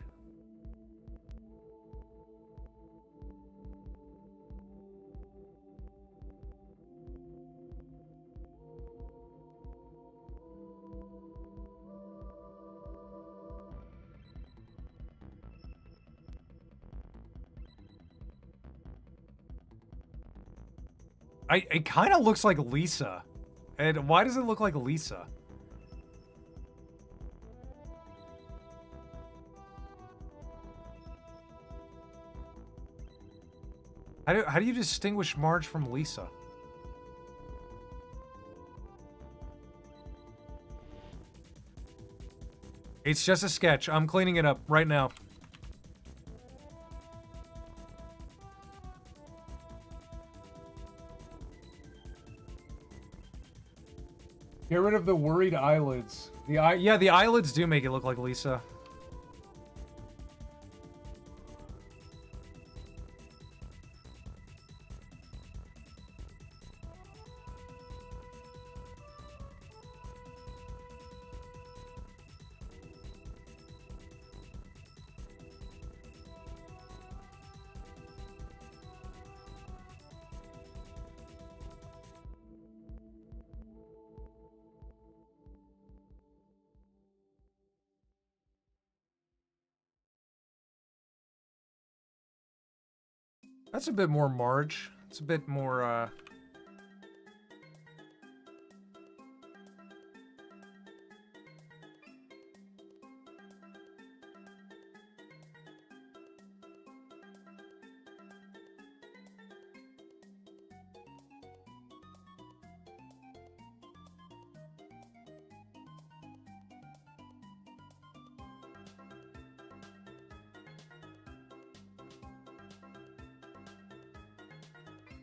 It kind of looks like Lisa. And why does it look like Lisa? How do you distinguish Marge from Lisa? It's just a sketch. I'm cleaning it up right now. Get rid of the worried eyelids. Yeah, the eyelids do make it look like Lisa. That's a bit more Marge. It's a bit more,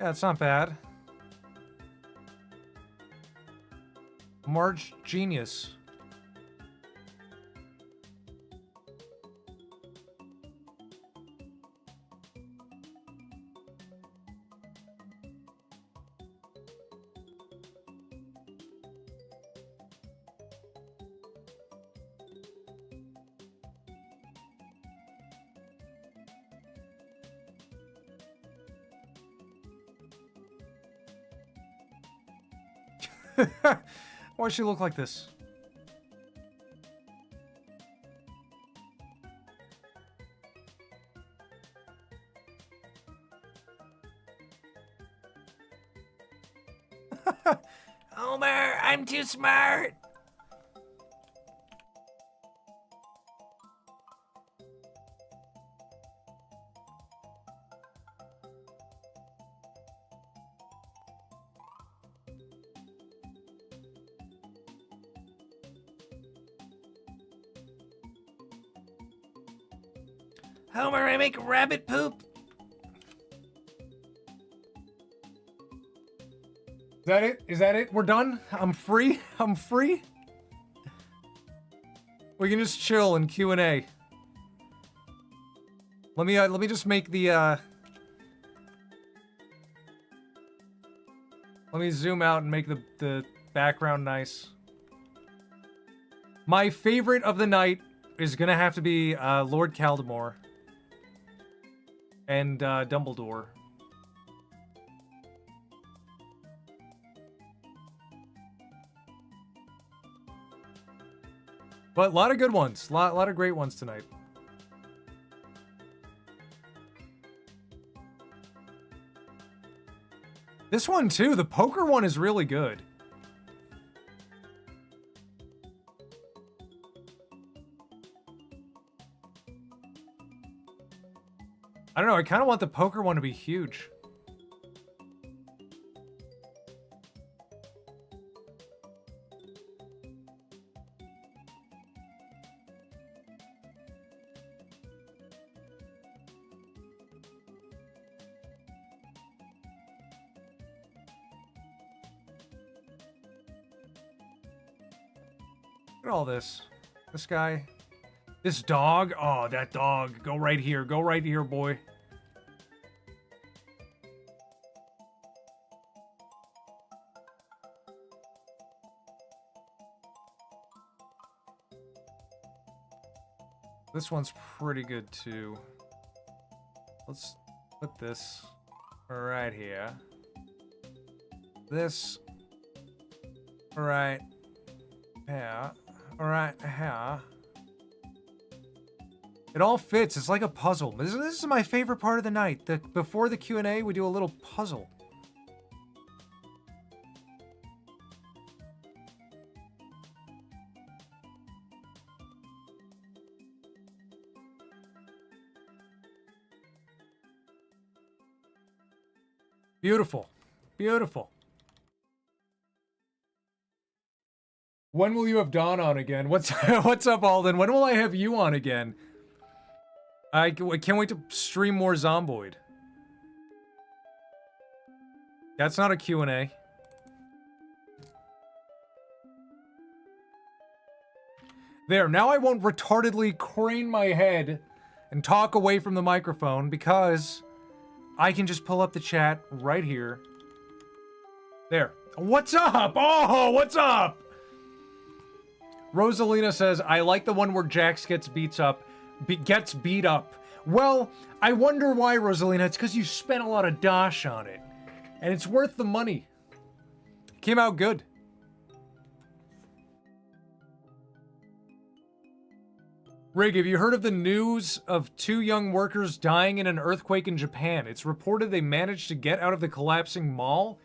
yeah, it's not bad. Marge genius. Why does she look like this? Homer, I'm too smart. Homer, I make rabbit poop. Is that it? Is that it? We're done? I'm free? I'm free? We can just chill and Q&A. Let me just make the, let me zoom out and make the background nice. My favorite of the night is gonna have to be, Lord Caldemore. And, Dumbledore. But a lot of good ones. Lot of great ones tonight. This one too, the poker one is really good. I don't know, I kind of want the poker one to be huge. Look at all this. This guy. This dog. Oh, that dog. Go right here. Go right here, boy. This one's pretty good, too. Let's put this right here. This right here. Right here. It all fits. It's like a puzzle. This is my favorite part of the night. Before the Q&A, we do a little puzzle. Beautiful. Beautiful. When will you have Dawn on again? What's up, Alden? When will I have you on again? I can't wait to stream more Zomboid. That's not a Q&A. There, now I won't retardedly crane my head and talk away from the microphone because I can just pull up the chat right here. There. What's up? Oh, what's up? Rosalina says, I like the one where Jax gets beat up. Well, I wonder why, Rosalina. It's because you spent a lot of dosh on it. And it's worth the money. Came out good. Rig, have you heard of the news of 2 young workers dying in an earthquake in Japan? It's reported they managed to get out of the collapsing mall,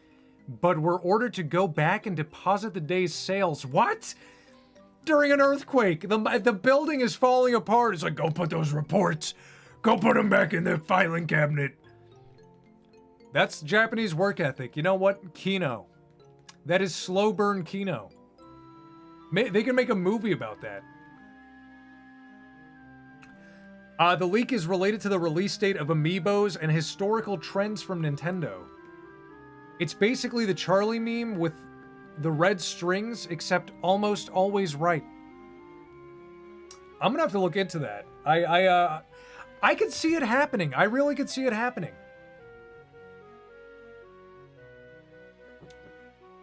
but were ordered to go back and deposit the day's sales. What? During an earthquake. The building is falling apart. It's like, go put those reports. Go put them back in the filing cabinet. That's Japanese work ethic. You know what? Kino. That is slow burn Kino. They can make a movie about that. The leak is related to the release date of Amiibos and historical trends from Nintendo. It's basically the Charlie meme with the red strings, except almost always right. I'm gonna have to look into that. I could see it happening. I really could see it happening.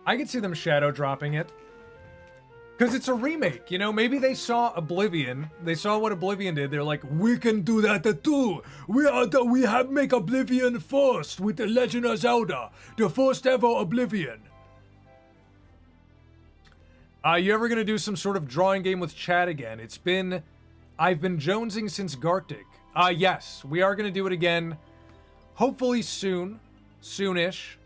I could see them shadow dropping it. Because it's a remake, you know? Maybe they saw Oblivion. They saw what Oblivion did. They're like, we can do that too. We have make Oblivion first with the Legend of Zelda. The first ever Oblivion. You ever gonna do some sort of drawing game with chat again? I've been jonesing since Gartic. Yes, we are gonna do it again. Hopefully soon. Soonish.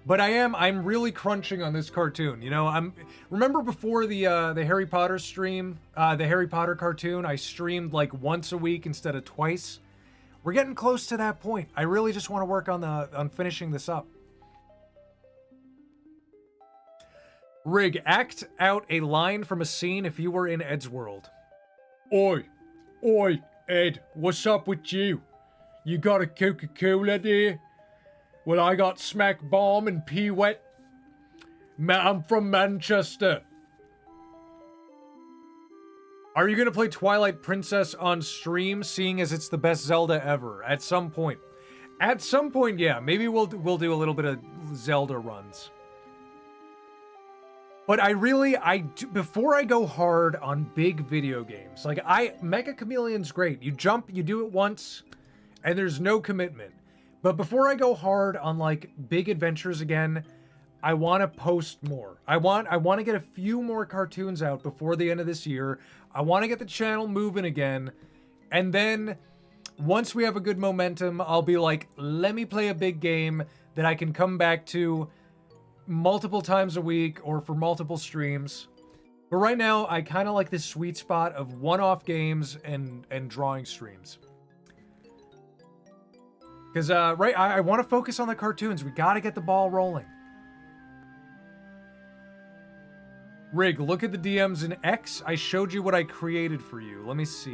But I'm really crunching on this cartoon. You know, remember before the Harry Potter stream, the Harry Potter cartoon, I streamed like once a week instead of twice. We're getting close to that point. I really just want to work on finishing this up. Rig, act out a line from a scene if you were in Ed's world. Oi, Ed, what's up with you? You got a Coca-Cola there? Well, I got Smack Bomb and Pee Wet. I'm from Manchester. Are you gonna play Twilight Princess on stream, seeing as it's the best Zelda ever? At some point. At some point, yeah. Maybe we'll do a little bit of Zelda runs. But before I go hard on big video games, like Mega Chameleon's great. You jump, you do it once, and there's no commitment. But before I go hard on like big adventures again, I want to post more. I want to get a few more cartoons out before the end of this year. I want to get the channel moving again. And then once we have a good momentum, I'll be like, let me play a big game that I can come back to multiple times a week or for multiple streams. But right now, I kind of like this sweet spot of one-off games and drawing streams. Because, I want to focus on the cartoons. We got to get the ball rolling. Rig, look at the DMs in X. I showed you what I created for you. Let me see.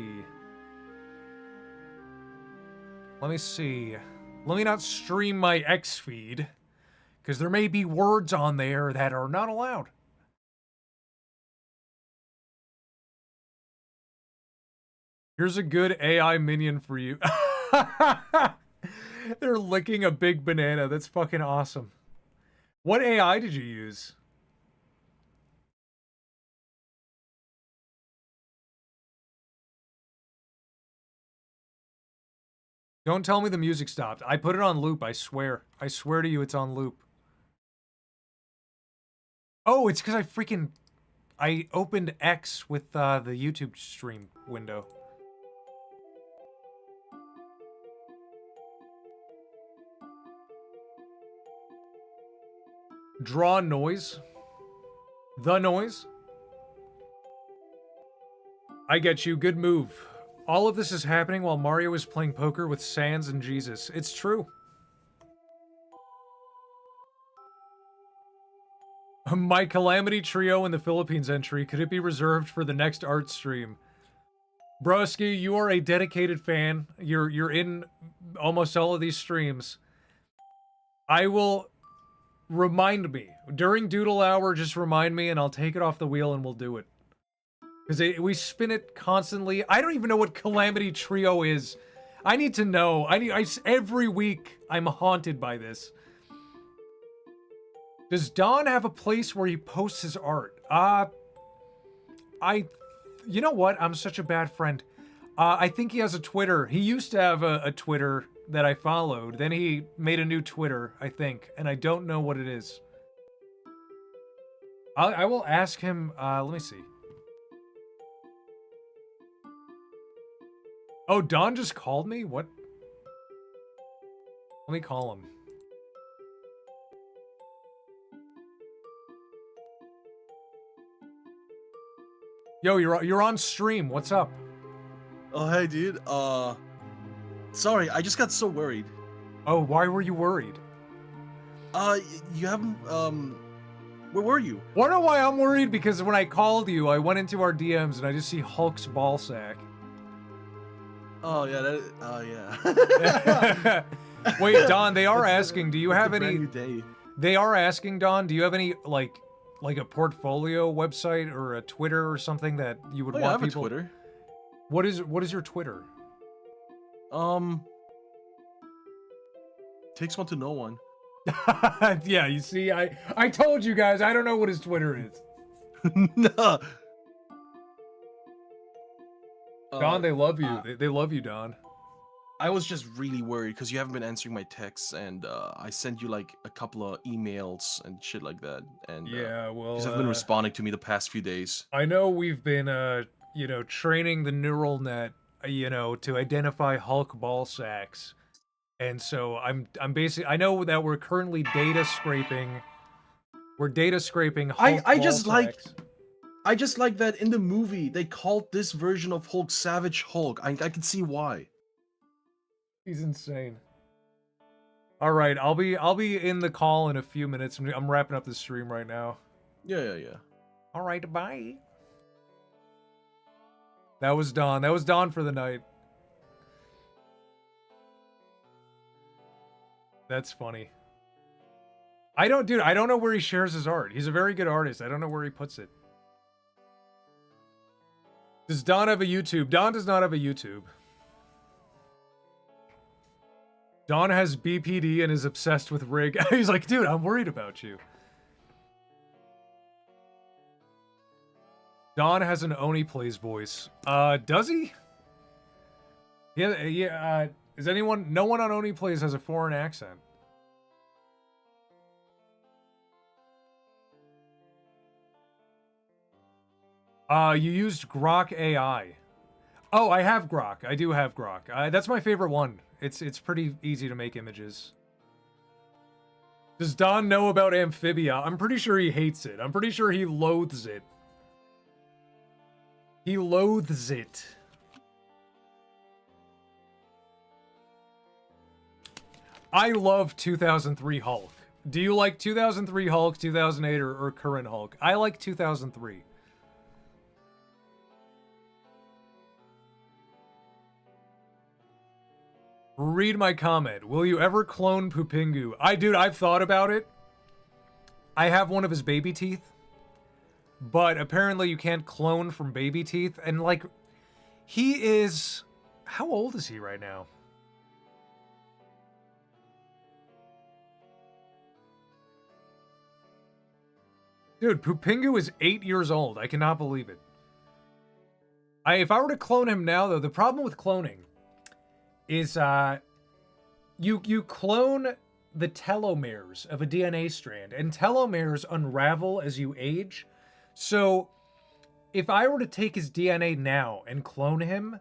Let me not stream my X feed. Because there may be words on there that are not allowed. Here's a good AI minion for you. They're licking a big banana. That's fucking awesome. What AI did you use? Don't tell me the music stopped. I put it on loop, I swear. I swear to you it's on loop. Oh, it's because I opened X with the YouTube stream window. Draw noise. The noise. I get you. Good move. All of this is happening while Mario is playing poker with Sans and Jesus. It's true. My Calamity Trio in the Philippines entry, could it be reserved for the next art stream? Broski, you are a dedicated fan. You're in almost all of these streams. I will remind me. During Doodle Hour, just remind me and I'll take it off the wheel and we'll do it. Because we spin it constantly. I don't even know what Calamity Trio is. I need to know. Every week, I'm haunted by this. Does Don have a place where he posts his art? You know what? I'm such a bad friend. I think he has a Twitter. He used to have a Twitter that I followed. Then he made a new Twitter, I think. And I don't know what it is. I will ask him. Let me see. Oh, Don just called me? What? Let me call him. Yo, you're on stream. What's up? Oh, hey, dude. Sorry, I just got so worried. Oh, why were you worried? You haven't, where were you? Wanna know why I'm worried? Because when I called you, I went into our DMs and I just see Hulk's ball sack. Oh, yeah, yeah. Wait, Don, they are asking, do you have any... New day. They are asking, Don, do you have any, like a portfolio website or a Twitter or something that you would Oh, want yeah, I have people... a Twitter. What is your Twitter? Takes one to know one. Yeah, you see, I told you guys, I don't know what his Twitter is. No. Don, they love you. They love you, Don. I was just really worried because you haven't been answering my texts, and I sent you like a couple of emails and shit like that. And Yeah, well, you haven't been responding to me the past few days. I know we've been, training the neural net, to identify Hulk ball sacks, and so I'm basically, I know that we're currently data scraping. We're data scraping Hulk I ball just sacks. I just like that in the movie they called this version of Hulk Savage Hulk. I can see why. He's insane. All right, I'll be in the call in a few minutes. I'm wrapping up the stream right now. Yeah. All right, bye. That was Don. That was Don for the night. That's funny. I don't know where he shares his art. He's a very good artist. I don't know where he puts it. Does Don have a YouTube? Don does not have a YouTube. Don has BPD and is obsessed with Rig. He's like, dude, I'm worried about you. Don has an Oni Plays voice. Does he? Yeah, is anyone... No one on Oni Plays has a foreign accent. You used Grok AI. Oh, I have Grok. I do have Grok. That's my favorite one. It's pretty easy to make images. Does Don know about Amphibia? I'm pretty sure he hates it. I'm pretty sure he loathes it. He loathes it. I love 2003 Hulk. Do you like 2003 Hulk, 2008, or current Hulk? I like 2003. Read my comment. Will you ever clone Pupingu? I've thought about it. I have one of his baby teeth. But apparently you can't clone from baby teeth. And like, he is... How old is he right now? Dude, Pupingu is 8 years old. I cannot believe it. If I were to clone him now, though, the problem with cloning is you clone the telomeres of a DNA strand, and telomeres unravel as you age. So if I were to take his DNA now and clone him,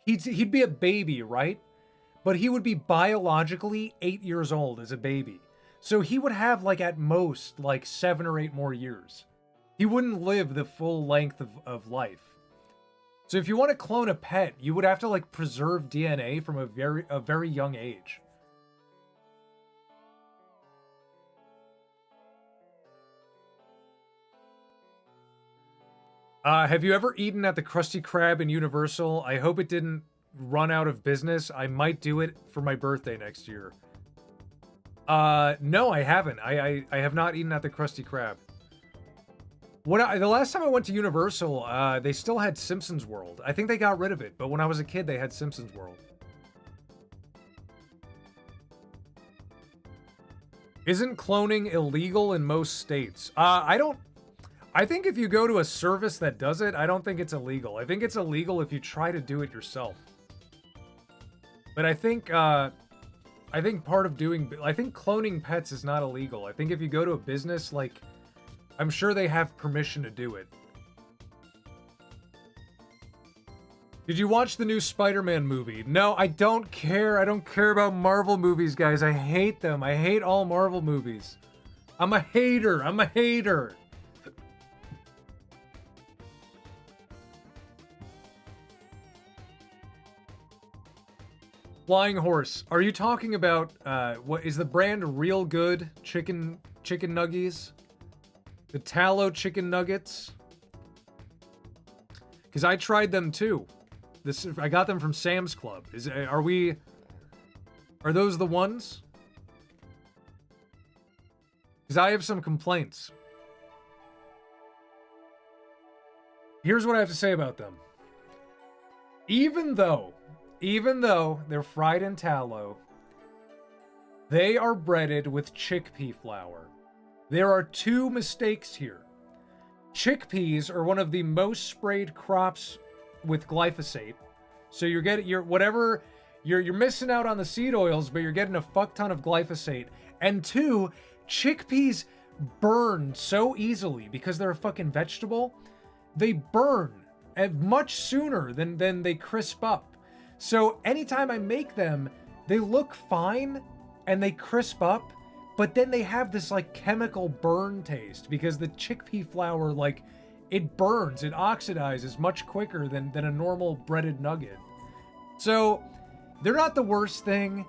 he'd be a baby, right? But he would be biologically 8 years old as a baby. So he would have, like, at most, like, 7 or 8 more years. He wouldn't live the full length of life. So if you want to clone a pet, you would have to, like, preserve DNA from a very young age. Have you ever eaten at the Krusty Krab in Universal? I hope it didn't run out of business. I might do it for my birthday next year. No, I haven't. I have not eaten at the Krusty Krab. The last time I went to Universal, they still had Simpsons World. I think they got rid of it, but when I was a kid, they had Simpsons World. Isn't cloning illegal in most states? I think if you go to a service that does it, I don't think it's illegal. I think it's illegal if you try to do it yourself. But I think part of I think cloning pets is not illegal. I think if you go to a business, like, I'm sure they have permission to do it. Did you watch the new Spider-Man movie? No, I don't care. I don't care about Marvel movies, guys. I hate them. I hate all Marvel movies. I'm a hater. I'm a hater. Flying Horse. Are you talking about, what is the brand Real Good chicken nuggies? The tallow chicken nuggets? Because I tried them too. I got them from Sam's Club. Are those the ones? Because I have some complaints. Here's what I have to say about them. Even though they're fried in tallow, they are breaded with chickpea flour. There are two mistakes here. Chickpeas are one of the most sprayed crops with glyphosate. So you're missing out on the seed oils, but you're getting a fuck ton of glyphosate. And two, chickpeas burn so easily because they're a fucking vegetable. They burn much sooner than they crisp up. So anytime I make them, they look fine and they crisp up, but then they have this like chemical burn taste because the chickpea flour, like, it burns, it oxidizes much quicker than a normal breaded nugget. So they're not the worst thing.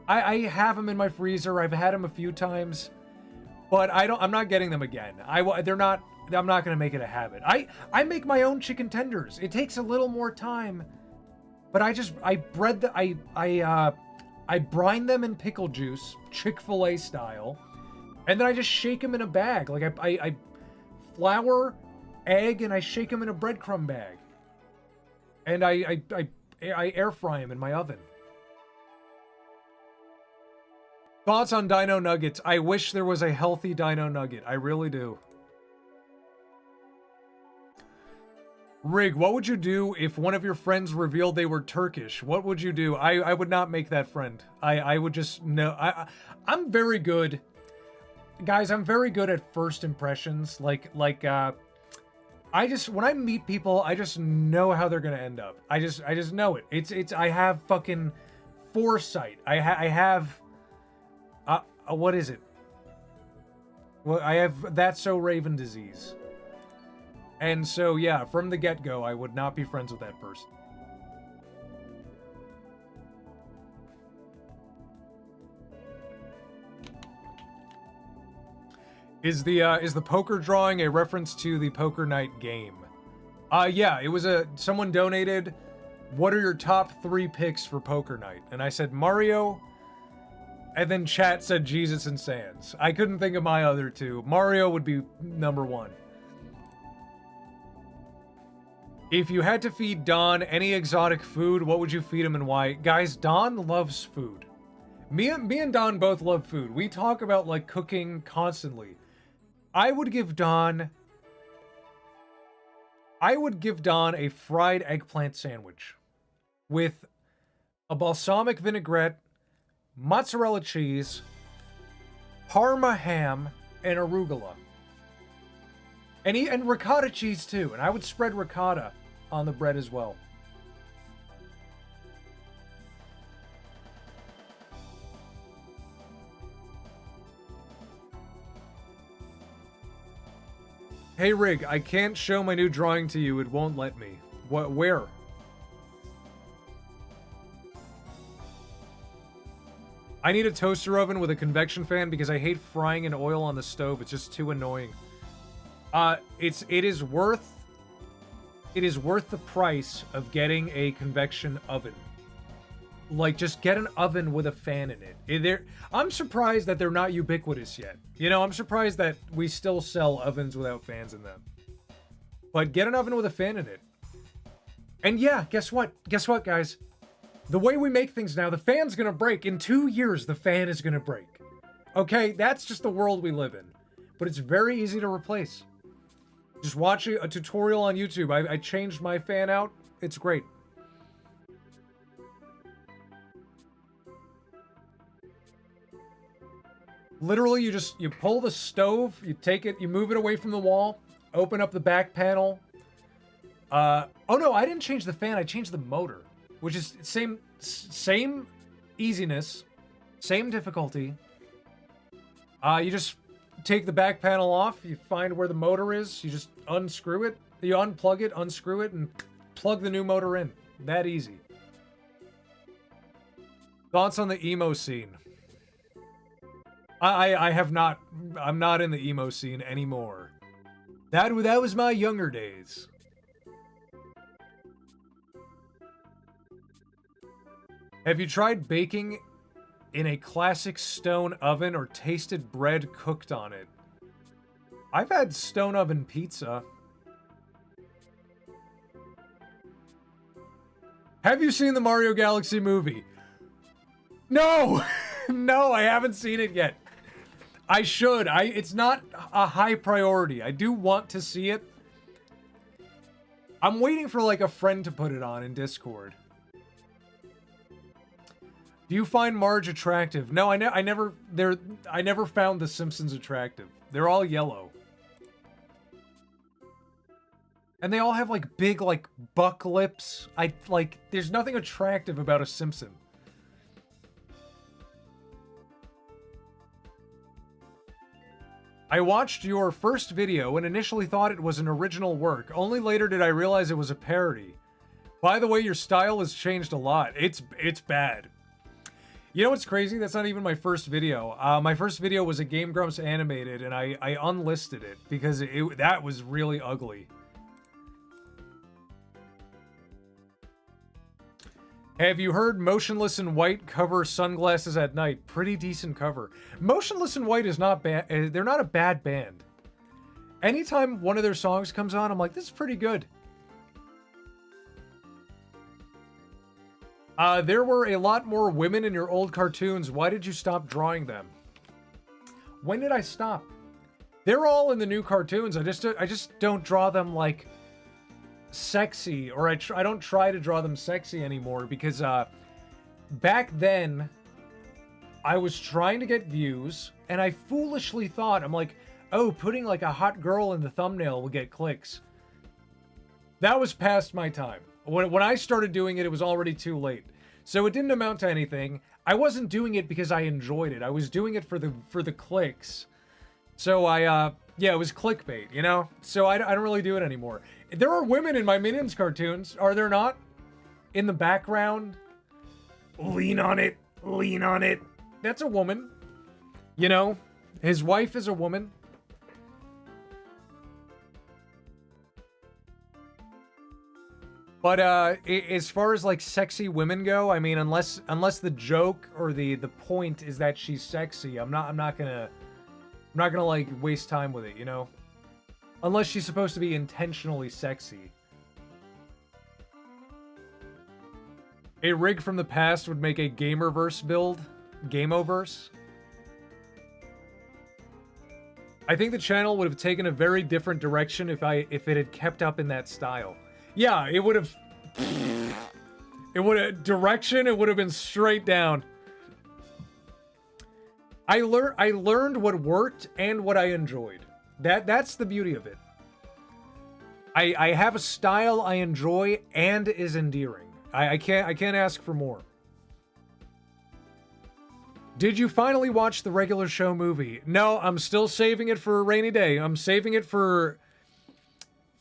I have them in my freezer. I've had them a few times, but I'm not getting them again. I'm not going to make it a habit. I make my own chicken tenders. It takes a little more time, but I brine them in pickle juice, Chick-fil-A style, and then I just shake them in a bag. Like I flour, egg, and I shake them in a breadcrumb bag. And I air fry them in my oven. Thoughts on Dino Nuggets? I wish there was a healthy Dino Nugget. I really do. Rig, what would you do if one of your friends revealed they were Turkish? What would you do? I would not make that friend. I would just know. I'm very good. Guys, I'm very good at first impressions. When I meet people, I just know how they're gonna end up. I just know it. I have fucking foresight. I have what is it? Well, I have That's So Raven disease. And so, yeah, from the get-go, I would not be friends with that person. Is the poker drawing a reference to the poker night game? Yeah, it was someone donated, what are your top 3 picks for poker night? And I said Mario, and then chat said Jesus and Sans. I couldn't think of my other 2. Mario would be number 1. If you had to feed Don any exotic food, what would you feed him and why? Guys, Don loves food. Me and Don both love food. We talk about, like, cooking constantly. I would give Don a fried eggplant sandwich with a balsamic vinaigrette, mozzarella cheese, Parma ham, and arugula. And ricotta cheese too. And I would spread ricotta on the bread as well. Hey Rig, I can't show my new drawing to you. It won't let me. What? Where? I need a toaster oven with a convection fan because I hate frying in oil on the stove. It's just too annoying. It is worth it is worth the price of getting a convection oven. Like, just get an oven with a fan in it. I'm surprised that they're not ubiquitous yet. You know, I'm surprised that we still sell ovens without fans in them. But get an oven with a fan in it. And yeah, guess what? Guess what, guys? The way we make things now, the fan's gonna break. In 2 years, the fan is gonna break. Okay, that's just the world we live in. But it's very easy to replace. Just watch a tutorial on YouTube. I changed my fan out. It's great. Literally, you pull the stove, you take it, you move it away from the wall, open up the back panel. Oh no, I didn't change the fan, I changed the motor. Which is same easiness, same difficulty. You just take the back panel off, you find where the motor is, you just unscrew it, you unplug it, unscrew it, and plug the new motor in. That easy. Thoughts on the emo scene? I'm not in the emo scene anymore. That was my younger days. Have you tried baking in a classic stone oven or tasted bread cooked on it? I've had stone oven pizza. Have you seen the Mario Galaxy movie? No! No, I haven't seen it yet. I should. It's not a high priority. I do want to see it. I'm waiting for like a friend to put it on in Discord. Do you find Marge attractive? No, I never found the Simpsons attractive. They're all yellow. And they all have like big like buck lips. There's nothing attractive about a Simpson. I watched your first video and initially thought it was an original work. Only later did I realize it was a parody. By the way, your style has changed a lot. It's bad. You know what's crazy? That's not even my first video. My first video was a Game Grumps animated, and I unlisted it because that was really ugly. Have you heard Motionless in White cover Sunglasses at Night? Pretty decent cover. Motionless in White is not bad. They're not a bad band. Anytime one of their songs comes on, I'm like, this is pretty good. There were a lot more women in your old cartoons. Why did you stop drawing them? When did I stop? They're all in the new cartoons. I just don't draw them like sexy, or I don't try to draw them sexy anymore because back then I was trying to get views and I foolishly thought, I'm like, oh, putting like a hot girl in the thumbnail will get clicks. That was past my time. When I started doing it, it was already too late. So it didn't amount to anything. I wasn't doing it because I enjoyed it. I was doing it for the clicks. So yeah, it was clickbait, you know? So I don't really do it anymore. There are women in my Minions cartoons, are there not? In the background. Lean on it, lean on it. That's a woman. You know? His wife is a woman. But as far as like sexy women go, I mean, unless the joke or the point is that she's sexy, I'm not gonna like waste time with it, you know? Unless she's supposed to be intentionally sexy. A rig from the past would make a Gamerverse build. Gameoverse. I think the channel would have taken a very different direction if it had kept up in that style. Yeah, it would have... Direction, it would have been straight down. I learned what worked and what I enjoyed. That's the beauty of it. I have a style I enjoy and is endearing. I can't ask for more. Did you finally watch the regular show movie? No, I'm still saving it for a rainy day. I'm saving it for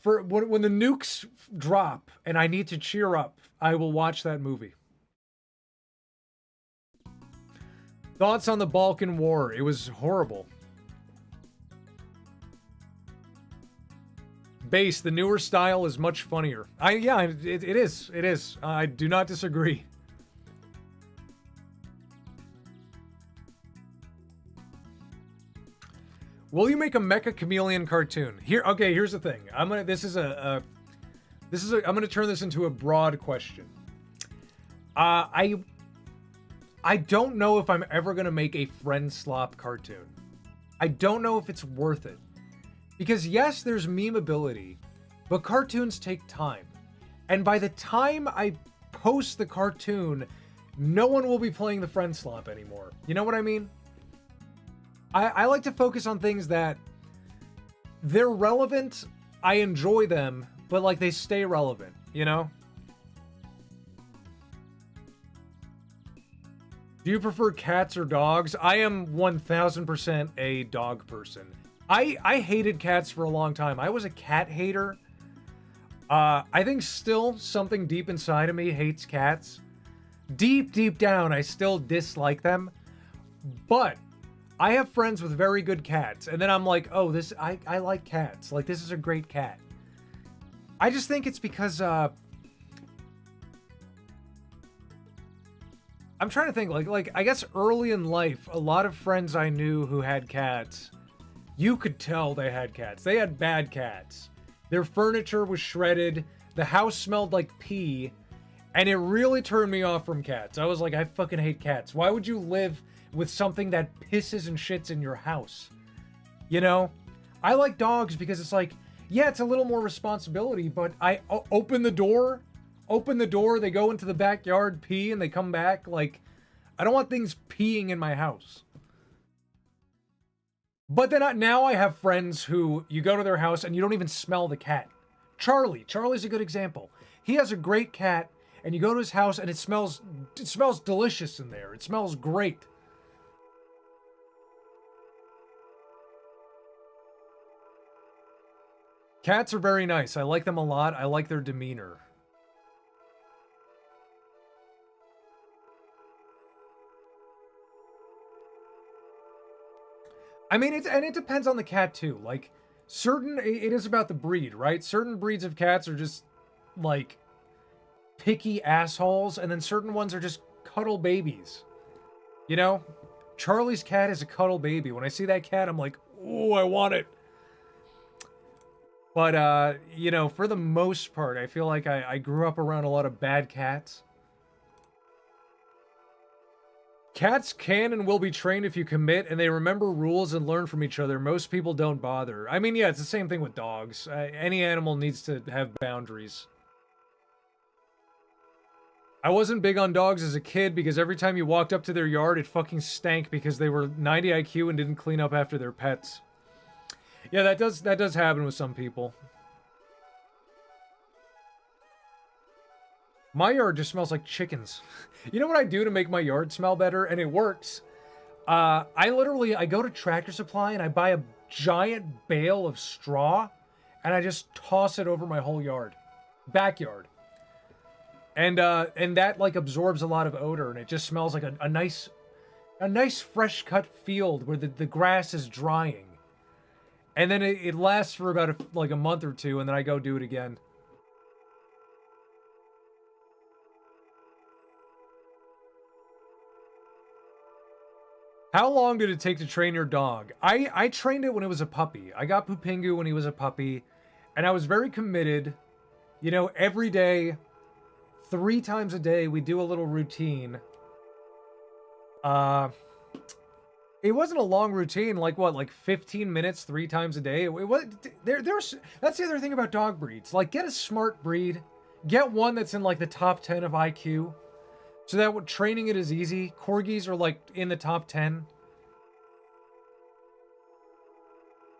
when the nukes drop and I need to cheer up. I will watch that movie. Thoughts on the Balkan War? It was horrible. Base, the newer style is much funnier. It is. It is. I do not disagree. Will you make a Mecha Chameleon cartoon? Okay, here's the thing. I'm gonna turn this into a broad question. I don't know if I'm ever gonna make a Friend Slop cartoon. I don't know if it's worth it. Because yes, there's memeability, but cartoons take time. And by the time I post the cartoon, no one will be playing the Friend Slop anymore. You know what I mean? I like to focus on things that they're relevant, I enjoy them, but like they stay relevant, you know? Do you prefer cats or dogs? I am 1000% a dog person. I hated cats for a long time. I was a cat hater. I think still something deep inside of me hates cats. Deep down, I still dislike them. But I have friends with very good cats. And then I'm like, oh, I like cats. Like, this is a great cat. I just think it's because, I'm trying to think, like, I guess early in life, a lot of friends I knew who had cats, you could tell they had cats. They had bad cats. Their furniture was shredded. The house smelled like pee. And it really turned me off from cats. I was like, I fucking hate cats. Why would you live with something that pisses and shits in your house? You know? I like dogs because it's like, yeah, it's a little more responsibility, but I open the door, they go into the backyard, pee, and they come back. Like, I don't want things peeing in my house. But then now I have friends who you go to their house and you don't even smell the cat. Charlie's a good example. He has a great cat, and you go to his house and it smells delicious in there. It smells great. Cats are very nice. I like them a lot. I like their demeanor. I mean, it depends on the cat too. Like, it is about the breed, right? Certain breeds of cats are just, like, picky assholes, and then certain ones are just cuddle babies. You know? Charlie's cat is a cuddle baby. When I see that cat, I'm like, ooh, I want it. But, you know, for the most part, I feel like I grew up around a lot of bad cats. Cats can and will be trained if you commit, and they remember rules and learn from each other. Most people don't bother. I mean, yeah, it's the same thing with dogs. Any animal needs to have boundaries. I wasn't big on dogs as a kid because every time you walked up to their yard, it fucking stank because they were 90 IQ and didn't clean up after their pets. Yeah, that does happen with some people. My yard just smells like chickens. You know what I do to make my yard smell better? And it works. I go to Tractor Supply and I buy a giant bale of straw and I just toss it over my whole yard. Backyard. And that like absorbs a lot of odor and it just smells like a nice fresh cut field where the grass is drying. And then it lasts for about a month or two and then I go do it again. How long did it take to train your dog? I trained it when it was a puppy. I got Pupingu when he was a puppy, and I was very committed. You know, every day, 3 times a day, we do a little routine. It wasn't a long routine, like 15 minutes 3 times a day. It was that's the other thing about dog breeds. Like, get a smart breed, get one that's in like the top 10 of IQ. So that training it is easy. Corgis are like in the top 10.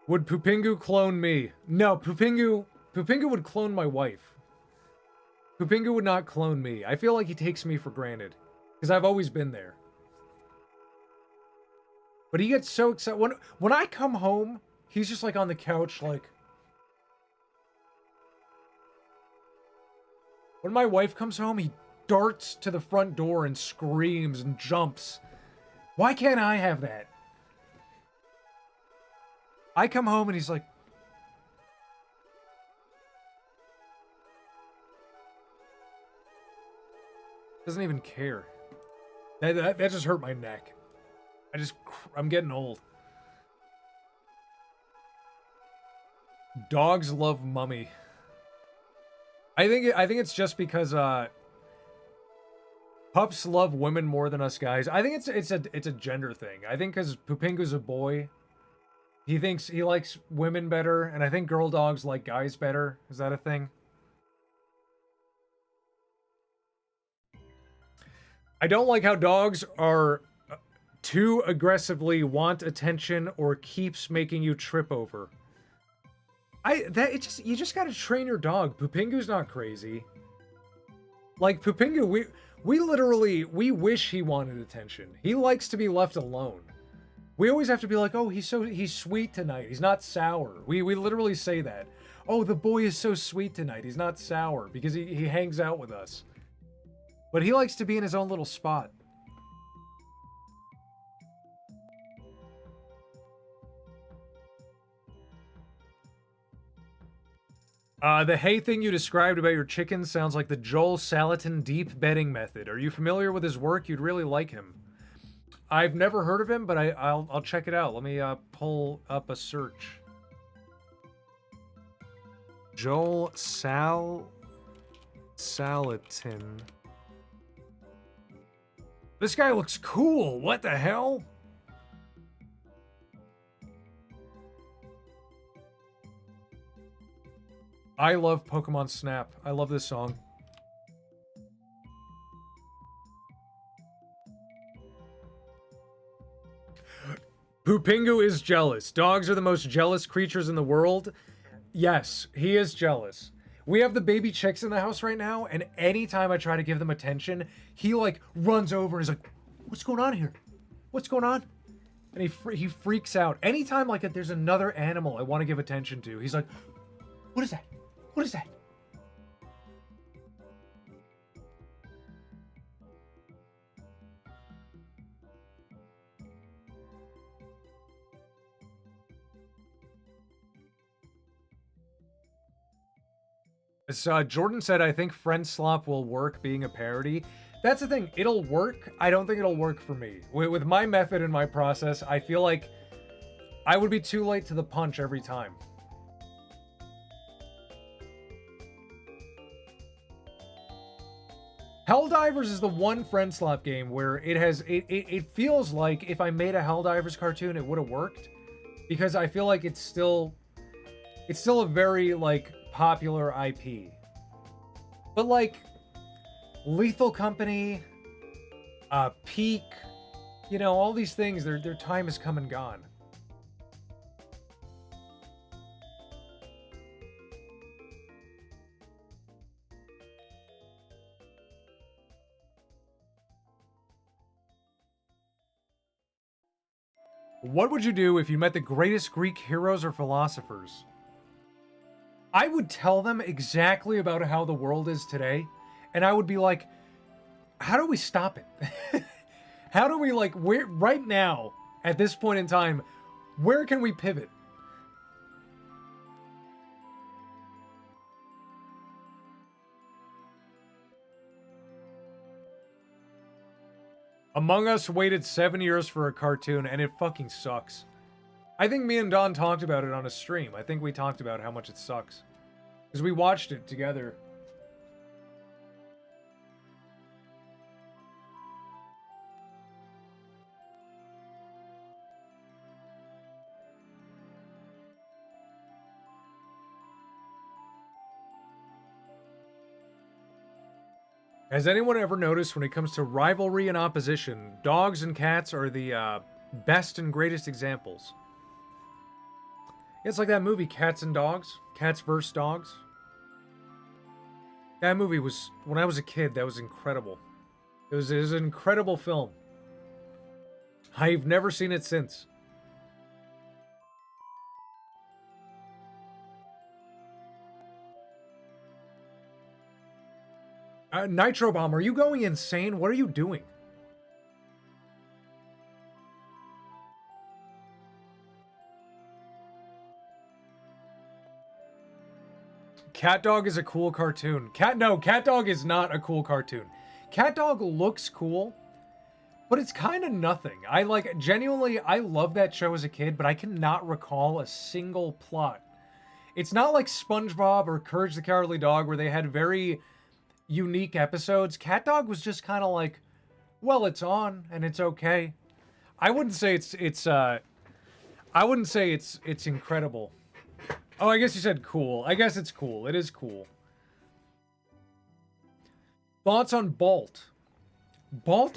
Would Pupingu clone me? No, Pupingu would clone my wife. Pupingu would not clone me. I feel like he takes me for granted. Because I've always been there. But he gets so excited. When I come home, he's just like on the couch like... When my wife comes home, he darts to the front door and screams and jumps. Why can't I have that? I come home and he's like... Doesn't even care. That just hurt my neck. I'm getting old. Dogs love Mummy. I think it's just because pups love women more than us guys. I think it's a gender thing. I think because Pupingu's a boy, he thinks he likes women better, and I think girl dogs like guys better. Is that a thing? I don't like how dogs are too aggressively want attention or keeps making you trip over. You just gotta train your dog. Pupingu's not crazy. Like Pupingu, we wish he wanted attention. He likes to be left alone. We always have to be like, oh, he's sweet tonight. He's not sour. We literally say that. Oh, the boy is so sweet tonight. He's not sour because he hangs out with us. But he likes to be in his own little spot. The hay thing you described about your chickens sounds like the Joel Salatin deep bedding method. Are you familiar with his work? You'd really like him. I've never heard of him, but I'll check it out. Let me pull up a search. Joel Salatin. This guy looks cool. What the hell? I love Pokemon Snap. I love this song. Pupingu is jealous. Dogs are the most jealous creatures in the world. Yes, he is jealous. We have the baby chicks in the house right now, and anytime I try to give them attention, he like runs over and is like, "What's going on here? What's going on?" And he freaks out. Anytime like there's another animal I want to give attention to, he's like, "What is that? What is that?" As Jordan said, I think Friend Slop will work being a parody. That's the thing. It'll work. I don't think it'll work for me. With my method and my process, I feel like I would be too late to the punch every time. Helldivers is the one Friend Slop game where it feels like if I made a Helldivers cartoon, it would have worked. Because I feel like it's still a very, like, popular IP. But, like, Lethal Company, Peak, you know, all these things, their time has come and gone. What would you do if you met the greatest Greek heroes or philosophers? I would tell them exactly about how the world is today, and I would be like, how do we stop it? How do we, like, where right now, at this point in time, where can we pivot? Among Us waited 7 years for a cartoon, and it fucking sucks. I think me and Don talked about it on a stream. I think we talked about how much it sucks. Because we watched it together. Has anyone ever noticed when it comes to rivalry and opposition, dogs and cats are the best and greatest examples? It's like that movie, Cats and Dogs. Cats vs. Dogs. That movie was, when I was a kid, that was incredible. It was an incredible film. I've never seen it since. Nitro Bomb, are you going insane? What are you doing? Cat Dog is a cool cartoon. Cat Dog is not a cool cartoon. Cat Dog looks cool, but it's kind of nothing. I like, genuinely, I love that show as a kid, but I cannot recall a single plot. It's not like SpongeBob or Courage the Cowardly Dog where they had very unique episodes. Cat Dog was just kind of like, well, it's on and it's okay. I wouldn't say I wouldn't say it's incredible. Oh, I guess you said cool. I guess it's cool. It is cool. Thoughts on Bolt? Bolt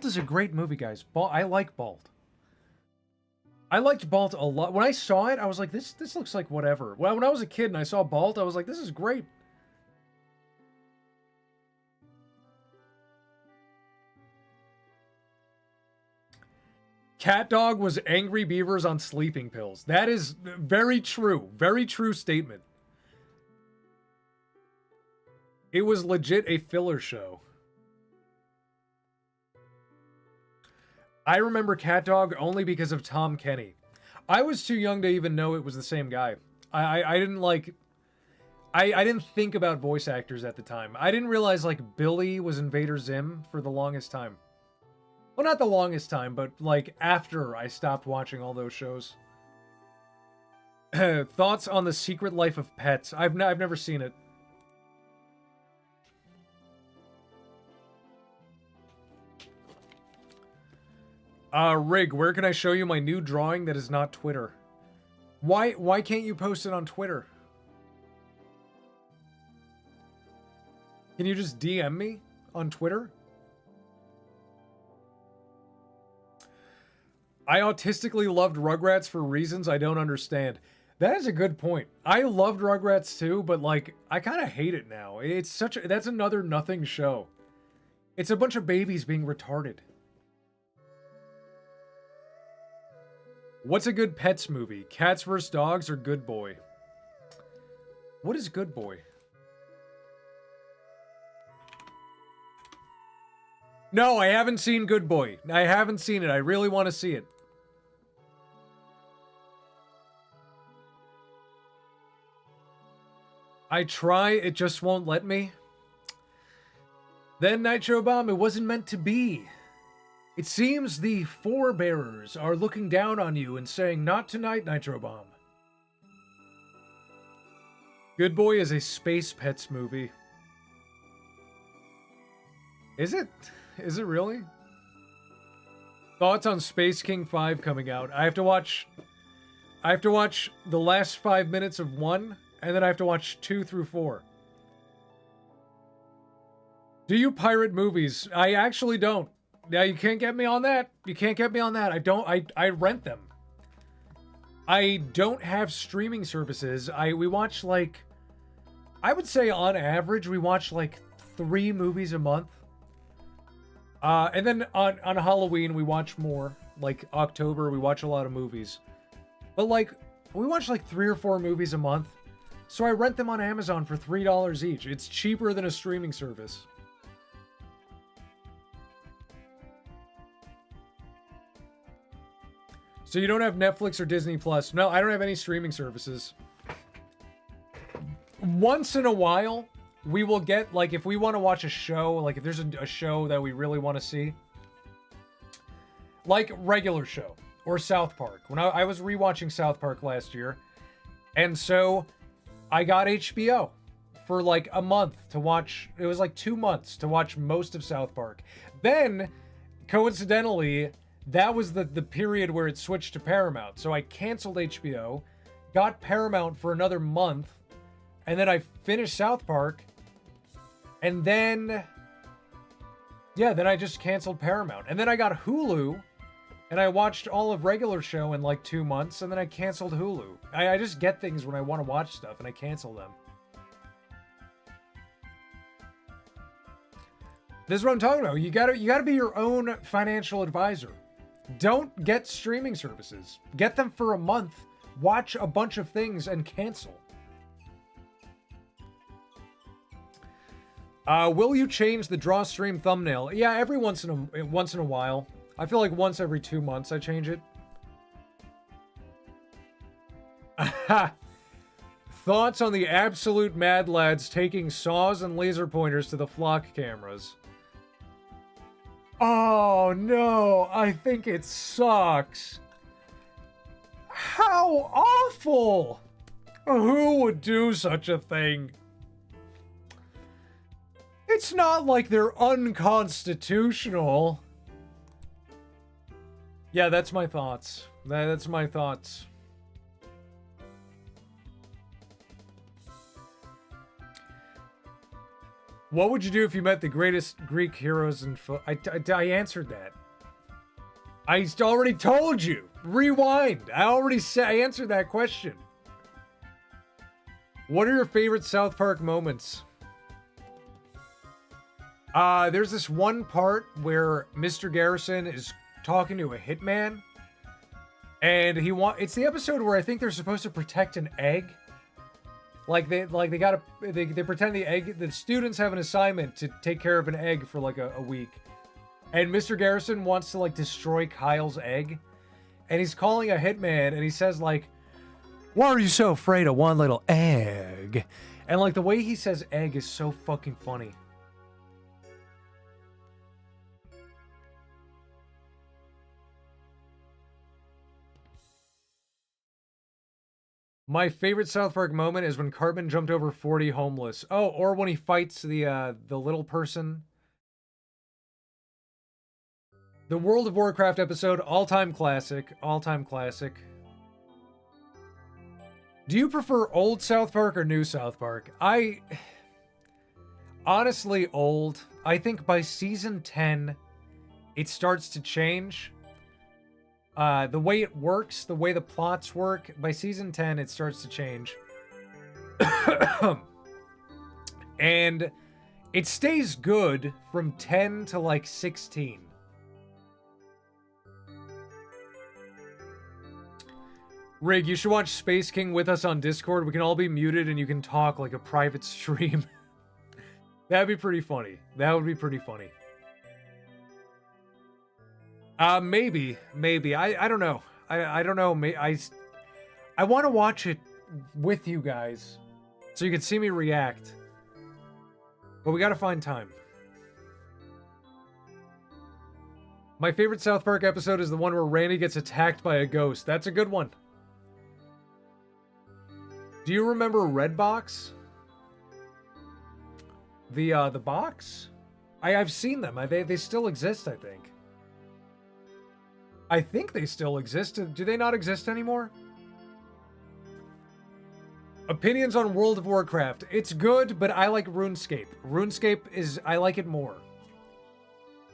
is a great movie, guys. I like Bolt. I liked Bolt a lot. When I saw it, I was like, this looks like whatever. Well, when I was a kid and I saw Bolt, I was like, this is great. Cat Dog was Angry Beavers on sleeping pills. That is very true. Very true statement. It was legit a filler show. I remember Cat Dog only because of Tom Kenny. I was too young to even know it was the same guy. I didn't like... I didn't think about voice actors at the time. I didn't realize, like, Billy was Invader Zim for the longest time. Well, not the longest time, but, like, after I stopped watching all those shows. Thoughts on The Secret Life of Pets? I've never seen it. Rig, where can I show you my new drawing that is not Twitter? Why can't you post it on Twitter? Can you just DM me on Twitter? I autistically loved Rugrats for reasons I don't understand. That is a good point. I loved Rugrats too, but like, I kind of hate it now. It's that's another nothing show. It's a bunch of babies being retarded. What's a good Pets movie? Cats vs. Dogs or Good Boy? What is Good Boy? No, I haven't seen Good Boy. I haven't seen it. I really want to see it. I try, it just won't let me. Then Nitro Bomb, it wasn't meant to be. It seems the forebearers are looking down on you and saying, not tonight, Nitro Bomb. Good Boy is a Space Pets movie. Is it? Is it really? Thoughts on Space King 5 coming out? I have to watch the last 5 minutes of 1, and then I have to watch 2 through 4. Do you pirate movies? I actually don't. Yeah, you can't get me on that. You can't get me on that. I rent them. I don't have streaming services. We watch like, I would say on average, we watch like 3 movies a month. And then on Halloween, we watch more. Like October, we watch a lot of movies. But like, we watch like 3 or 4 movies a month. So I rent them on Amazon for $3 each. It's cheaper than a streaming service. So you don't have Netflix or Disney Plus? No, I don't have any streaming services. Once in a while, we will get, like, if we want to watch a show, like if there's a show that we really want to see, like regular show or South Park. When I was rewatching South Park last year, and so I got HBO for like a month to watch. It was like 2 months to watch most of South Park. Then, coincidentally, that was the period where it switched to Paramount. So I canceled HBO, got Paramount for another month, and then I finished South Park, and then, yeah, then I just canceled Paramount. And then I got Hulu, and I watched all of regular show in like 2 months, and then I canceled Hulu. I just get things when I want to watch stuff, and I cancel them. This is what I'm talking about. You gotta be your own financial advisor. Don't get streaming services. Get them for a month, watch a bunch of things, and cancel. Will you change the draw stream thumbnail? Yeah, every once in a while. I feel like once every 2 months I change it. Thoughts on the absolute mad lads taking saws and laser pointers to the flock cameras? Oh no, I think it sucks. How awful! Who would do such a thing? It's not like they're unconstitutional. Yeah, that's my thoughts. That's my thoughts. What would you do if you met the greatest Greek heroes in I answered that. I already told you. Rewind. I answered that question. What are your favorite South Park moments? There's this one part where Mr. Garrison is talking to a hitman, and it's the episode where I think they're supposed to protect an egg. They pretend the students have an assignment to take care of an egg for like a week. And Mr. Garrison wants to like destroy Kyle's egg. And he's calling a hitman and he says like, "Why are you so afraid of one little egg?" And like the way he says egg is so fucking funny. My favorite South Park moment is when Cartman jumped over 40 homeless. Oh, or when he fights the little person. The World of Warcraft episode, all-time classic. All-time classic. Do you prefer old South Park or new South Park? Honestly, old. I think by season 10, it starts to change. The way it works, the way the plots work, by season 10, it starts to change. And it stays good from 10 to like 16. Rig, you should watch Space King with us on Discord. We can all be muted and you can talk like a private stream. That'd be pretty funny. That would be pretty funny. Maybe. I don't know. I don't know. I want to watch it with you guys so you can see me react. But we gotta find time. My favorite South Park episode is the one where Randy gets attacked by a ghost. That's a good one. Do you remember Redbox? The box? I've seen them. They still exist, I think. I think they still exist. Do they not exist anymore? Opinions on World of Warcraft. It's good, but I like RuneScape. I like it more.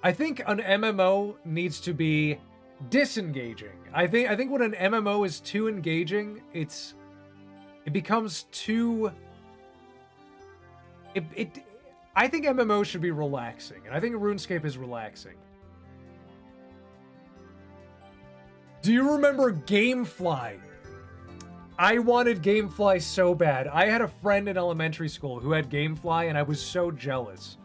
I think an MMO needs to be disengaging. I think when an MMO is too engaging, it becomes too... I think MMO should be relaxing, and I think RuneScape is relaxing. Do you remember Gamefly? I wanted Gamefly so bad. I had a friend in elementary school who had Gamefly, and I was so jealous.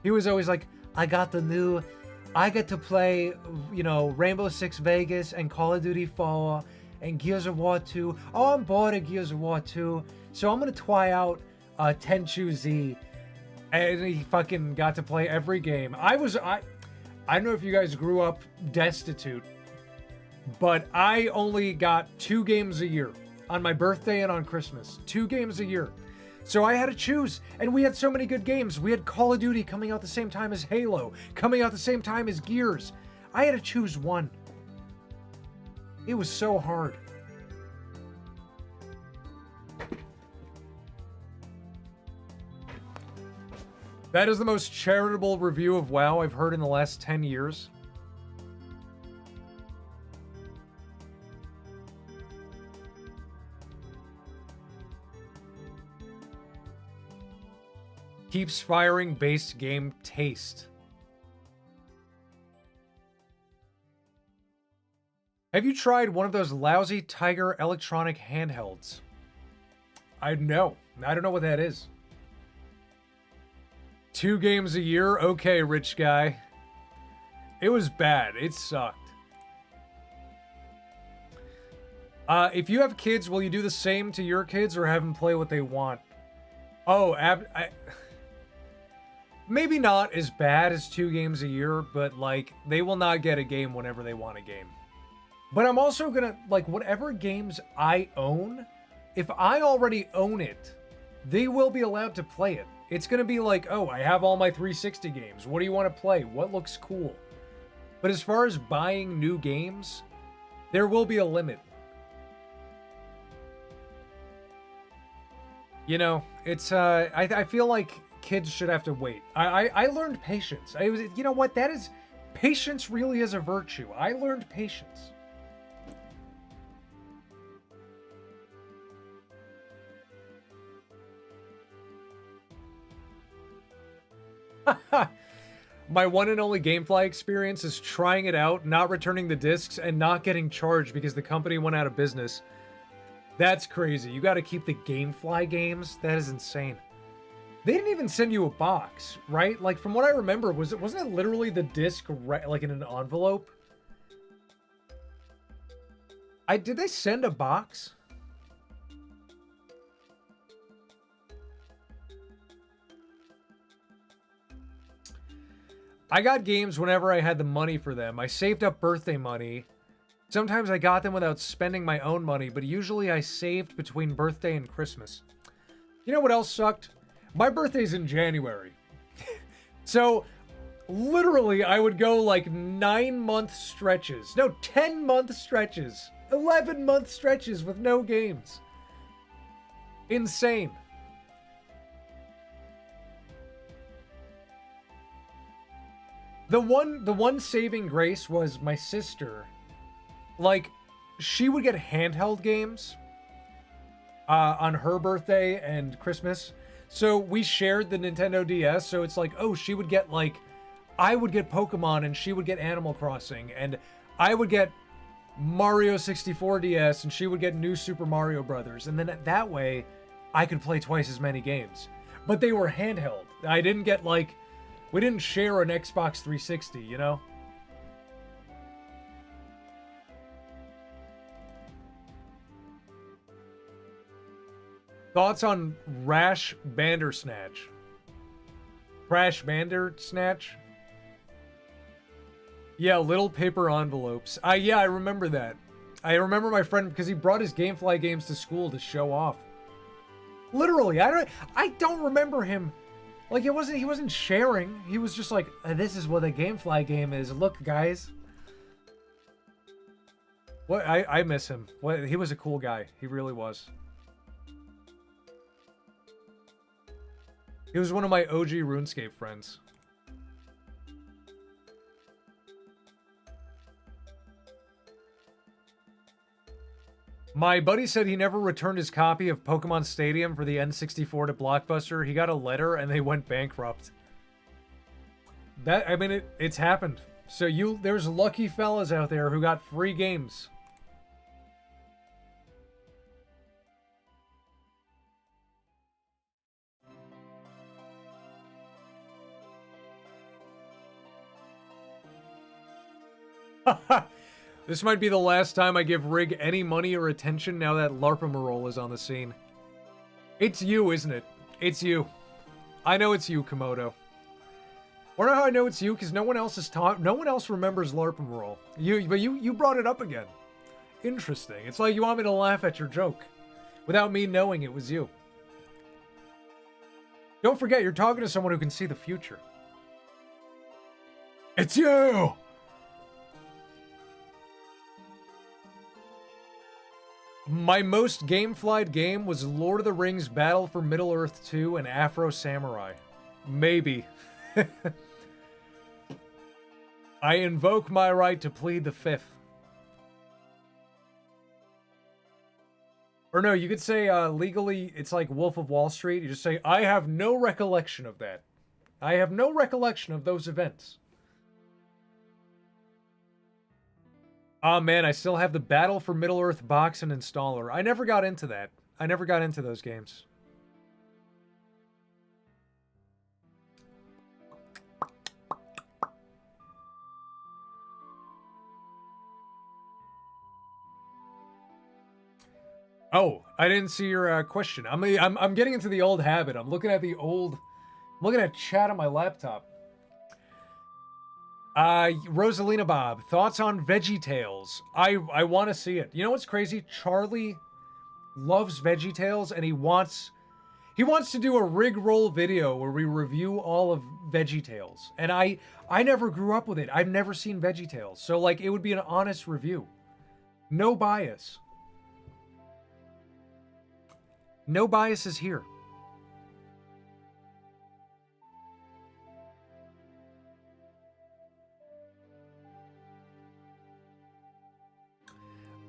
He was always like, I get to play, Rainbow Six Vegas and Call of Duty 4 and Gears of War 2. Oh, I'm bored of Gears of War 2, so I'm gonna try out Tenchu Z. And he fucking got to play every game. I don't know if you guys grew up destitute, but I only got 2 games a year on my birthday and on Christmas. 2 games a year. So I had to choose, and we had so many good games. We had Call of Duty coming out the same time as Halo, coming out the same time as Gears. I had to choose one. It was so hard. That is the most charitable review of WoW I've heard in the last 10 years. Keeps firing base game taste. Have you tried one of those lousy Tiger electronic handhelds? I don't know what that is. 2 games a year? Okay, rich guy. It was bad. It sucked. If you have kids, will you do the same to your kids or have them play what they want? Oh, Maybe not as bad as 2 games a year, but like they will not get a game whenever they want a game. But I'm also gonna, like, whatever games I own, if I already own it, they will be allowed to play it. It's gonna be like, oh, I have all my 360 games. What do you want to play? What looks cool? But as far as buying new games, there will be a limit. You know, it's I feel like kids should have to wait. I learned patience. You know what? That is, patience really is a virtue. I learned patience. My one and only GameFly experience is trying it out, not returning the discs, and not getting charged because the company went out of business. That's crazy. You got to keep the GameFly games? That is insane. They didn't even send you a box, right? Like, from what I remember, wasn't it literally the disc like in an envelope? Did they send a box? I got games whenever I had the money for them. I saved up birthday money. Sometimes I got them without spending my own money, but usually I saved between birthday and Christmas. You know what else sucked? My birthday's in January. So, literally, I would go like 9-month stretches. No, 10-month stretches. 11-month stretches with no games. Insane. The one saving grace was my sister. Like, she would get handheld games on her birthday and Christmas. So we shared the Nintendo DS. So it's like, oh, she would get like, I would get Pokemon and she would get Animal Crossing. And I would get Mario 64 DS and she would get New Super Mario Brothers. And then that way, I could play twice as many games. But they were handheld. I didn't get like, we didn't share an Xbox 360, you know? Thoughts on Rash Bandersnatch? Crash Bandersnatch? Yeah, little paper envelopes. Yeah, I remember that. I remember my friend, because he brought his GameFly games to school to show off. Literally, I don't remember him. Like, he wasn't sharing. He was just like, this is what a GameFly game is. Look, guys. What? I miss him. What? He was a cool guy. He really was. He was one of my OG RuneScape friends. My buddy said he never returned his copy of Pokemon Stadium for the N64 to Blockbuster. He got a letter and they went bankrupt. I mean, it's happened. So there's lucky fellas out there who got free games. This might be the last time I give Rig any money or attention now that Larpamarole is on the scene. It's you, isn't it? It's you. I know it's you, Komodo. Or how I know it's you, because no one else no one else remembers Larpamarole. But you brought it up again. Interesting. It's like you want me to laugh at your joke without me knowing it was you. Don't forget, you're talking to someone who can see the future. It's you! My most gameflied game was Lord of the Rings Battle for Middle-earth 2 and Afro Samurai. Maybe. I invoke my right to plead the fifth. Or no, you could say legally, it's like Wolf of Wall Street. You just say, I have no recollection of that. I have no recollection of those events. Oh man, I still have the Battle for Middle-earth box and installer. I never got into that. I never got into those games. Oh, I didn't see your question. I'm getting into the old habit. I'm looking at the old I'm looking at chat on my laptop. Rosalina Bob, thoughts on VeggieTales? I want to see it. You know what's crazy? Charlie loves VeggieTales, and he wants to do a rig roll video where we review all of VeggieTales. And I never grew up with it. I've never seen VeggieTales. So like it would be an honest review. No bias. No bias is here.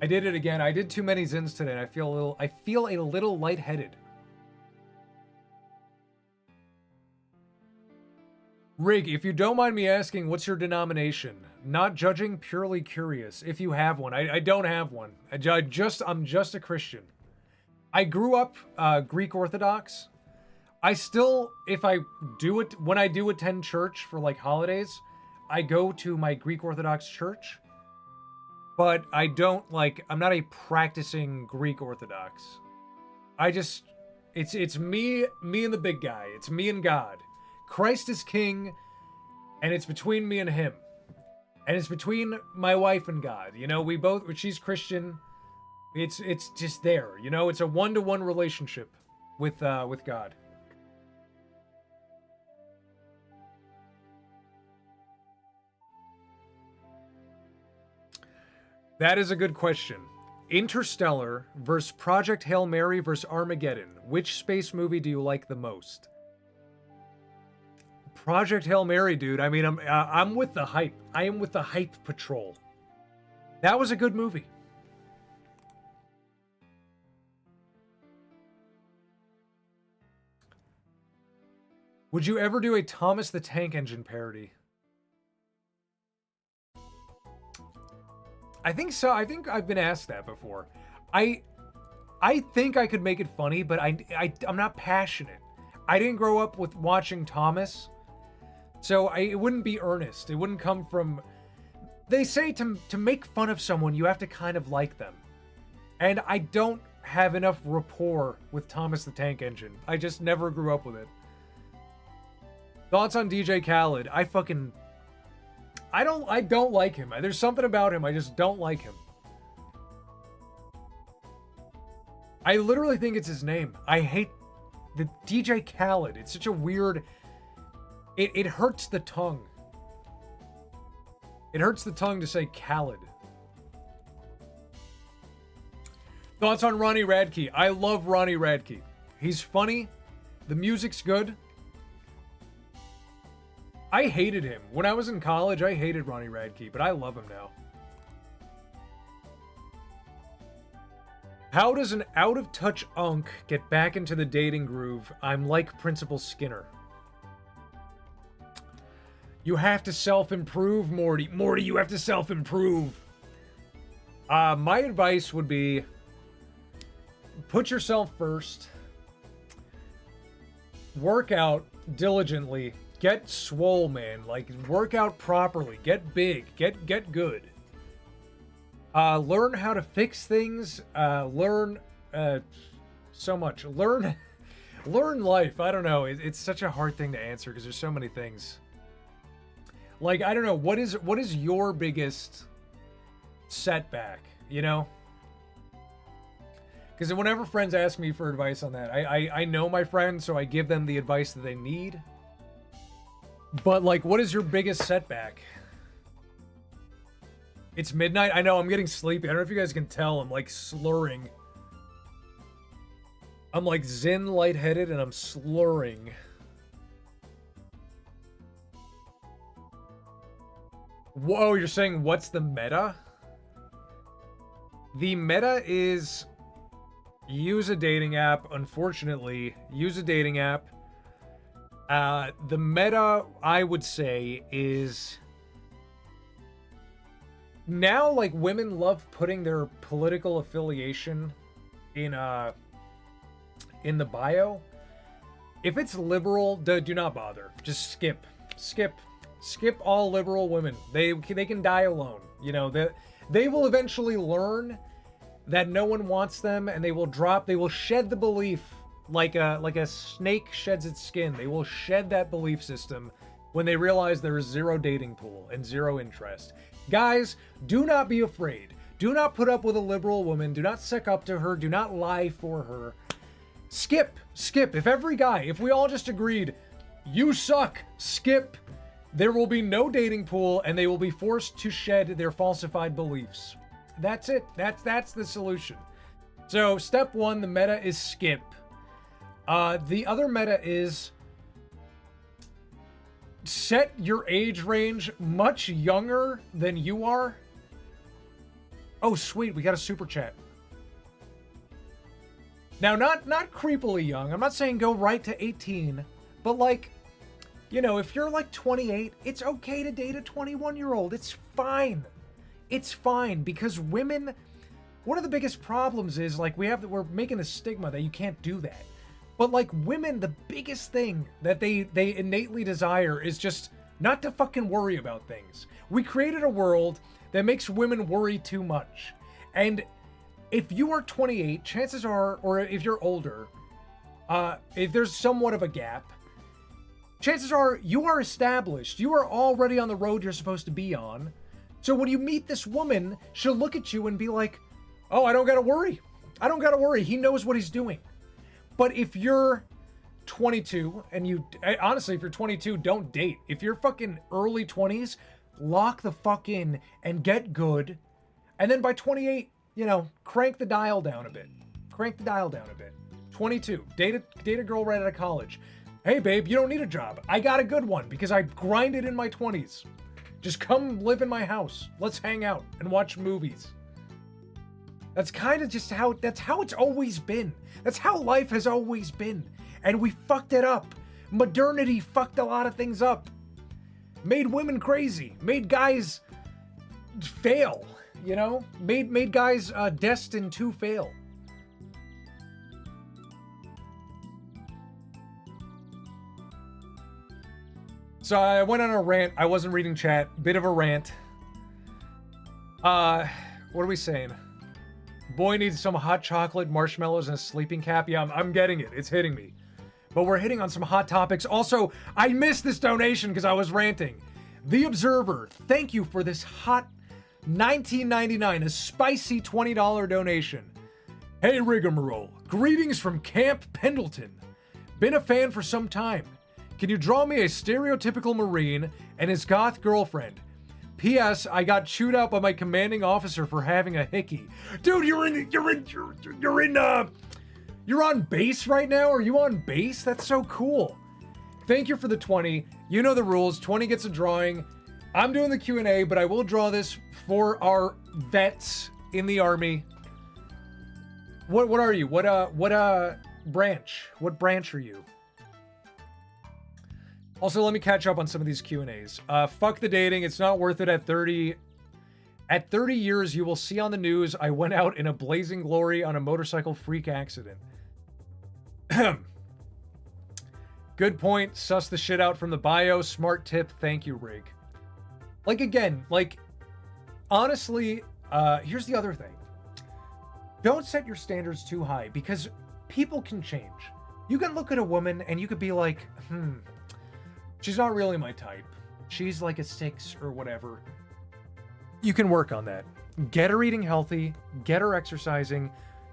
I did it again. I did too many zins today. And I feel a little lightheaded. Rig, if you don't mind me asking, what's your denomination? Not judging, purely curious. If you have one, I don't have one. I'm just a Christian. I grew up Greek Orthodox. I still, when I do attend church for like holidays, I go to my Greek Orthodox church. But I don't I'm not a practicing Greek Orthodox. It's me and the big guy. It's me and God. Christ is king, and it's between me and him. And it's between my wife and God. You know, she's Christian. It's just there, you know, it's a one-to-one relationship with God. That is a good question. Interstellar versus Project Hail Mary versus Armageddon. Which space movie do you like the most? Project Hail Mary, dude. I mean, I'm with the hype. I am with the hype patrol. That was a good movie. Would you ever do a Thomas the Tank Engine parody? I think so. I think I've been asked that before. I think I could make it funny, but I'm not passionate. I didn't grow up with watching Thomas, so it wouldn't be earnest. It wouldn't come from... They say to make fun of someone, you have to kind of like them. And I don't have enough rapport with Thomas the Tank Engine. I just never grew up with it. Thoughts on DJ Khaled? I don't like him. There's something about him. I just don't like him. I literally think it's his name. I hate the DJ Khaled. It's such a weird... It hurts the tongue. It hurts the tongue to say Khaled. Thoughts on Ronnie Radke? I love Ronnie Radke. He's funny. The music's good. I hated him. When I was in college, I hated Ronnie Radke, but I love him now. How does an out-of-touch unk get back into the dating groove? I'm like Principal Skinner. You have to self-improve, Morty. Morty, you have to self-improve. My advice would be, put yourself first. Work out diligently. Get swole, man. Like, work out properly. Get big. Get good. Learn how to fix things. Learn so much. Learn life. I don't know. It's such a hard thing to answer because there's so many things. Like, I don't know. What is your biggest setback? You know? Because whenever friends ask me for advice on that, I know my friends, so I give them the advice that they need. But, like, what is your biggest setback? It's midnight. I know, I'm getting sleepy. I don't know if you guys can tell. I'm, like, slurring. I'm, like, zen lightheaded, and I'm slurring. Whoa, you're saying what's the meta? The meta is use a dating app. Unfortunately, use a dating app. The meta, I would say, is now, like, women love putting their political affiliation in the bio. If it's liberal, do not bother. Just skip all liberal women. They can die alone. You know, they will eventually learn that no one wants them, and they will shed the belief like a snake sheds its skin. They will shed that belief system when they realize there is zero dating pool and zero interest. Guys, do not be afraid. Do not put up with a liberal woman. Do not suck up to her. Do not lie for her. Skip. If we all just agreed, you suck, skip, there will be no dating pool and they will be forced to shed their falsified beliefs. That's it. That's the solution. So step one, the meta is skip. The other meta is set your age range much younger than you are. Oh, sweet. We got a super chat. Now, not creepily young. I'm not saying go right to 18, but like, you know, if you're like 28, it's okay to date a 21-year-old. It's fine. It's fine because women, one of the biggest problems is like we're making a stigma that you can't do that. But like women, the biggest thing that they innately desire is just not to fucking worry about things. We created a world that makes women worry too much. And if you are 28, chances are, or if you're older, if there's somewhat of a gap, chances are you are established. You are already on the road you're supposed to be on. So when you meet this woman, she'll look at you and be like, oh, I don't gotta worry. I don't gotta worry. He knows what he's doing. But if you're 22 and honestly, if you're 22, don't date. If you're fucking early 20s, lock the fuck in and get good. And then by 28, you know, crank the dial down a bit. 22, date a girl right out of college. Hey babe, you don't need a job. I got a good one because I grinded in my 20s. Just come live in my house. Let's hang out and watch movies. That's kind of just how it's always been. That's how life has always been. And we fucked it up. Modernity fucked a lot of things up. Made women crazy. Made guys fail, you know? Made guys destined to fail. So I went on a rant. I wasn't reading chat. Bit of a rant. What are we saying? Boy needs some hot chocolate, marshmallows, and a sleeping cap. Yeah, I'm getting it. It's hitting me. But we're hitting on some hot topics. Also, I missed this donation because I was ranting. The Observer, thank you for this hot $19.99, a spicy $20 donation. Hey, Rigmarole. Greetings from Camp Pendleton. Been a fan for some time. Can you draw me a stereotypical Marine and his goth girlfriend? P.S. I got chewed out by my commanding officer for having a hickey. Dude, you're on base right now? Are you on base? That's so cool. Thank you for the 20. You know the rules. 20 gets a drawing. I'm doing the Q&A, but I will draw this for our vets in the Army. What are you? What branch? What branch are you? Also, let me catch up on some of these Q&As. Fuck the dating. It's not worth it at 30. At 30 years, you will see on the news, I went out in a blazing glory on a motorcycle freak accident. Good point. Suss the shit out from the bio. Smart tip. Thank you, Rig. Like, again, like, honestly, here's the other thing. Don't set your standards too high because people can change. You can look at a woman and you could be like, she's not really my type. She's like a 6 or whatever. You can work on that. Get her eating healthy, get her exercising,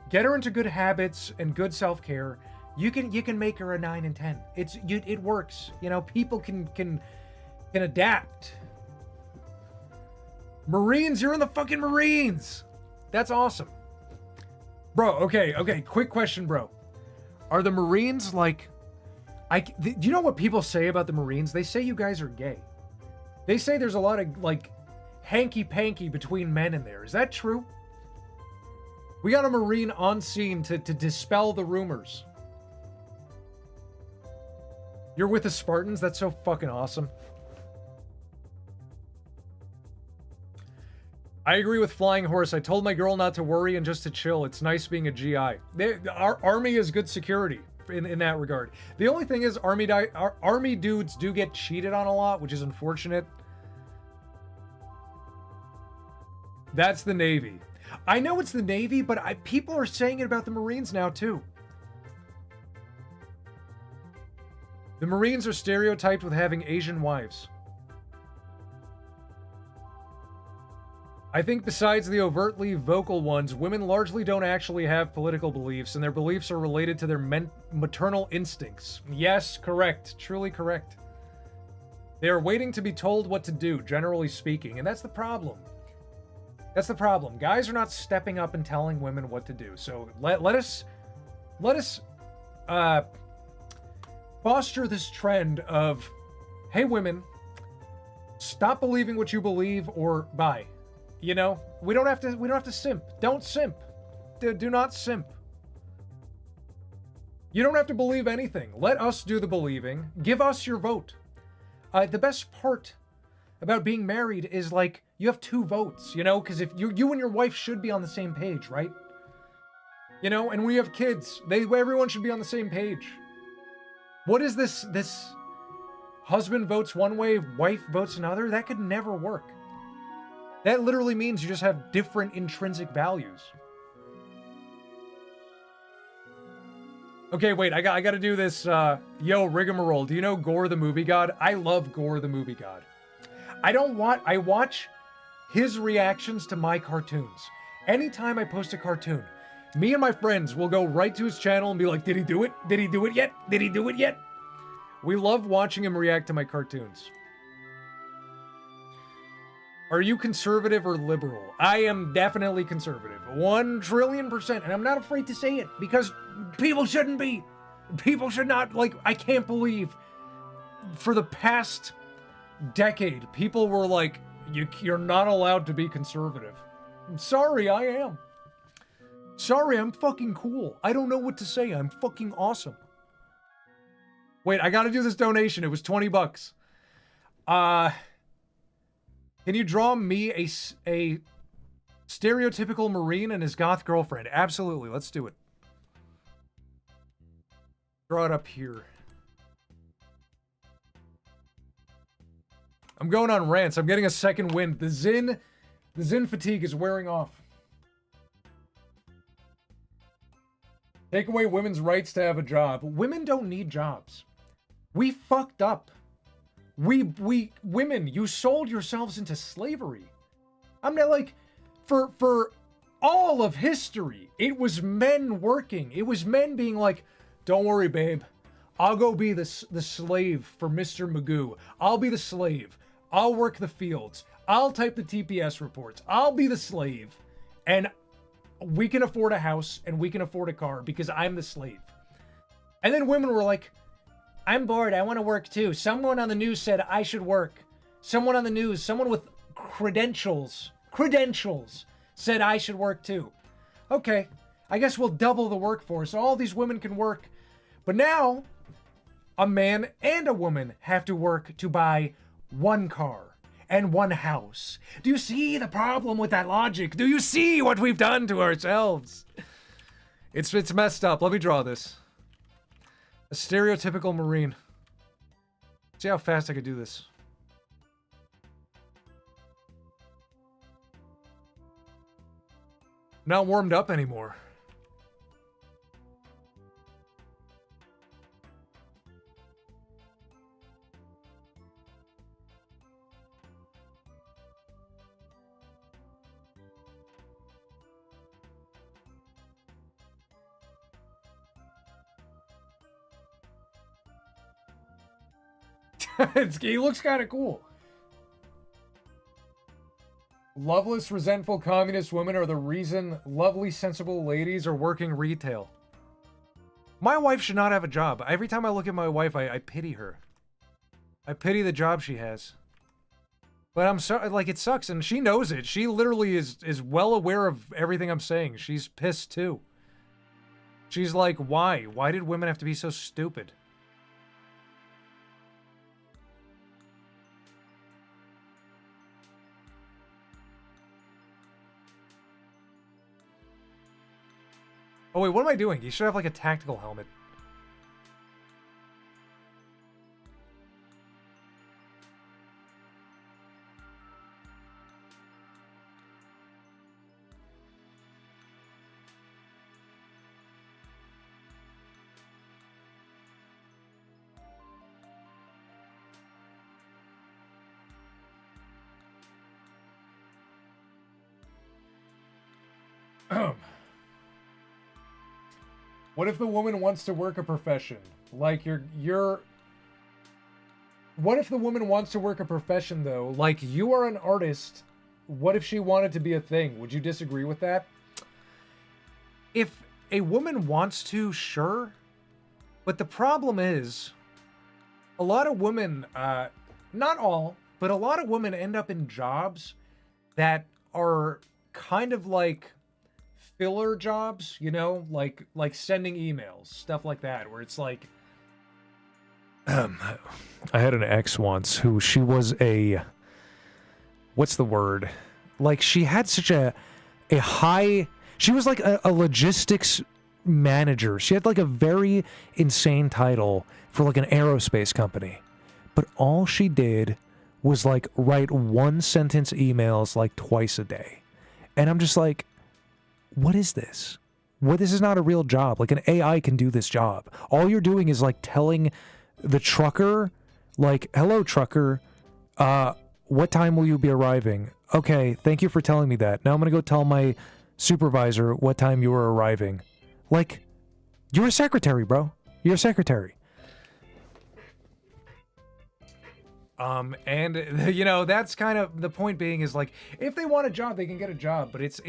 get her into good habits and good self-care. You can make her a 9 and 10. It works. You know, people can adapt. Marines, you're in the fucking Marines. That's awesome. Bro, okay, quick question, bro. Are the Marines like do you know what people say about the Marines? They say you guys are gay. They say there's a lot of, like, hanky-panky between men in there. Is that true? We got a Marine on scene to dispel the rumors. You're with the Spartans? That's so fucking awesome. I agree with Flying Horse. I told my girl not to worry and just to chill. It's nice being a GI. Our Army is good security. In that regard. The only thing is army dudes do get cheated on a lot, which is unfortunate. That's the Navy. I know it's the Navy, but people are saying it about the Marines now too. The Marines are stereotyped with having Asian wives. I think besides the overtly vocal ones, women largely don't actually have political beliefs, and their beliefs are related to their maternal instincts. Yes, correct. Truly correct. They are waiting to be told what to do, generally speaking, and that's the problem. That's the problem. Guys are not stepping up and telling women what to do. So let us foster this trend of, hey women, stop believing what you believe or bye. You know, we don't have to simp. Don't simp. Do not simp. You don't have to believe anything. Let us do the believing. Give us your vote. The best part about being married is like you have 2 votes, you know, because if you and your wife should be on the same page, right? You know, and when you have kids, everyone should be on the same page. What is this husband votes one way, wife votes another? That could never work. That literally means you just have different intrinsic values. Okay, wait, I got to do this, yo, rigmarole. Do you know Gore the Movie God? I love Gore the Movie God. I watch his reactions to my cartoons. Anytime I post a cartoon, me and my friends will go right to his channel and be like, did he do it? Did he do it yet? Did he do it yet? We love watching him react to my cartoons. Are you conservative or liberal? I am definitely conservative. 1 trillion%. And I'm not afraid to say it because people shouldn't be. People should not, like, I can't believe for the past decade, people were like, you're not allowed to be conservative. I'm sorry, I am. Sorry, I'm fucking cool. I don't know what to say. I'm fucking awesome. Wait, I gotta do this donation. It was $20. Can you draw me a stereotypical Marine and his goth girlfriend? Absolutely, let's do it. Draw it up here. I'm going on rants. I'm getting a second wind. The Zin fatigue is wearing off. Take away women's rights to have a job. Women don't need jobs. We fucked up. Women, you sold yourselves into slavery. I'm not like, for all of history, it was men working. It was men being like, don't worry, babe. I'll go be the slave for Mr. Magoo. I'll be the slave. I'll work the fields. I'll type the TPS reports. I'll be the slave. And we can afford a house and we can afford a car because I'm the slave. And then women were like, I'm bored. I want to work too. Someone on the news said I should work. Someone on the news, someone with credentials said I should work too. Okay, I guess we'll double the workforce. All these women can work. But now, a man and a woman have to work to buy 1 car and 1 house. Do you see the problem with that logic? Do you see what we've done to ourselves? It's messed up. Let me draw this. A stereotypical Marine. See how fast I could do this. Not warmed up anymore. He looks kind of cool. Loveless, resentful communist women are the reason lovely, sensible ladies are working retail. My wife should not have a job. Every time I look at my wife, I pity her. I pity the job she has. But I'm sorry, like, it sucks, and she knows it. She literally is well aware of everything I'm saying. She's pissed, too. She's like, why? Why did women have to be so stupid? Oh wait, what am I doing? You should have like a tactical helmet. What if the woman wants to work a profession? Like you're What if the woman wants to work a profession though? Like you are an artist. What if she wanted to be a thing? Would you disagree with that? If a woman wants to, sure. But the problem is, a lot of women, not all, but a lot of women end up in jobs that are kind of like filler jobs, you know, like sending emails, stuff like that, where it's like, I had an ex once who she was a, what's the word? Like she had such a high, she was like a logistics manager. She had like a very insane title for like an aerospace company. But all she did was like write 1-sentence emails like twice a day. And I'm just like, what is this? Well, this is not a real job. Like an AI can do this job. All you're doing is like telling the trucker, like, hello, trucker, what time will you be arriving? Okay, thank you for telling me that. Now I'm going to go tell my supervisor what time you are arriving. Like, you're a secretary, bro. You're a secretary. And you know, that's kind of the point being is like, if they want a job, they can get a job, but it's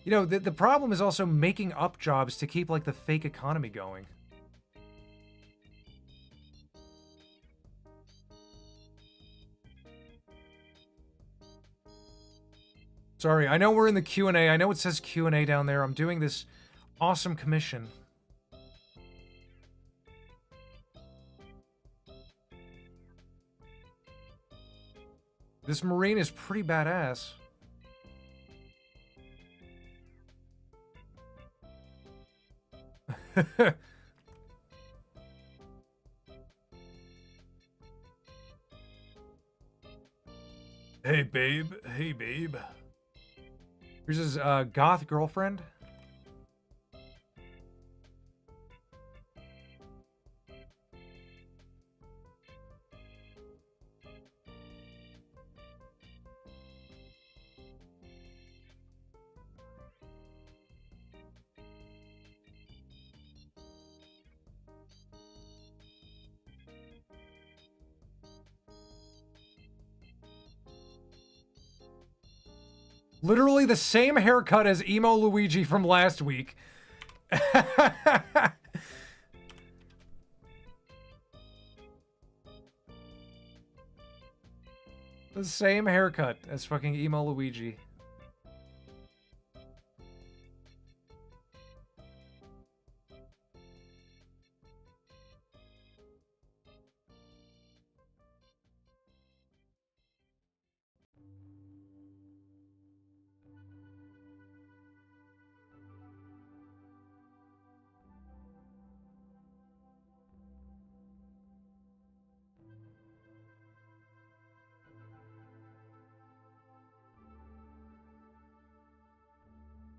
you know, the problem is also making up jobs to keep like the fake economy going. Sorry, I know we're in the Q&A. I know it says Q&A down there. I'm doing this awesome commission. This Marine is pretty badass. Hey, babe. Hey, babe. Here's his goth girlfriend. Literally the same haircut as Emo Luigi from last week. The same haircut as fucking Emo Luigi.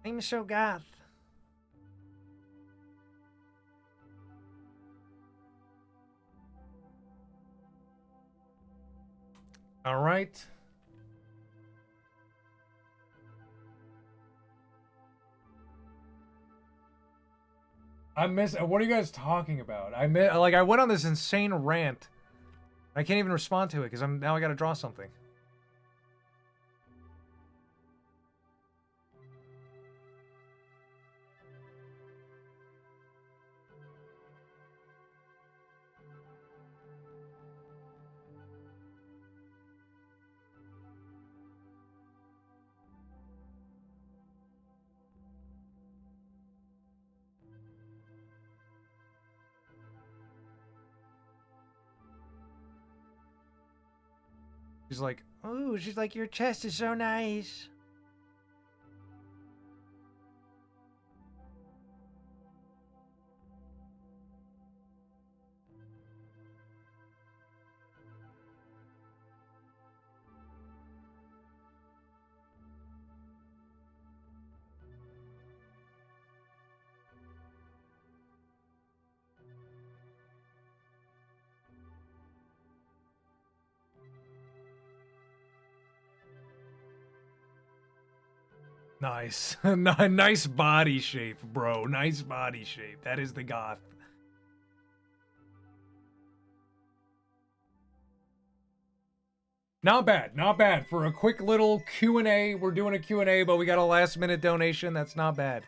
I'm so goth. All right. What are you guys talking about? I went on this insane rant. I can't even respond to it because now I got to draw something. She's like, oh, she's like, your chest is so nice. Nice. Nice body shape, bro. Nice body shape. That is the goth. Not bad. Not bad. For a quick little Q&A, we're doing a Q&A, but we got a last-minute donation. That's not bad.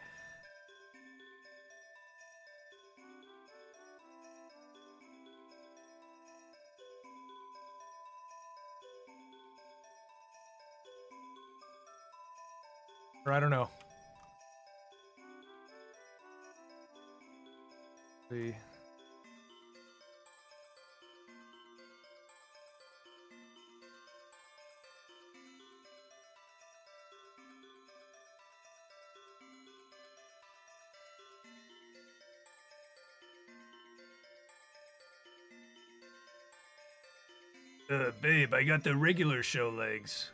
Or I don't know. See. Babe, I got the regular show legs.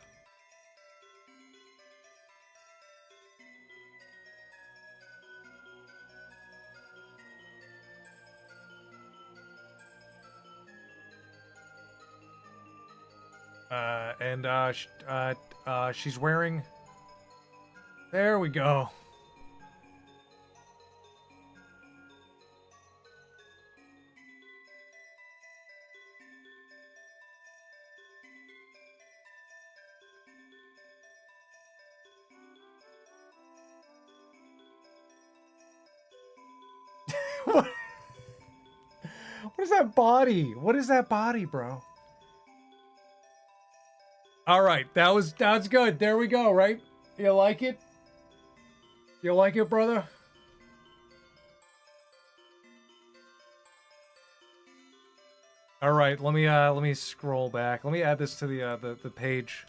She's wearing... There we go. What? What is that body? What is that body, bro? All right, that's good. There we go, right? You like it? You like it, brother? All right, let me scroll back. Let me add this to the page.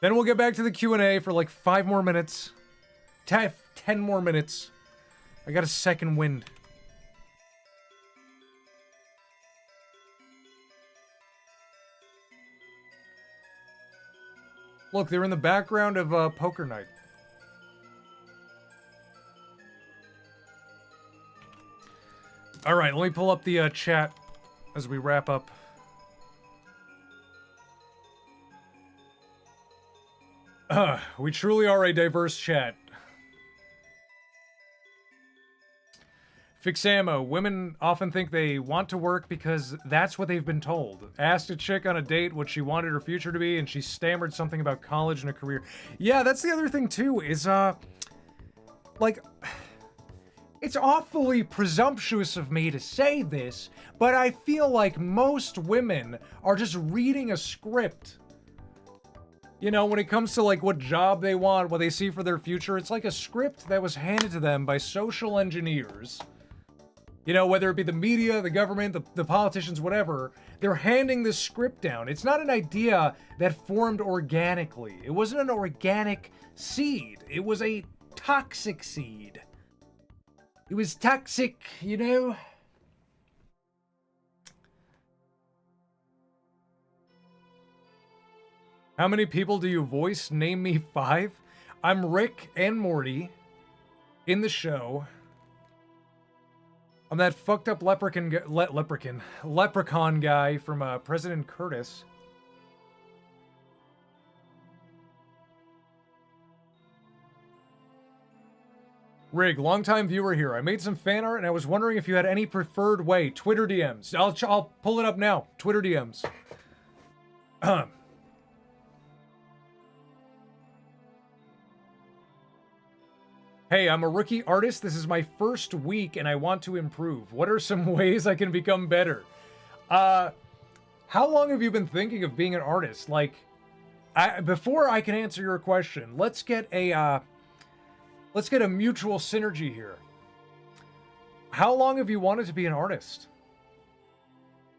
Then we'll get back to the Q&A for like 5 more minutes. 10 more minutes. I got a second wind. Look, they're in the background of Poker Night. All right, let me pull up the chat as we wrap up. We truly are a diverse chat. Fixamo, women often think they want to work because that's what they've been told. Asked a chick on a date what she wanted her future to be, and she stammered something about college and a career. Yeah, that's the other thing too, is, like, it's awfully presumptuous of me to say this, but I feel like most women are just reading a script. You know, when it comes to, like, what job they want, what they see for their future, it's like a script that was handed to them by social engineers. You know, whether it be the media, the government, the politicians, whatever, they're handing this script down. It's not an idea that formed organically. It wasn't an organic seed. It was a toxic seed. It was toxic, you know? How many people do you voice? Name me 5. I'm Rick and Morty in the show. I'm that fucked up leprechaun guy from President Curtis. Rig, longtime viewer here. I made some fan art and I was wondering if you had any preferred way. Twitter DMs. I'll pull it up now. Twitter DMs. Hey, I'm a rookie artist. This is my first week and I want to improve. What are some ways I can become better? How long have you been thinking of being an artist? Like, before I can answer your question, let's get a mutual synergy here. How long have you wanted to be an artist?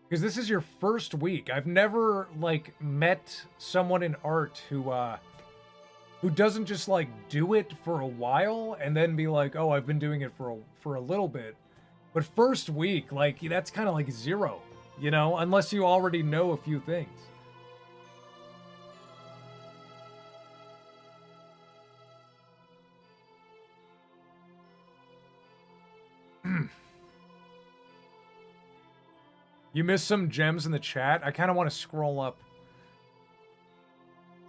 Because this is your first week. I've never, like, met someone in art who doesn't just, like, do it for a while and then be like, oh, I've been doing it for a little bit. But first week, like, that's kind of like 0, you know, unless you already know a few things. You missed some gems in the chat. I kind of want to scroll up.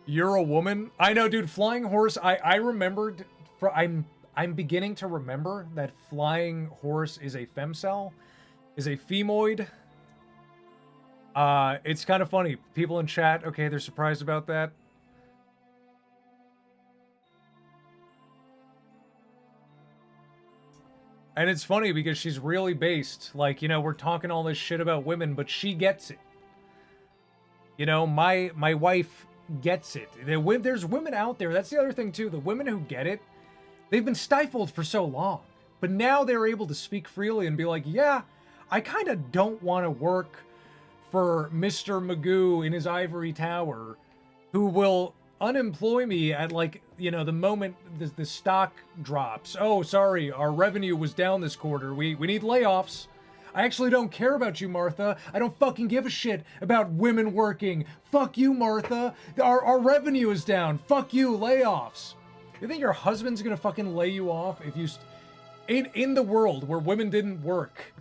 You're a woman? I know, dude. Flying horse. I remembered. I'm beginning to remember that flying horse is a femcell, is a femoid. It's kind of funny. People in chat, okay, they're surprised about that. And it's funny because she's really based. Like, you know, we're talking all this shit about women, but she gets it. You know, my wife gets it. There's women out there. That's the other thing, too. The women who get it, they've been stifled for so long. But now they're able to speak freely and be like, yeah, I kind of don't want to work for Mr. Magoo in his ivory tower, who will unemploy me at, like, you know, the moment the stock drops. Oh, sorry, our revenue was down this quarter. We need layoffs. I actually don't care about you, Martha. I don't fucking give a shit about women working. Fuck you, Martha. Our revenue is down. Fuck you, layoffs. You think your husband's gonna fucking lay you off if you... In the world where women didn't work...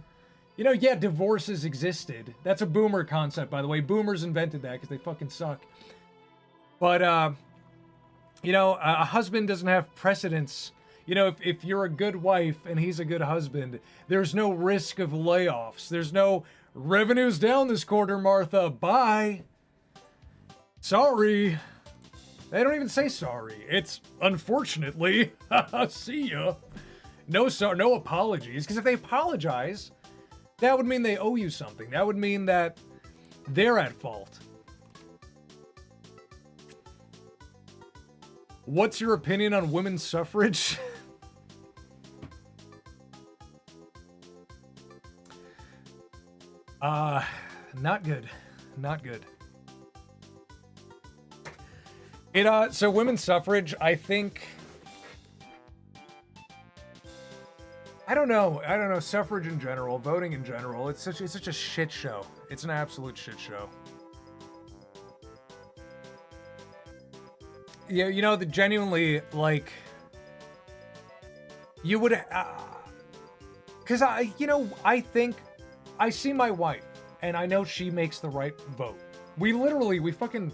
You know, yeah, divorces existed. That's a boomer concept, by the way. Boomers invented that because they fucking suck. But, you know, a husband doesn't have precedence. You know, if you're a good wife and he's a good husband, there's no risk of layoffs. There's no revenue's down this quarter, Martha. Bye. Sorry. They don't even say sorry. It's unfortunately. See ya. No apologies. Because if they apologize... that would mean they owe you something. That would mean that they're at fault. What's your opinion on women's suffrage? Not good. Not good. So women's suffrage, I think... I don't know. Suffrage in general, voting in general. It's such a shit show. It's an absolute shit show. Yeah, you know, genuinely, like, you would, because I think, I see my wife, and I know she makes the right vote. We fucking,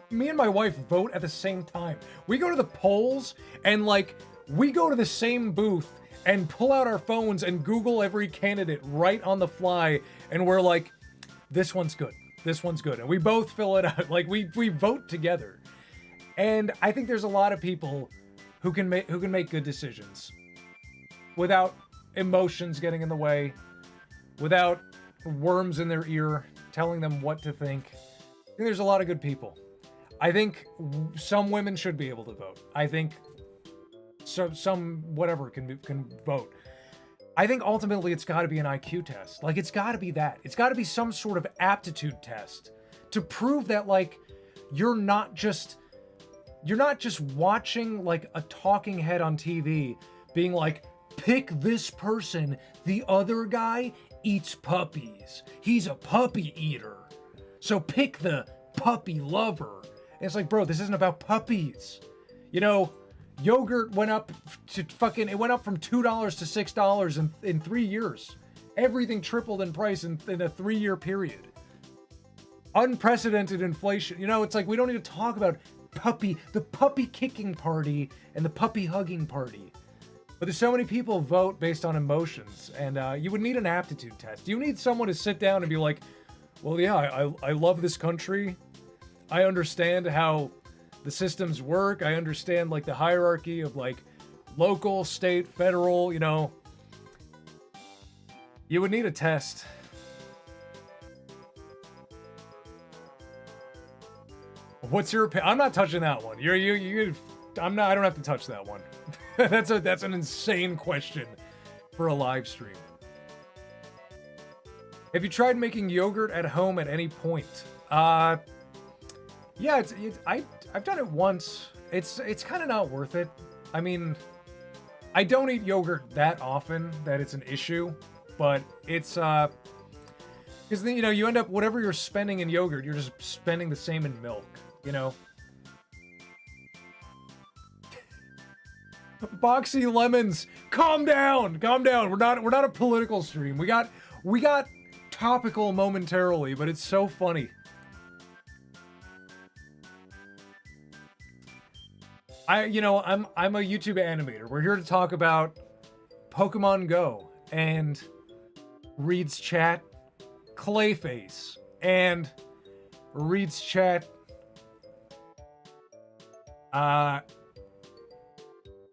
me and my wife vote at the same time. We go to the polls, and, like, we go to the same booth, and pull out our phones and Google every candidate right on the fly, and we're like, this one's good, this one's good, and we both fill it out. Like, we vote together, and I think there's a lot of people who can make good decisions without emotions getting in the way, without worms in their ear telling them what to think. I think there's a lot of good people. I think some women should be able to vote. I think some whatever can vote. I think ultimately it's got to be an IQ test. Like, it's got to be that. It's got to be some sort of aptitude test to prove that, like, you're not just watching, like, a talking head on TV being like, pick this person. The other guy eats puppies. He's a puppy eater. So pick the puppy lover. And it's like, bro, this isn't about puppies. You know, yogurt went up to it went up from $2 to $6 in 3 years. Everything tripled in price in a 3-year period. Unprecedented inflation. You know, it's like, we don't need to talk about the puppy kicking party and the puppy hugging party. But there's so many people vote based on emotions, and you would need an aptitude test. You need someone to sit down and be like, well, yeah, I love this country. I understand how the systems work. I understand, like, the hierarchy of, like, local, state, federal, you know. You would need a test. What's your opinion? I'm not touching that one. I don't have to touch that one. That's an insane question for a live stream. Have you tried making yogurt at home at any point? Yeah, I've done it once. It's kind of not worth it. I mean, I don't eat yogurt that often that it's an issue, but it's because then, you know, you end up, whatever you're spending in yogurt, you're just spending the same in milk, you know. Boxy Lemons, calm down. We're not a political stream. We got topical momentarily, but it's so funny. I'm a YouTube animator. We're here to talk about Pokemon Go and Reed's chat, Clayface, and Reed's chat,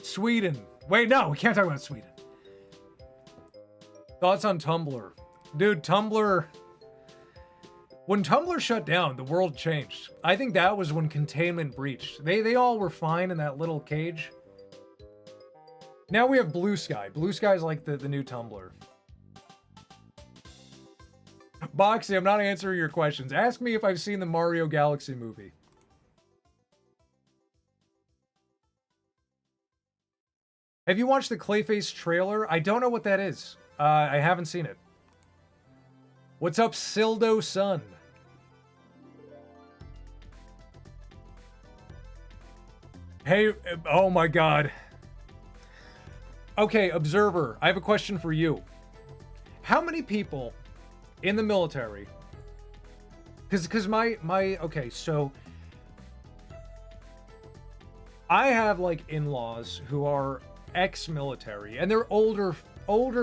Sweden. Wait, no, we can't talk about Sweden. Thoughts on Tumblr. Dude, Tumblr... When Tumblr shut down, the world changed. I think that was when containment breached. They all were fine in that little cage. Now we have Blue Sky. Blue Sky's like the new Tumblr. Boxy, I'm not answering your questions. Ask me if I've seen the Mario Galaxy movie. Have you watched the Clayface trailer? I don't know what that is. I haven't seen it. What's up, Sildo Sun? Hey, oh my god. Okay, Observer, I have a question for you. How many people in the military... Because okay, so... I have, like, in-laws who are ex-military, and they're older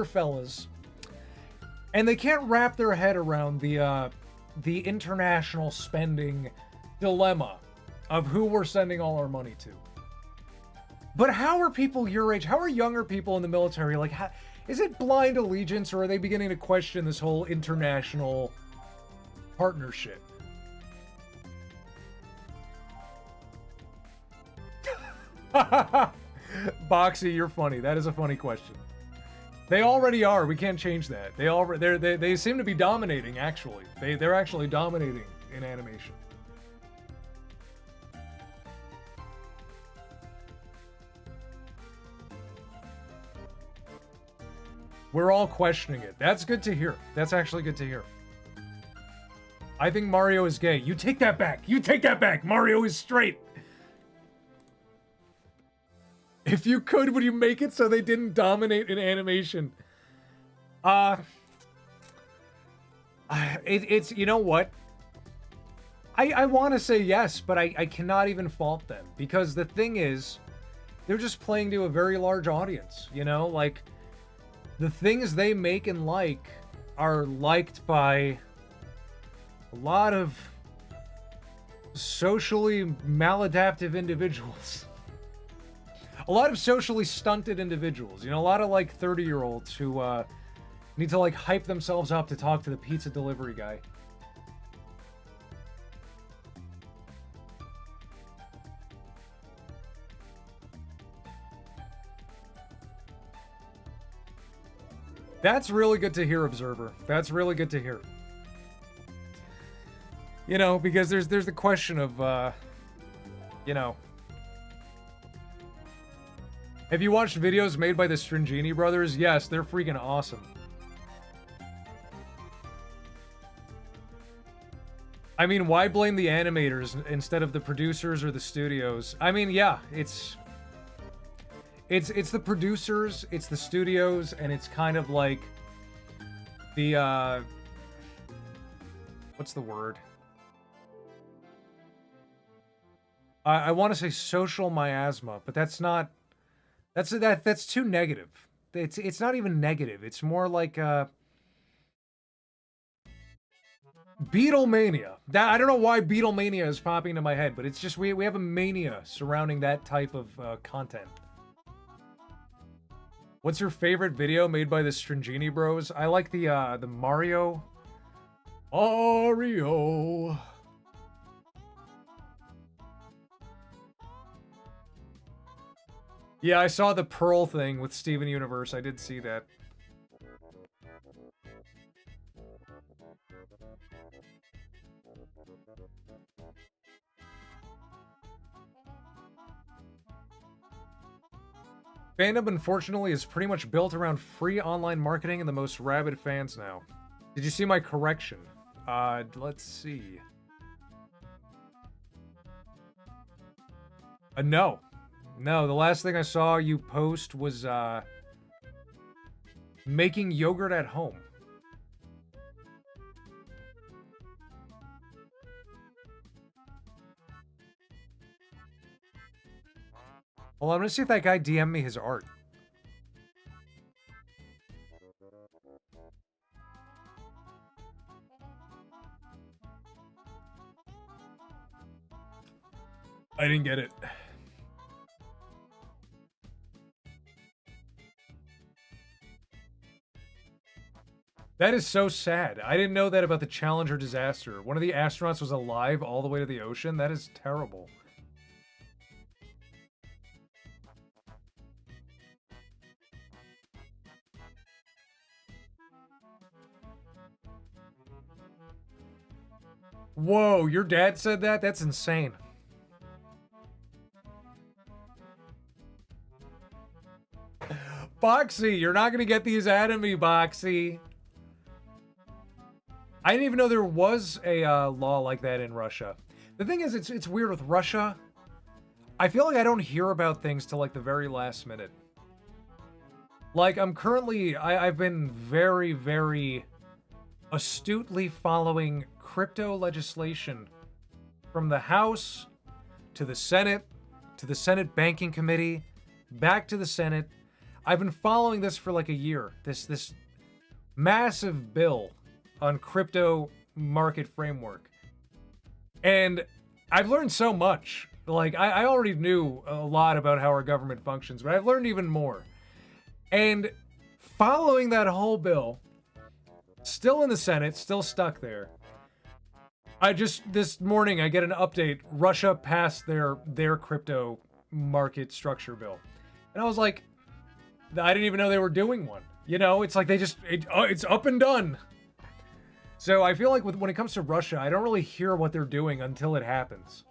fellas, and they can't wrap their head around the international spending dilemma of who we're sending all our money to. But how are people your age, how are younger people in the military, like, is it blind allegiance, or are they beginning to question this whole international partnership? Boxy, you're funny. That is a funny question. They already are. We can't change that. They seem to be dominating, actually. They're actually dominating in animation. We're all questioning it. That's good to hear. That's actually good to hear. I think Mario is gay. You take that back. You take that back. Mario is straight. If you could, would you make it so they didn't dominate in animation? It's you know what? I want to say yes, but I cannot even fault them. Because the thing is, they're just playing to a very large audience, you know? Like, the things they make and like are liked by a lot of socially maladaptive individuals. A lot of socially stunted individuals. You know, a lot of, like, 30-year-olds who, need to, like, hype themselves up to talk to the pizza delivery guy. That's really good to hear, Observer. That's really good to hear. You know, because there's the question of, you know... Have you watched videos made by the Stringini brothers? Yes, they're freaking awesome. I mean, why blame the animators instead of the producers or the studios? I mean, yeah, it's the producers, it's the studios, and it's kind of like the, what's the word? I want to say social miasma, but that's not... That's too negative. It's not even negative. It's more like Beatlemania. I don't know why Beatlemania is popping into my head, but it's just we have a mania surrounding that type of content. What's your favorite video made by the Stringini Bros? I like the Mario. Mario. Yeah, I saw the Pearl thing with Steven Universe. I did see that. Fandom, unfortunately, is pretty much built around free online marketing and the most rabid fans now. Did you see my correction? Let's see. No. No, the last thing I saw you post was, making yogurt at home. Well, I'm gonna see if that guy DM'd me his art. I didn't get it. That is so sad. I didn't know that about the Challenger disaster. One of the astronauts was alive all the way to the ocean. That is terrible. Whoa, your dad said that? That's insane. Boxy, you're not gonna get these out of me, Boxy. I didn't even know there was a law like that in Russia. The thing is, it's weird with Russia. I feel like I don't hear about things till like the very last minute. Like I've been very, very astutely following crypto legislation from the House to the Senate Banking Committee, back to the Senate. I've been following this for like a year. This massive bill on crypto market framework. And I've learned so much. Like, I already knew a lot about how our government functions, but I've learned even more. And following that whole bill, still in the Senate, still stuck there. This morning, I get an update. Russia passed their crypto market structure bill. And I was like, I didn't even know they were doing one. You know, it's like it's up and done. So I feel like when it comes to Russia, I don't really hear what they're doing until it happens.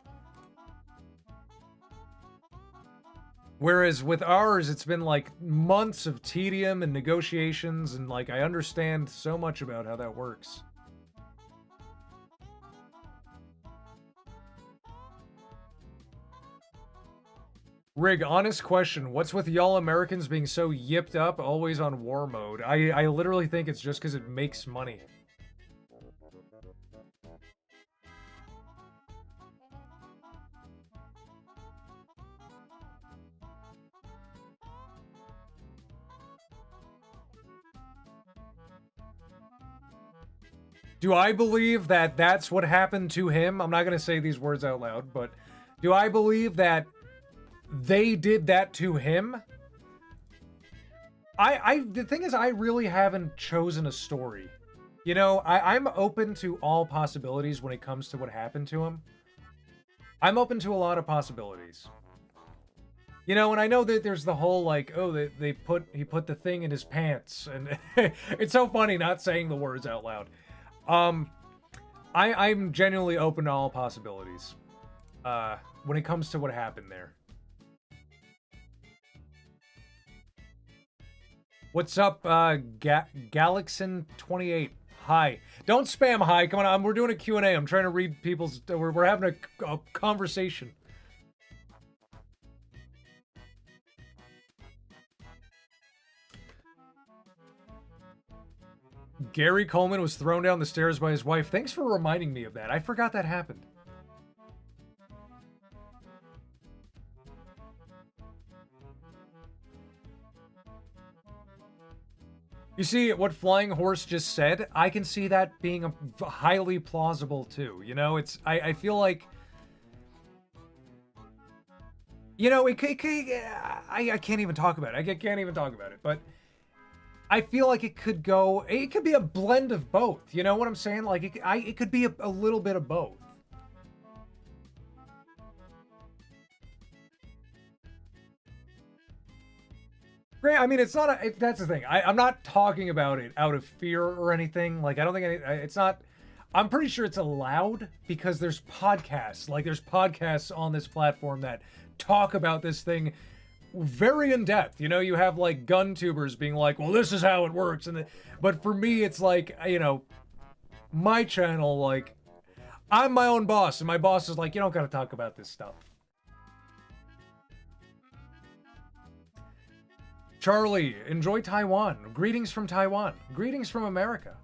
Whereas with ours, it's been like months of tedium and negotiations, and like I understand so much about how that works. Rig, honest question. What's with y'all Americans being so yipped up, always on war mode? I literally think it's just because it makes money. Do I believe that that's what happened to him? I'm not going to say these words out loud, but do I believe that they did that to him? The thing is, I really haven't chosen a story. You know, I'm open to all possibilities when it comes to what happened to him. I'm open to a lot of possibilities. You know, and I know that there's the whole like, oh, he put the thing in his pants, and it's so funny not saying the words out loud. I'm genuinely open to all possibilities when it comes to what happened there. What's up, Galaxin28? Hi. Don't spam hi. Come on, we're doing a Q&A. I'm trying to read people's... We're having a conversation. Gary Coleman was thrown down the stairs by his wife. Thanks for reminding me of that. I forgot that happened. You see what Flying Horse just said? I can see that being highly plausible too. You know, I feel like, you know, I can't even talk about it. I can't even talk about it, but I feel like it could be a blend of both. You know what I'm saying? Like it could be a little bit of both. I mean, it's not that's the thing. I'm not talking about it out of fear or anything. Like, I don't think it's not. I'm pretty sure it's allowed because there's podcasts. Like, there's podcasts on this platform that talk about this thing very in depth. You know, you have like gun tubers being like, well, this is how it works. But for me, it's like, you know, my channel, like, I'm my own boss. And my boss is like, you don't got to talk about this stuff. Charlie, enjoy Taiwan. Greetings from Taiwan. Greetings from America.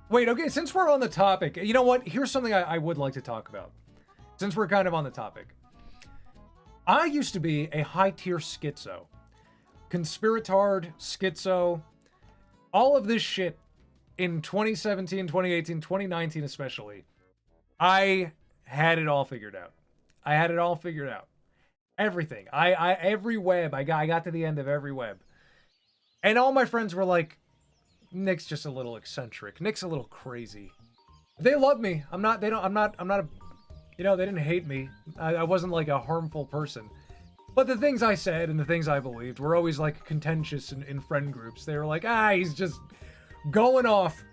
Wait, okay, since we're on the topic, you know what? Here's something I would like to talk about. Since we're kind of on the topic. I used to be a high-tier schizo. Conspiratard, schizo, all of this shit in 2017, 2018, 2019 especially. I had it all figured out. I had it all figured out. Everything. Every web, I got to the end of every web. And all my friends were like, Nick's just a little eccentric. Nick's a little crazy. They love me. I'm not a, you know, they didn't hate me. I wasn't like a harmful person. But the things I said and the things I believed were always like contentious in friend groups. They were like, he's just going off.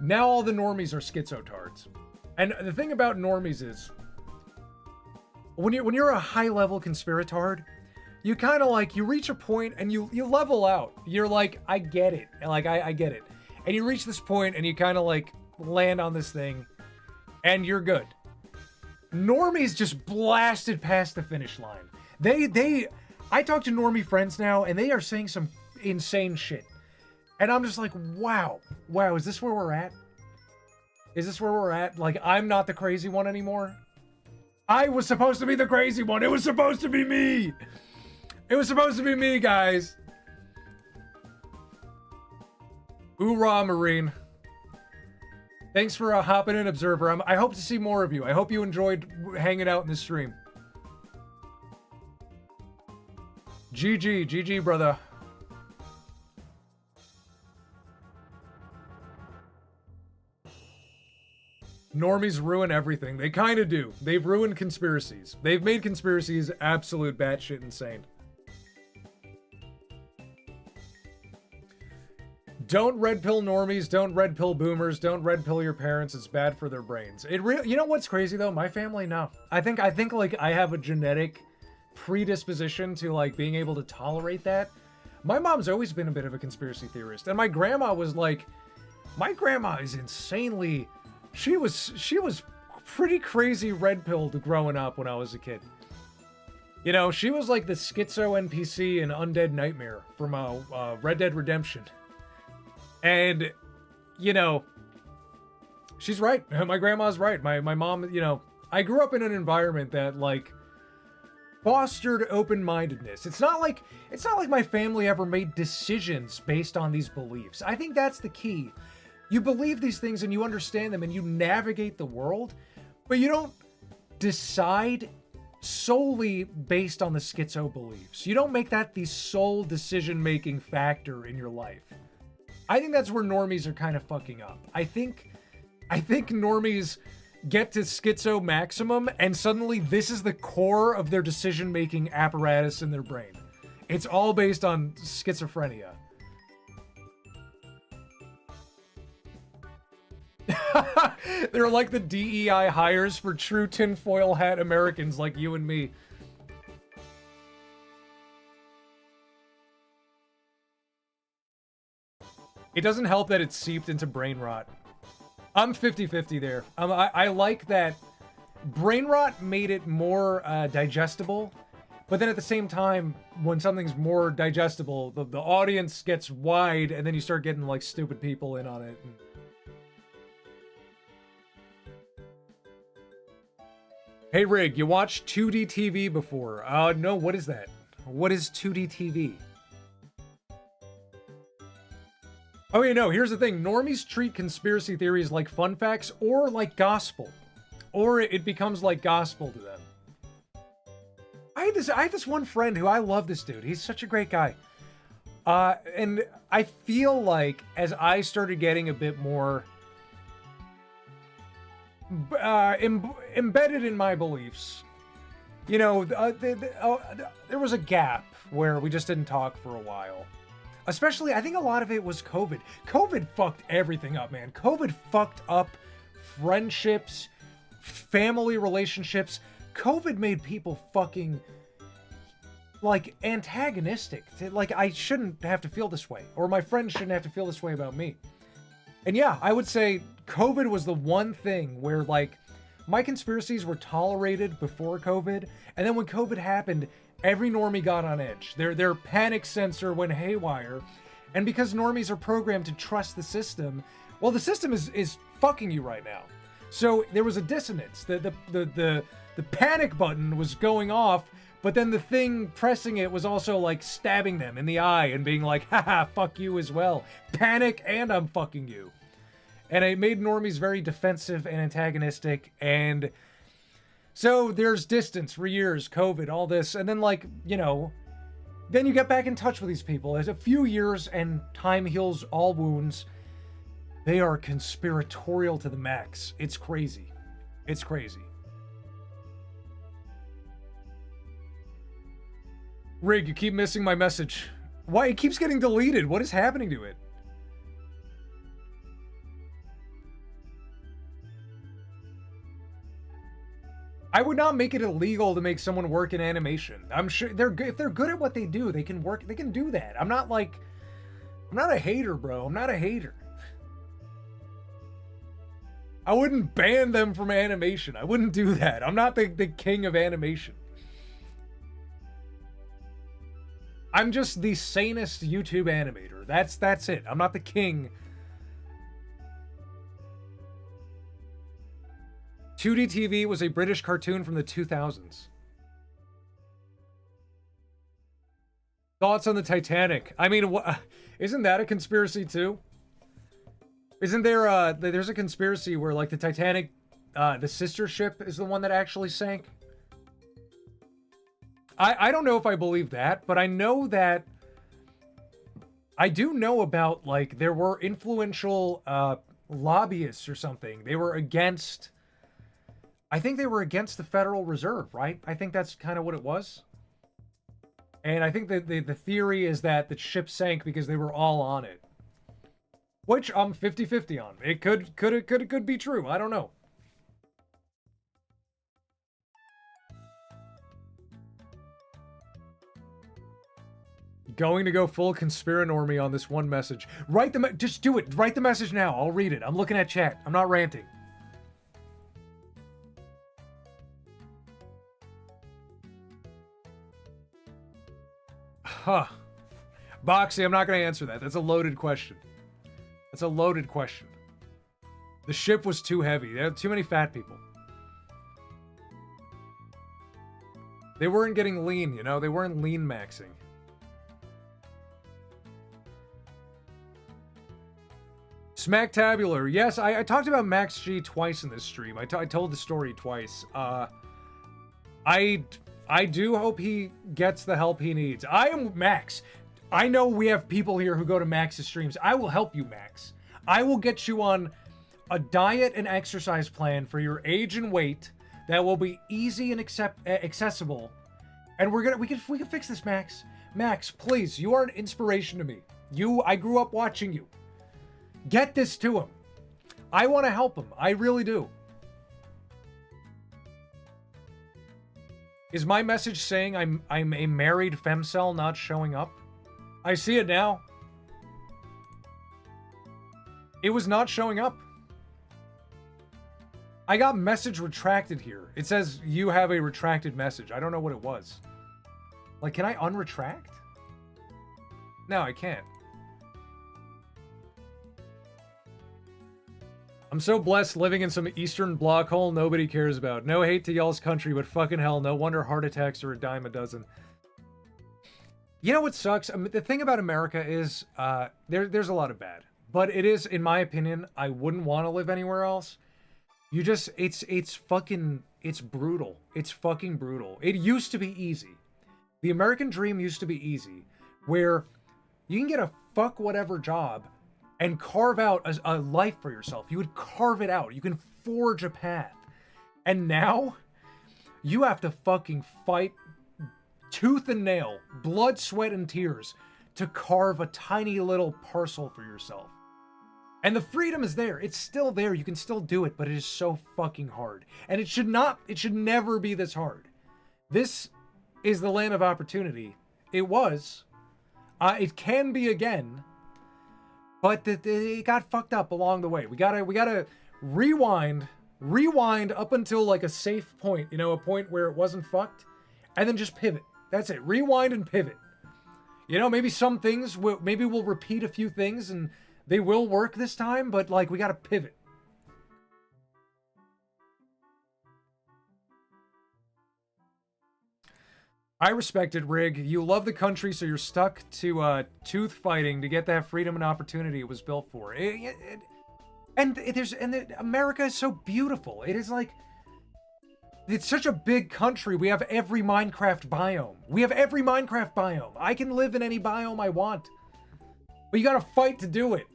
Now all the normies are schizotards. And the thing about normies is, when you're a high-level conspiratard, you kind of like, you reach a point and you level out. You're like, I get it. Like, I get it. And you reach this point and you kind of like land on this thing and you're good. Normies just blasted past the finish line. I talk to normie friends now and they are saying some insane shit. And I'm just like, wow, is this where we're at? Is this where we're at? Like, I'm not the crazy one anymore? I was supposed to be the crazy one. It was supposed to be me. It was supposed to be me, guys. Hoorah, Marine. Thanks for hopping in, Observer. I hope to see more of you. I hope you enjoyed hanging out in the stream. GG, brother. Normies ruin everything. They kind of do. They've ruined conspiracies. They've made conspiracies absolute batshit insane. Don't red pill normies. Don't red pill boomers. Don't red pill your parents. It's bad for their brains. You know what's crazy though? My family, no. I think like I have a genetic predisposition to like being able to tolerate that. My mom's always been a bit of a conspiracy theorist, and my grandma is insanely. She was pretty crazy red-pilled growing up when I was a kid. You know, she was like the schizo NPC in Undead Nightmare from Red Dead Redemption. And, you know, she's right. My grandma's right. My mom, you know, I grew up in an environment that, like, fostered open-mindedness. It's not like my family ever made decisions based on these beliefs. I think that's the key. You believe these things and you understand them and you navigate the world, but you don't decide solely based on the schizo beliefs. You don't make that the sole decision-making factor in your life. I think that's where normies are kind of fucking up. I think normies get to schizo maximum and suddenly this is the core of their decision-making apparatus in their brain. It's all based on schizophrenia. They're like the DEI hires for true tinfoil hat Americans like you and me. It doesn't help that it's seeped into brain rot. I'm 50-50 there. I like that brain rot made it more digestible, but then at the same time, when something's more digestible, the audience gets wide, and then you start getting like stupid people in on it. Hey Rig, you watched 2D TV before? No, what is that? What is 2D TV? Oh yeah, no, here's the thing. Normies treat conspiracy theories like fun facts or like gospel. Or it becomes like gospel to them. I have this one friend who I love this dude. He's such a great guy. And I feel like as I started getting a bit more embedded in my beliefs, you know, there was a gap where we just didn't talk for a while. Especially, I think a lot of it was COVID. COVID fucked everything up, man. COVID fucked up friendships, family relationships. COVID made people fucking, like, antagonistic. Like, I shouldn't have to feel this way. Or my friends shouldn't have to feel this way about me. And yeah, I would say COVID was the one thing where, like, my conspiracies were tolerated before COVID. And then when COVID happened, every normie got on edge. Their panic sensor went haywire. And because normies are programmed to trust the system, Well, the system is fucking you right now. So there was a dissonance. The panic button was going off, but then the thing pressing it was also like stabbing them in the eye and being like, haha, fuck you as well. Panic and I'm fucking you. And it made normies very defensive and antagonistic. And so there's distance for years, COVID, all this. And then like, you know, then you get back in touch with these people. There's a few years and time heals all wounds. They are conspiratorial to the max. It's crazy. It's crazy. Rig, you keep missing my message. Why? It keeps getting deleted. What is happening to it? I would not make it illegal to make someone work in animation. I'm sure if they're good at what they do, they can work. They can do that. I'm not a hater, bro. I'm not a hater. I wouldn't ban them from animation. I wouldn't do that. I'm not the king of animation. I'm just the sanest YouTube animator. That's it. I'm not the king. 2D TV was a British cartoon from the 2000s. Thoughts on the Titanic? I mean, isn't that a conspiracy too? Isn't there there's a conspiracy where like the Titanic, the sister ship is the one that actually sank? I don't know if I believe that, but I know that I do know about like there were influential lobbyists or something. They were against, I think they were against the Federal Reserve, right? I think that's kind of what it was. And I think that the theory is that the ship sank because they were all on it. Which I'm 50-50 on. It could be true. I don't know. Going to go full conspiranormy on this one message. Just do it. Write the message now. I'll read it. I'm looking at chat. I'm not ranting. Huh. Boxy, I'm not going to answer that. That's a loaded question. That's a loaded question. The ship was too heavy. There are too many fat people. They weren't getting lean, you know? They weren't lean maxing. Smacktabular. Yes, I talked about Max G twice in this stream. I told the story twice. I do hope he gets the help he needs. I am Max. I know we have people here who go to Max's streams. I will help you, Max. I will get you on a diet and exercise plan for your age and weight that will be easy and accessible. And we can fix this, Max. Max, please, you are an inspiration to me. I grew up watching you. Get this to him. I want to help him. I really do. Is my message saying I'm a married femcel not showing up? I see it now. It was not showing up. I got message retracted here. It says you have a retracted message. I don't know what it was. Like, can I unretract? No, I can't. I'm so blessed living in some Eastern Bloc hole nobody cares about. No hate to y'all's country, but fucking hell, no wonder heart attacks are a dime a dozen. You know what sucks? I mean, the thing about America is there's a lot of bad. But it is, in my opinion, I wouldn't want to live anywhere else. It's brutal. It's fucking brutal. It used to be easy. The American dream used to be easy, where you can get a fuck whatever job and carve out a life for yourself. You would carve it out. You can forge a path. And now, you have to fucking fight tooth and nail, blood, sweat, and tears to carve a tiny little parcel for yourself. And the freedom is there. It's still there. You can still do it, but it is so fucking hard. And it should never be this hard. This is the land of opportunity. It was. It can be again. But it got fucked up along the way. We gotta rewind up until like a safe point, you know, a point where it wasn't fucked, and then just pivot. That's it. Rewind and pivot. You know, maybe some things, maybe we'll repeat a few things, and They will work this time, but like we gotta pivot. I respect it, Rig. You love the country, so you're stuck to tooth fighting to get that freedom and opportunity it was built for. America is so beautiful. It is like, it's such a big country. We have every Minecraft biome. I can live in any biome I want. But you gotta fight to do it.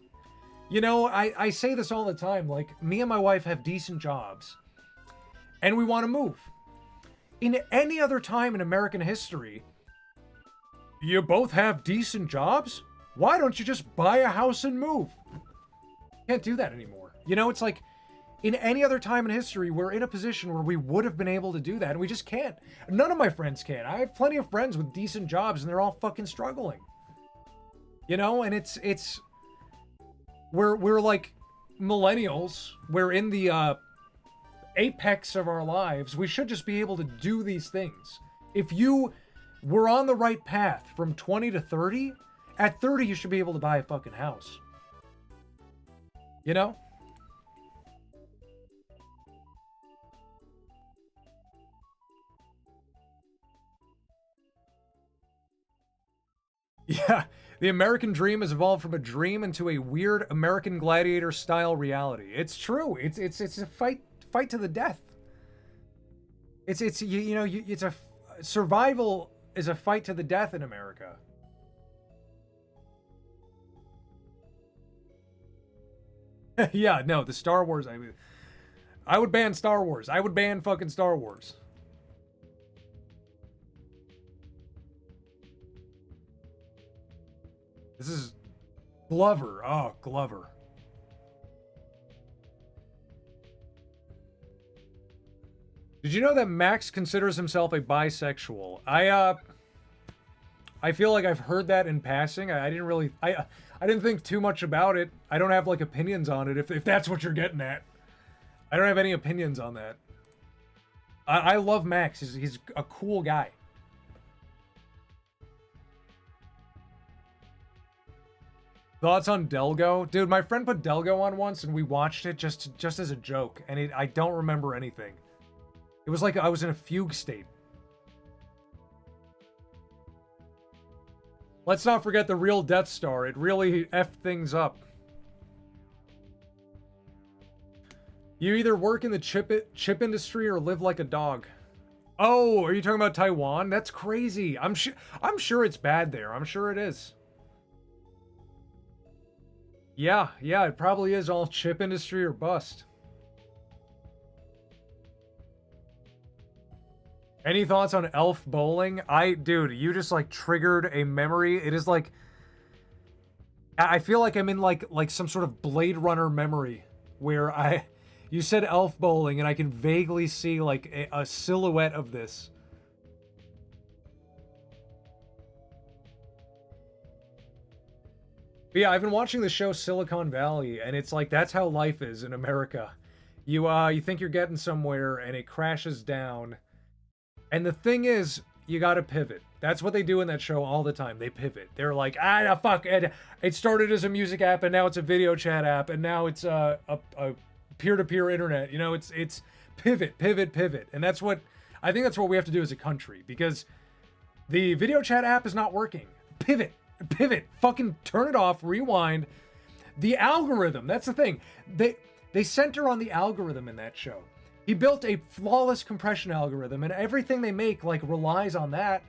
You know, I say this all the time. Like, me and my wife have decent jobs. And we want to move. In any other time in American history, you both have decent jobs? Why don't you just buy a house and move? Can't do that anymore. You know, it's like, in any other time in history, we're in a position where we would have been able to do that, and we just can't. None of my friends can. I have plenty of friends with decent jobs, and they're all fucking struggling. You know, and we're like millennials. We're in the apex of our lives. We should just be able to do these things. If you were on the right path from 20 to 30, at 30 you should be able to buy a fucking house. You know? Yeah, the American dream has evolved from a dream into a weird American Gladiator style reality. It's true. It's a fight to the death. It's survival is a fight to the death in America. Yeah, no, the Star Wars. I would ban Star Wars. I would ban fucking Star Wars. This is Glover. Oh, Glover. Did you know that Max considers himself a bisexual? I feel like I've heard that in passing. I didn't think too much about it. I don't have like opinions on it, if that's what you're getting at. I don't have any opinions on that. I love Max. He's a cool guy. Thoughts on Delgo? Dude, my friend put Delgo on once and we watched it just as a joke, and I don't remember anything. It was like I was in a fugue state. Let's not forget the real Death Star. It really effed things up. You either work in the chip industry or live like a dog. Oh, are you talking about Taiwan? That's crazy. I'm sure it's bad there. I'm sure it is. Yeah, it probably is all chip industry or bust. Any thoughts on Elf Bowling? Dude, you just like triggered a memory. It is like, I feel like I'm in like some sort of Blade Runner memory where you said Elf Bowling and I can vaguely see like a silhouette of this. But yeah, I've been watching the show Silicon Valley, and it's like that's how life is in America. You think you're getting somewhere and it crashes down. And the thing is, you gotta pivot. That's what they do in that show all the time. They pivot. They're like, fuck, it started as a music app, and now it's a video chat app, and now it's a peer-to-peer internet. You know, it's pivot. And that's what, I think that's what we have to do as a country, because the video chat app is not working. Pivot, fucking turn it off, rewind. The algorithm, that's the thing. They center on the algorithm in that show. He built a flawless compression algorithm, and everything they make like relies on that.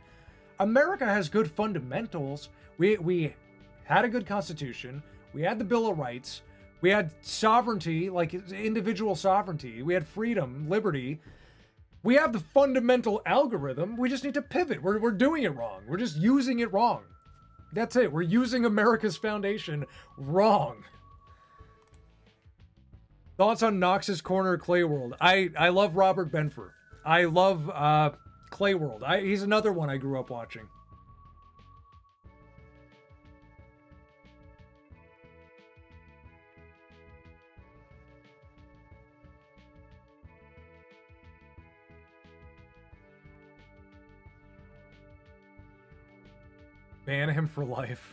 America has good fundamentals. We had a good constitution. We had the Bill of Rights. We had sovereignty, like individual sovereignty. We had freedom, liberty. We have the fundamental algorithm. We just need to pivot. We're doing it wrong. We're just using it wrong. That's it. We're using America's foundation wrong. Thoughts on Nox's Corner Clay World? I love Robert Benfer. I love Clay World. He's another one I grew up watching. Ban him for life.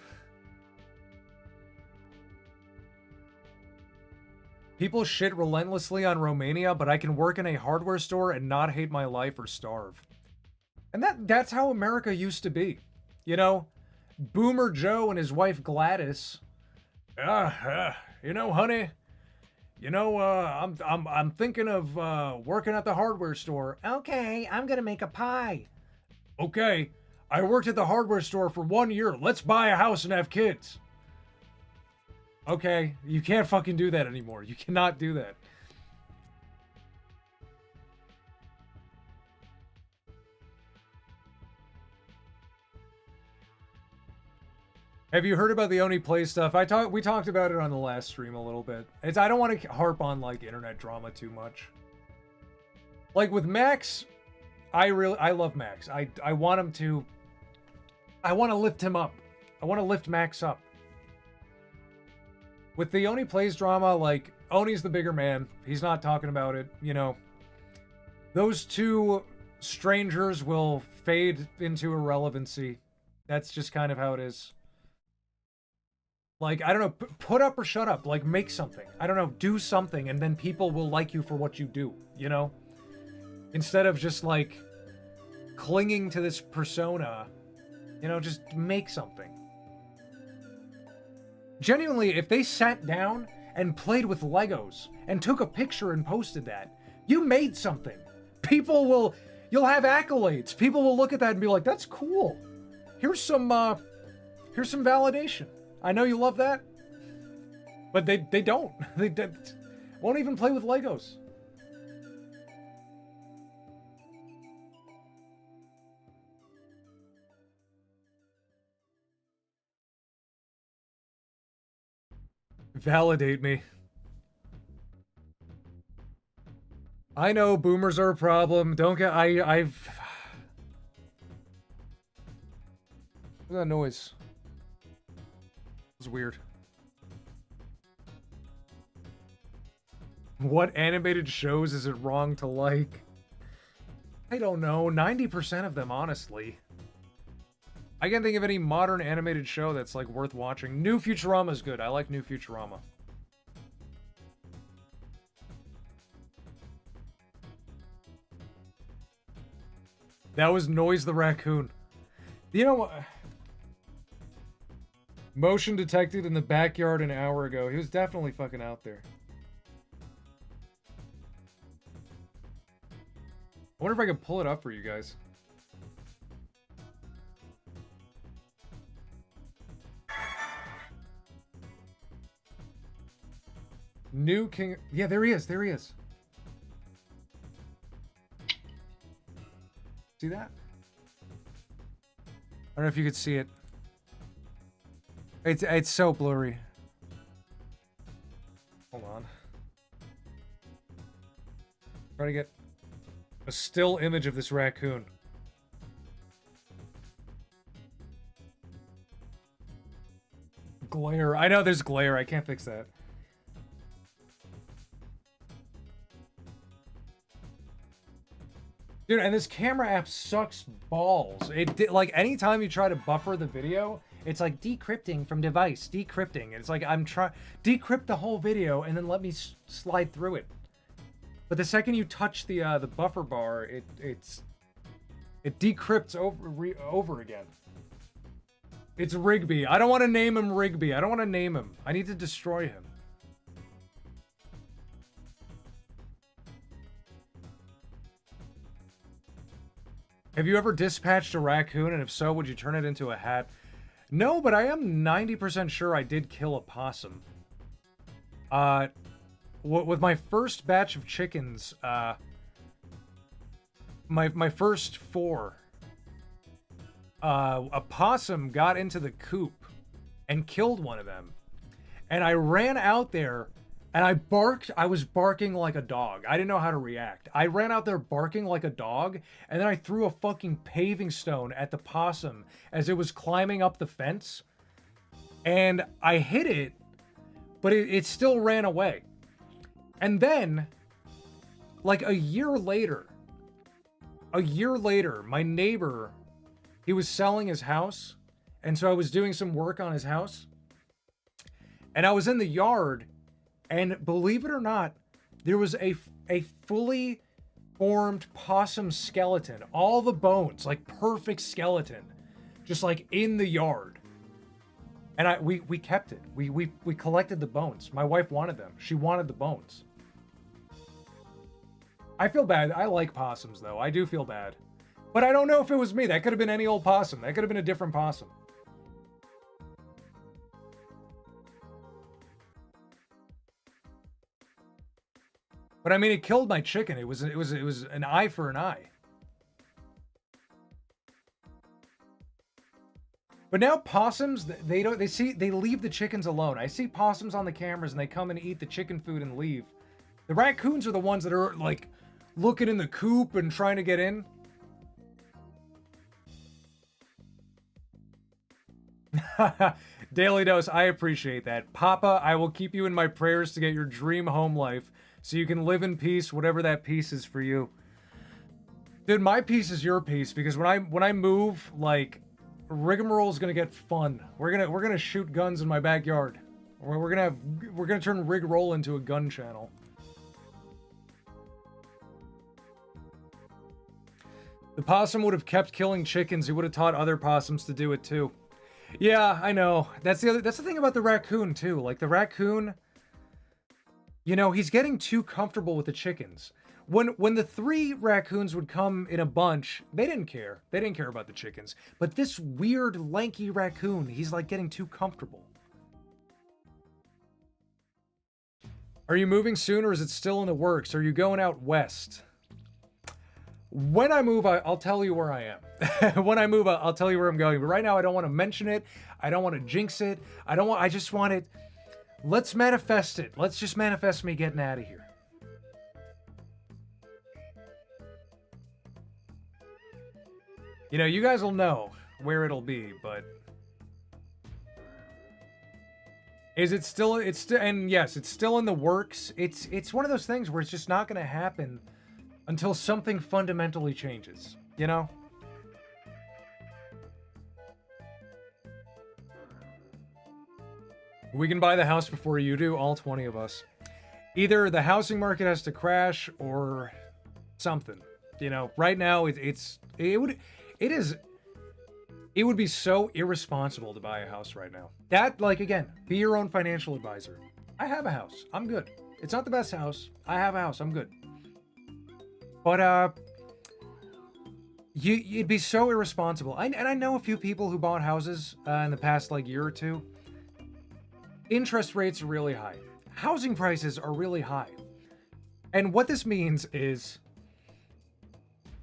People shit relentlessly on Romania, but I can work in a hardware store and not hate my life or starve. And that's how America used to be. You know, Boomer Joe and his wife Gladys. You know, honey, you know, I'm thinking of working at the hardware store. Okay, I'm gonna make a pie. Okay, I worked at the hardware store for 1 year. Let's buy a house and have kids. Okay, you can't fucking do that anymore. You cannot do that. Have you heard about the Oni Play stuff? We talked about it on the last stream a little bit. I don't want to harp on like internet drama too much. Like with Max, I love Max. I want him to. I want to lift him up. I want to lift Max up. With the Oni Plays drama, like Oni's the bigger man. He's not talking about it. You know, those two strangers will fade into irrelevancy. That's just kind of how it is. Like, I don't know, put up or shut up. Like, make something. I don't know, do something, and then people will like you for what you do, you know? Instead of just, like, clinging to this persona, you know, just make something. Genuinely, if they sat down and played with Legos and took a picture and posted that, you made something. You'll have accolades. People will look at that and be like, that's cool. Here's some validation. I know you love that, but they don't. They won't even play with Legos. Validate me. I know boomers are a problem. Don't get I've What's that noise? It was weird. What animated shows is it wrong to like? I don't know. 90% of them, honestly. I can't think of any modern animated show that's like worth watching. New Futurama is good. I like New Futurama. That was Noise the Raccoon. You know what? Motion detected in the backyard an hour ago. He was definitely fucking out there. I wonder if I can pull it up for you guys. New King... Yeah, there he is. There he is. See that? I don't know if you could see it. It's so blurry. Hold on. Try to get a still image of this raccoon. Glare. I know there's glare. I can't fix that. Dude, and this camera app sucks balls. Like, anytime you try to buffer the video, it's like decrypting from device, decrypting. It's like I'm trying decrypt the whole video and then let me slide through it. But the second you touch the buffer bar, it decrypts over again. It's Rigby. I don't want to name him Rigby. I don't want to name him. I need to destroy him. Have you ever dispatched a raccoon, and if so, would you turn it into a hat? No, but I am 90% sure I did kill a possum. With my first batch of chickens, my first 4, a possum got into the coop and killed one of them. And I ran out there and I barked. I was barking like a dog. I didn't know how to react. I ran out there barking like a dog, and then I threw a fucking paving stone at the possum as it was climbing up the fence. And I hit it, but it still ran away. And then, like a year later, my neighbor, he was selling his house, and so I was doing some work on his house. And I was in the yard, And believe it or not, there was a fully formed possum skeleton. All the bones, like perfect skeleton, just like in the yard. And we kept it. We collected the bones. My wife wanted them. She wanted the bones. I feel bad. I like possums, though. I do feel bad. But I don't know if it was me. That could have been any old possum. That could have been a different possum. But I mean, it killed my chicken. It was an eye for an eye. But now possums, they leave the chickens alone. I see possums on the cameras and they come and eat the chicken food and leave. The raccoons are the ones that are like looking in the coop and trying to get in. Daily Dose, I appreciate that. Papa, I will keep you in my prayers to get your dream home life so you can live in peace, whatever that peace is for you. Dude, my peace is your peace, because when I move, like, rigmarole's gonna get fun. We're gonna shoot guns in my backyard. We're gonna turn Rigroll into a gun channel. The possum would have kept killing chickens. He would have taught other possums to do it too. Yeah, I know. That's the thing about the raccoon too. Like the raccoon, you know, he's getting too comfortable with the chickens. When the 3 raccoons would come in a bunch, they didn't care. They didn't care about the chickens. But this weird, lanky raccoon, he's like getting too comfortable. Are you moving soon, or is it still in the works? Are you going out west? When I move, I'll tell you where I am. When I move, I'll tell you where I'm going. But right now, I don't want to mention it. I don't want to jinx it. I just want it. Let's manifest it. Let's just manifest me getting out of here. You know, you guys will know where it'll be, but is it still? It's still, and yes, it's still in the works. It's one of those things where it's just not going to happen until something fundamentally changes. You know. We can buy the house before you do, all 20 of us. Either the housing market has to crash or something. You know, right now it would be so irresponsible to buy a house right now. That, like, again, be your own financial advisor. I have a house. I'm good. It's not the best house. I have a house. I'm good. But, you'd be so irresponsible. And I know a few people who bought houses in the past, like, year or two. Interest rates are really high. Housing prices are really high. And what this means is,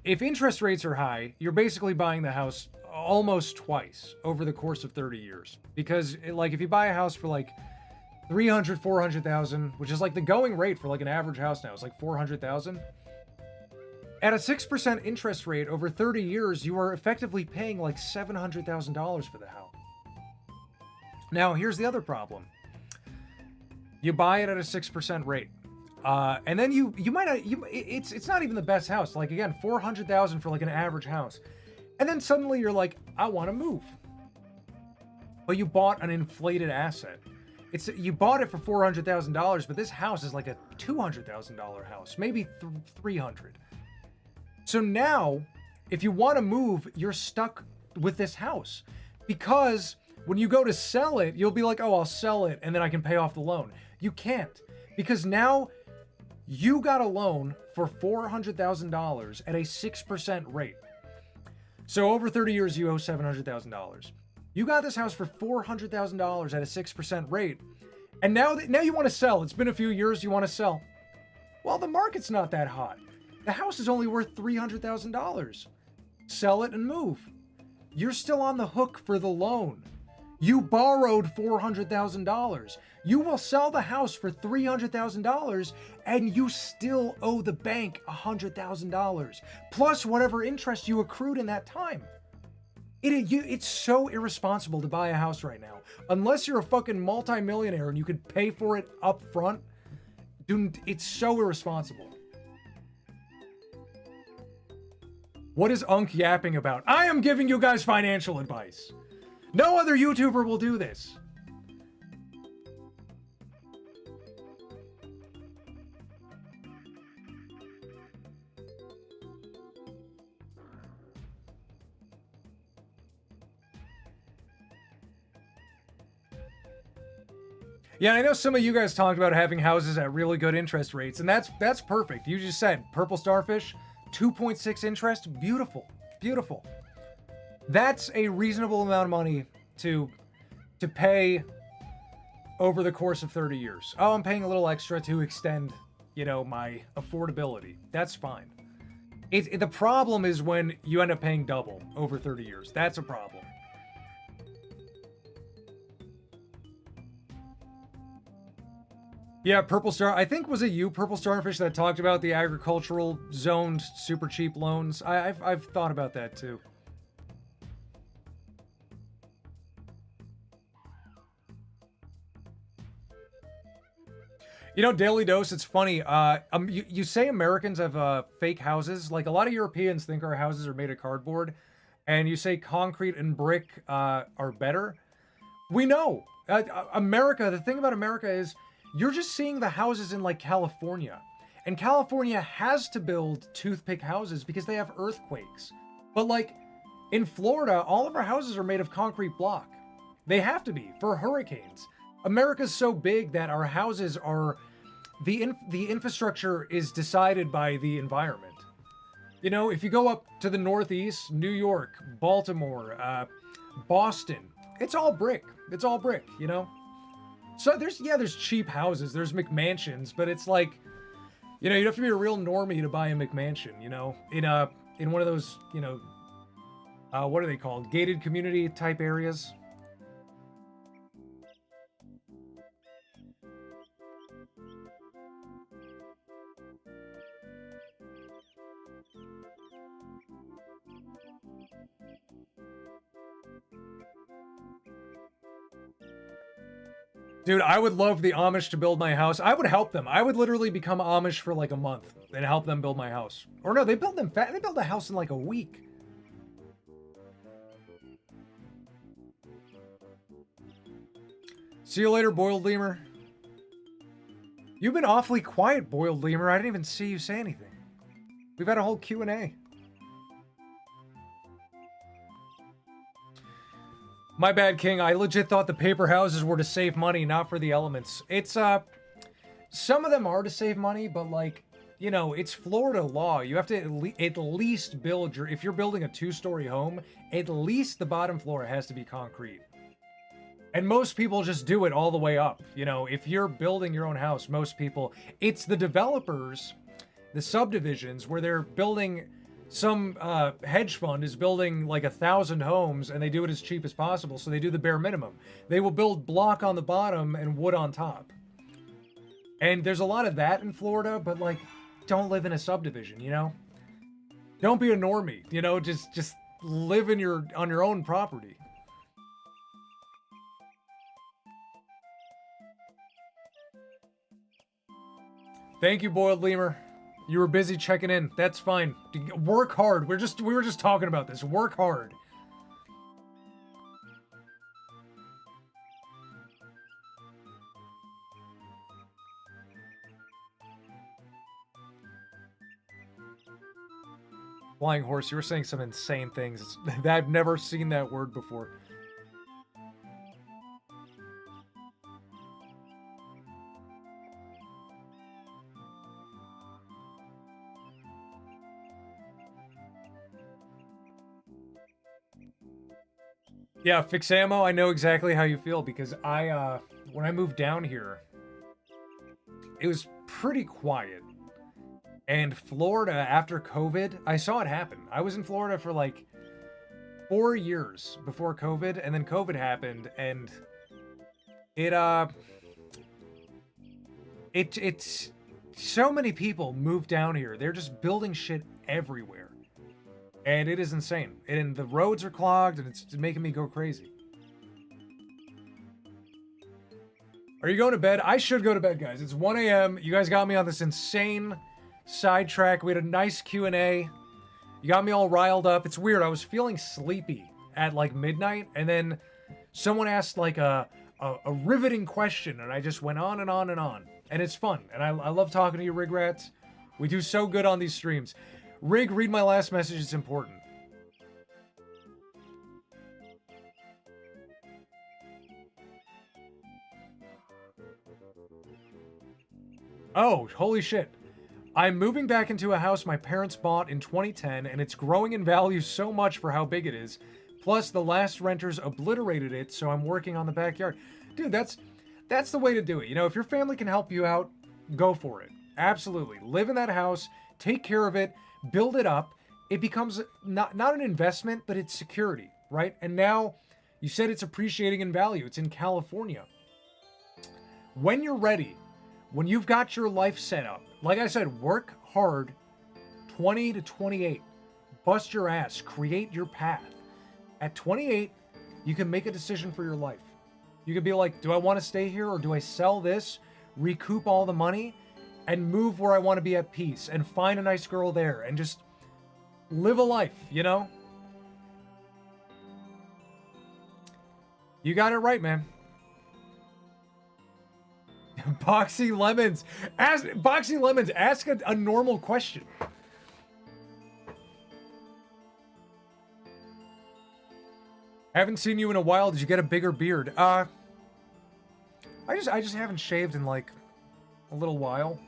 if interest rates are high, you're basically buying the house almost twice over the course of 30 years. Because, like, if you buy a house for, like, 300, 400,000, which is, like, the going rate for, like, an average house now, it's like 400,000. At a 6% interest rate over 30 years, you are effectively paying, like, $700,000 for the house. Now, here's the other problem. You buy it at a 6% rate. And then it's not even the best house. Like, again, 400,000 for like an average house. And then suddenly you're like, I want to move. But you bought an inflated asset. You bought it for $400,000, but this house is like a $200,000 house, maybe 300. So now, if you want to move, you're stuck with this house, because when you go to sell it, you'll be like, oh, I'll sell it and then I can pay off the loan. You can't, because now you got a loan for $400,000 at a 6% rate. So over 30 years, you owe $700,000. You got this house for $400,000 at a 6% rate. And now you want to sell. It's been a few years, you want to sell. Well, the market's not that hot. The house is only worth $300,000. Sell it and move. You're still on the hook for the loan. You borrowed $400,000. You will sell the house for $300,000 and you still owe the bank $100,000 plus whatever interest you accrued in that time. It's so irresponsible to buy a house right now. Unless you're a fucking multimillionaire and you could pay for it up front, dude, it's so irresponsible. What is Unk yapping about? I am giving you guys financial advice. No other YouTuber will do this. Yeah, I know some of you guys talked about having houses at really good interest rates, and that's perfect. You just said purple starfish, 2.6 interest, beautiful, beautiful. That's a reasonable amount of money to pay over the course of 30 years. Oh, I'm paying a little extra to extend, you know, my affordability. That's fine. The problem is when you end up paying double over 30 years. That's a problem. Yeah, Purple Star. I think was it you, Purple Starfish, that talked about the agricultural zoned super cheap loans. I've thought about that too. You know, Daily Dose, it's funny. You say Americans have fake houses. Like, a lot of Europeans think our houses are made of cardboard. And you say concrete and brick are better. We know. America, the thing about America is you're just seeing the houses in, like, California. And California has to build toothpick houses because they have earthquakes. But, like, in Florida, all of our houses are made of concrete block. They have to be for hurricanes. America's so big that our houses are the infrastructure is decided by the environment. You know, if you go up to the Northeast, New York, Baltimore, Boston, it's all brick. It's all brick, you know? So there's cheap houses, there's McMansions, but it's like, you know, you'd have to be a real normie to buy a McMansion, you know? In one of those, you know, what are they called? Gated community type areas. Dude, I would love the Amish to build my house. I would help them. I would literally become Amish for like a month and help them build my house. Or no, they build a house in like a week. See you later, Boiled Lemur. You've been awfully quiet, Boiled Lemur. I didn't even see you say anything. We've had a whole Q&A. My bad, King. I legit thought the paper houses were to save money, not for the elements. It's, some of them are to save money, but, like, you know, it's Florida law. You have to at least build your... If you're building a 2-story home, at least the bottom floor has to be concrete. And most people just do it all the way up. You know, if you're building your own house, most people... It's the developers, the subdivisions, where they're building... Some hedge fund is building like 1,000 homes and they do it as cheap as possible, so they do the bare minimum. They will build block on the bottom and wood on top. And there's a lot of that in Florida, but like, don't live in a subdivision, you know? Don't be a normie, you know? Just live on your own property. Thank you, Boiled Lemur. You were busy checking in. That's fine. Work hard. We were just talking about this. Work hard. Flying horse, you were saying some insane things. I've never seen that word before. Yeah, Fixamo, I know exactly how you feel because when I moved down here, it was pretty quiet. And Florida, after COVID, I saw it happen. I was in Florida for like 4 years before COVID, and then COVID happened, and it's so many people moved down here. They're just building shit everywhere. And it is insane. And the roads are clogged, and it's making me go crazy. Are you going to bed? I should go to bed, guys. It's 1 a.m. You guys got me on this insane sidetrack. We had a nice Q&A. You got me all riled up. It's weird. I was feeling sleepy at like midnight, and then someone asked like a riveting question, and I just went on and on and on. And it's fun. And I love talking to you, Rig Rats. We do so good on these streams. Rig, read my last message. It's important. Oh, holy shit. I'm moving back into a house my parents bought in 2010, and it's growing in value so much for how big it is. Plus, the last renters obliterated it, so I'm working on the backyard. Dude, that's the way to do it. You know, if your family can help you out, go for it. Absolutely. Live in that house, take care of it, build it up. It becomes not an investment, but it's security, right? And now, you said it's appreciating in value. It's in California. When you're ready, when you've got your life set up, like I said, work hard, 20 to 28. Bust your ass, create your path. At 28, you can make a decision for your life. You can be like, do I want to stay here or do I sell this, recoup all the money, and move where I want to be at peace and find a nice girl there and just live a life, you know? You got it right, man. Boxy Lemons. Boxy Lemons, ask a normal question. Haven't seen you in a while. Did you get a bigger beard? I just haven't shaved in like a little while.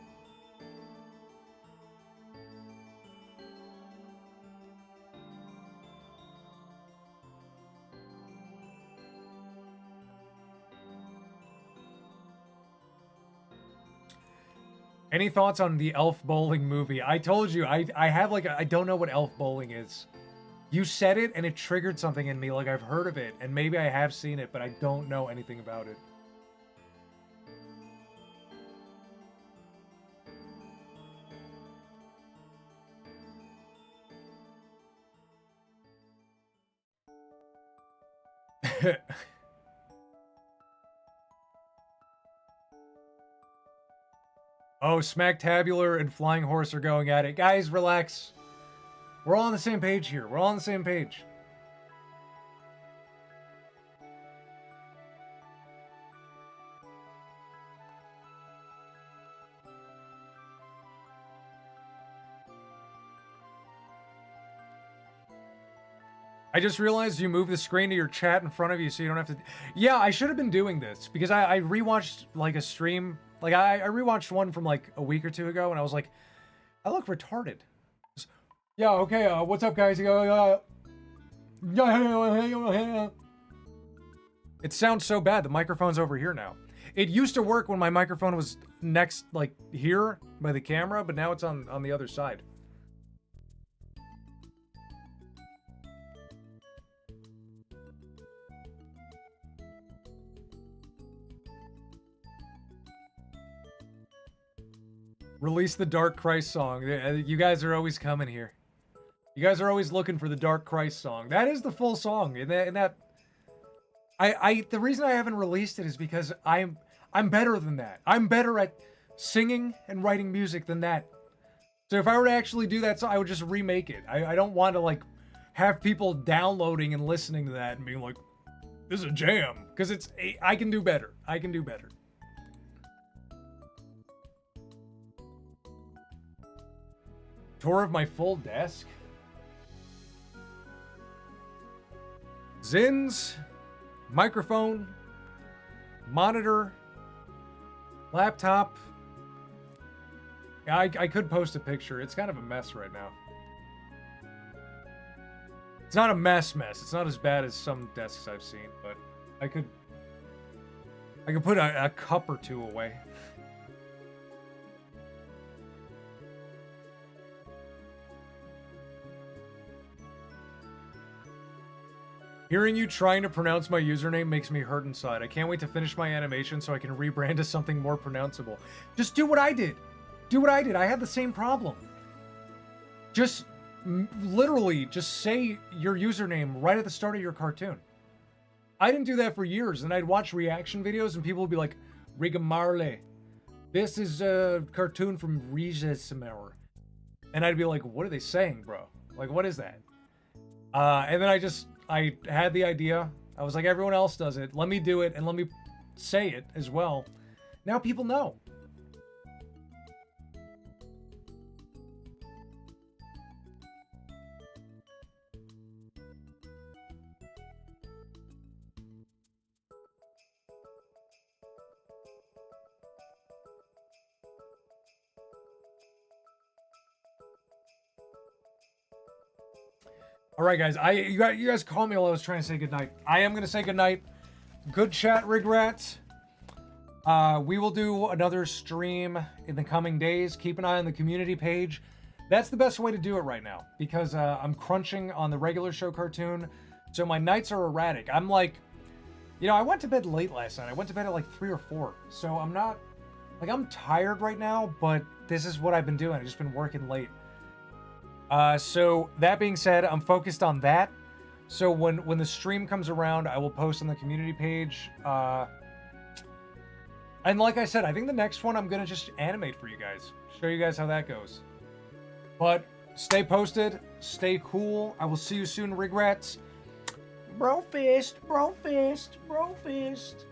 Any thoughts on the Elf Bowling movie? I told you, I have like, I don't know what Elf Bowling is. You said it and it triggered something in me, like I've heard of it, and maybe I have seen it, but I don't know anything about it. Oh, Smacktabular and Flying Horse are going at it. Guys, relax. We're all on the same page here. We're all on the same page. I just realized you moved the screen to your chat in front of you so you don't have to... Yeah, I should have been doing this because I rewatched like a stream. Like I rewatched one from like a week or two ago and I was like, I look retarded. Yeah, okay, what's up guys? It sounds so bad. The microphone's over here now. It used to work when my microphone was next, like here by the camera, but now it's on the other side. Release the Dark Christ song. You guys are always coming here. You guys are always looking for the Dark Christ song. That is the full song. The reason I haven't released it is because I'm better than that. I'm better at singing and writing music than that. So if I were to actually do that song, I would just remake it. I don't want to like have people downloading and listening to that and being like, this is a jam. Because I can do better. I can do better. Tour of my full desk. Zins, microphone, monitor, laptop. I could post a picture. It's kind of a mess right now. It's not a mess. It's not as bad as some desks I've seen, but I could put a cup or two away. Hearing you trying to pronounce my username makes me hurt inside. I can't wait to finish my animation so I can rebrand to something more pronounceable. Just do what I did. Do what I did. I had the same problem. Just literally just say your username right at the start of your cartoon. I didn't do that for years, and I'd watch reaction videos and people would be like, Rigamarle, this is a cartoon from Rigesimmer. And I'd be like, what are they saying, bro? Like, what is that? And then I had the idea. I was like, everyone else does it. Let me do it and let me say it as well. Now people know. All right, guys. You guys called me while I was trying to say goodnight. I am gonna say goodnight. Good chat, Regrets. We will do another stream in the coming days. Keep an eye on the community page. That's the best way to do it right now because I'm crunching on the regular show cartoon, so my nights are erratic. I'm like, I went to bed late last night. I went to bed at like 3 or 4, so I'm not like I'm tired right now. But this is what I've been doing. I've just been working late. So that being said, I'm focused on that. So when the stream comes around, I will post on the community page. And like I said, I think the next one I'm gonna just animate for you guys, show you guys how that goes. But stay posted, stay cool. I will see you soon, Regrets. Bro fist, bro fist, bro fist.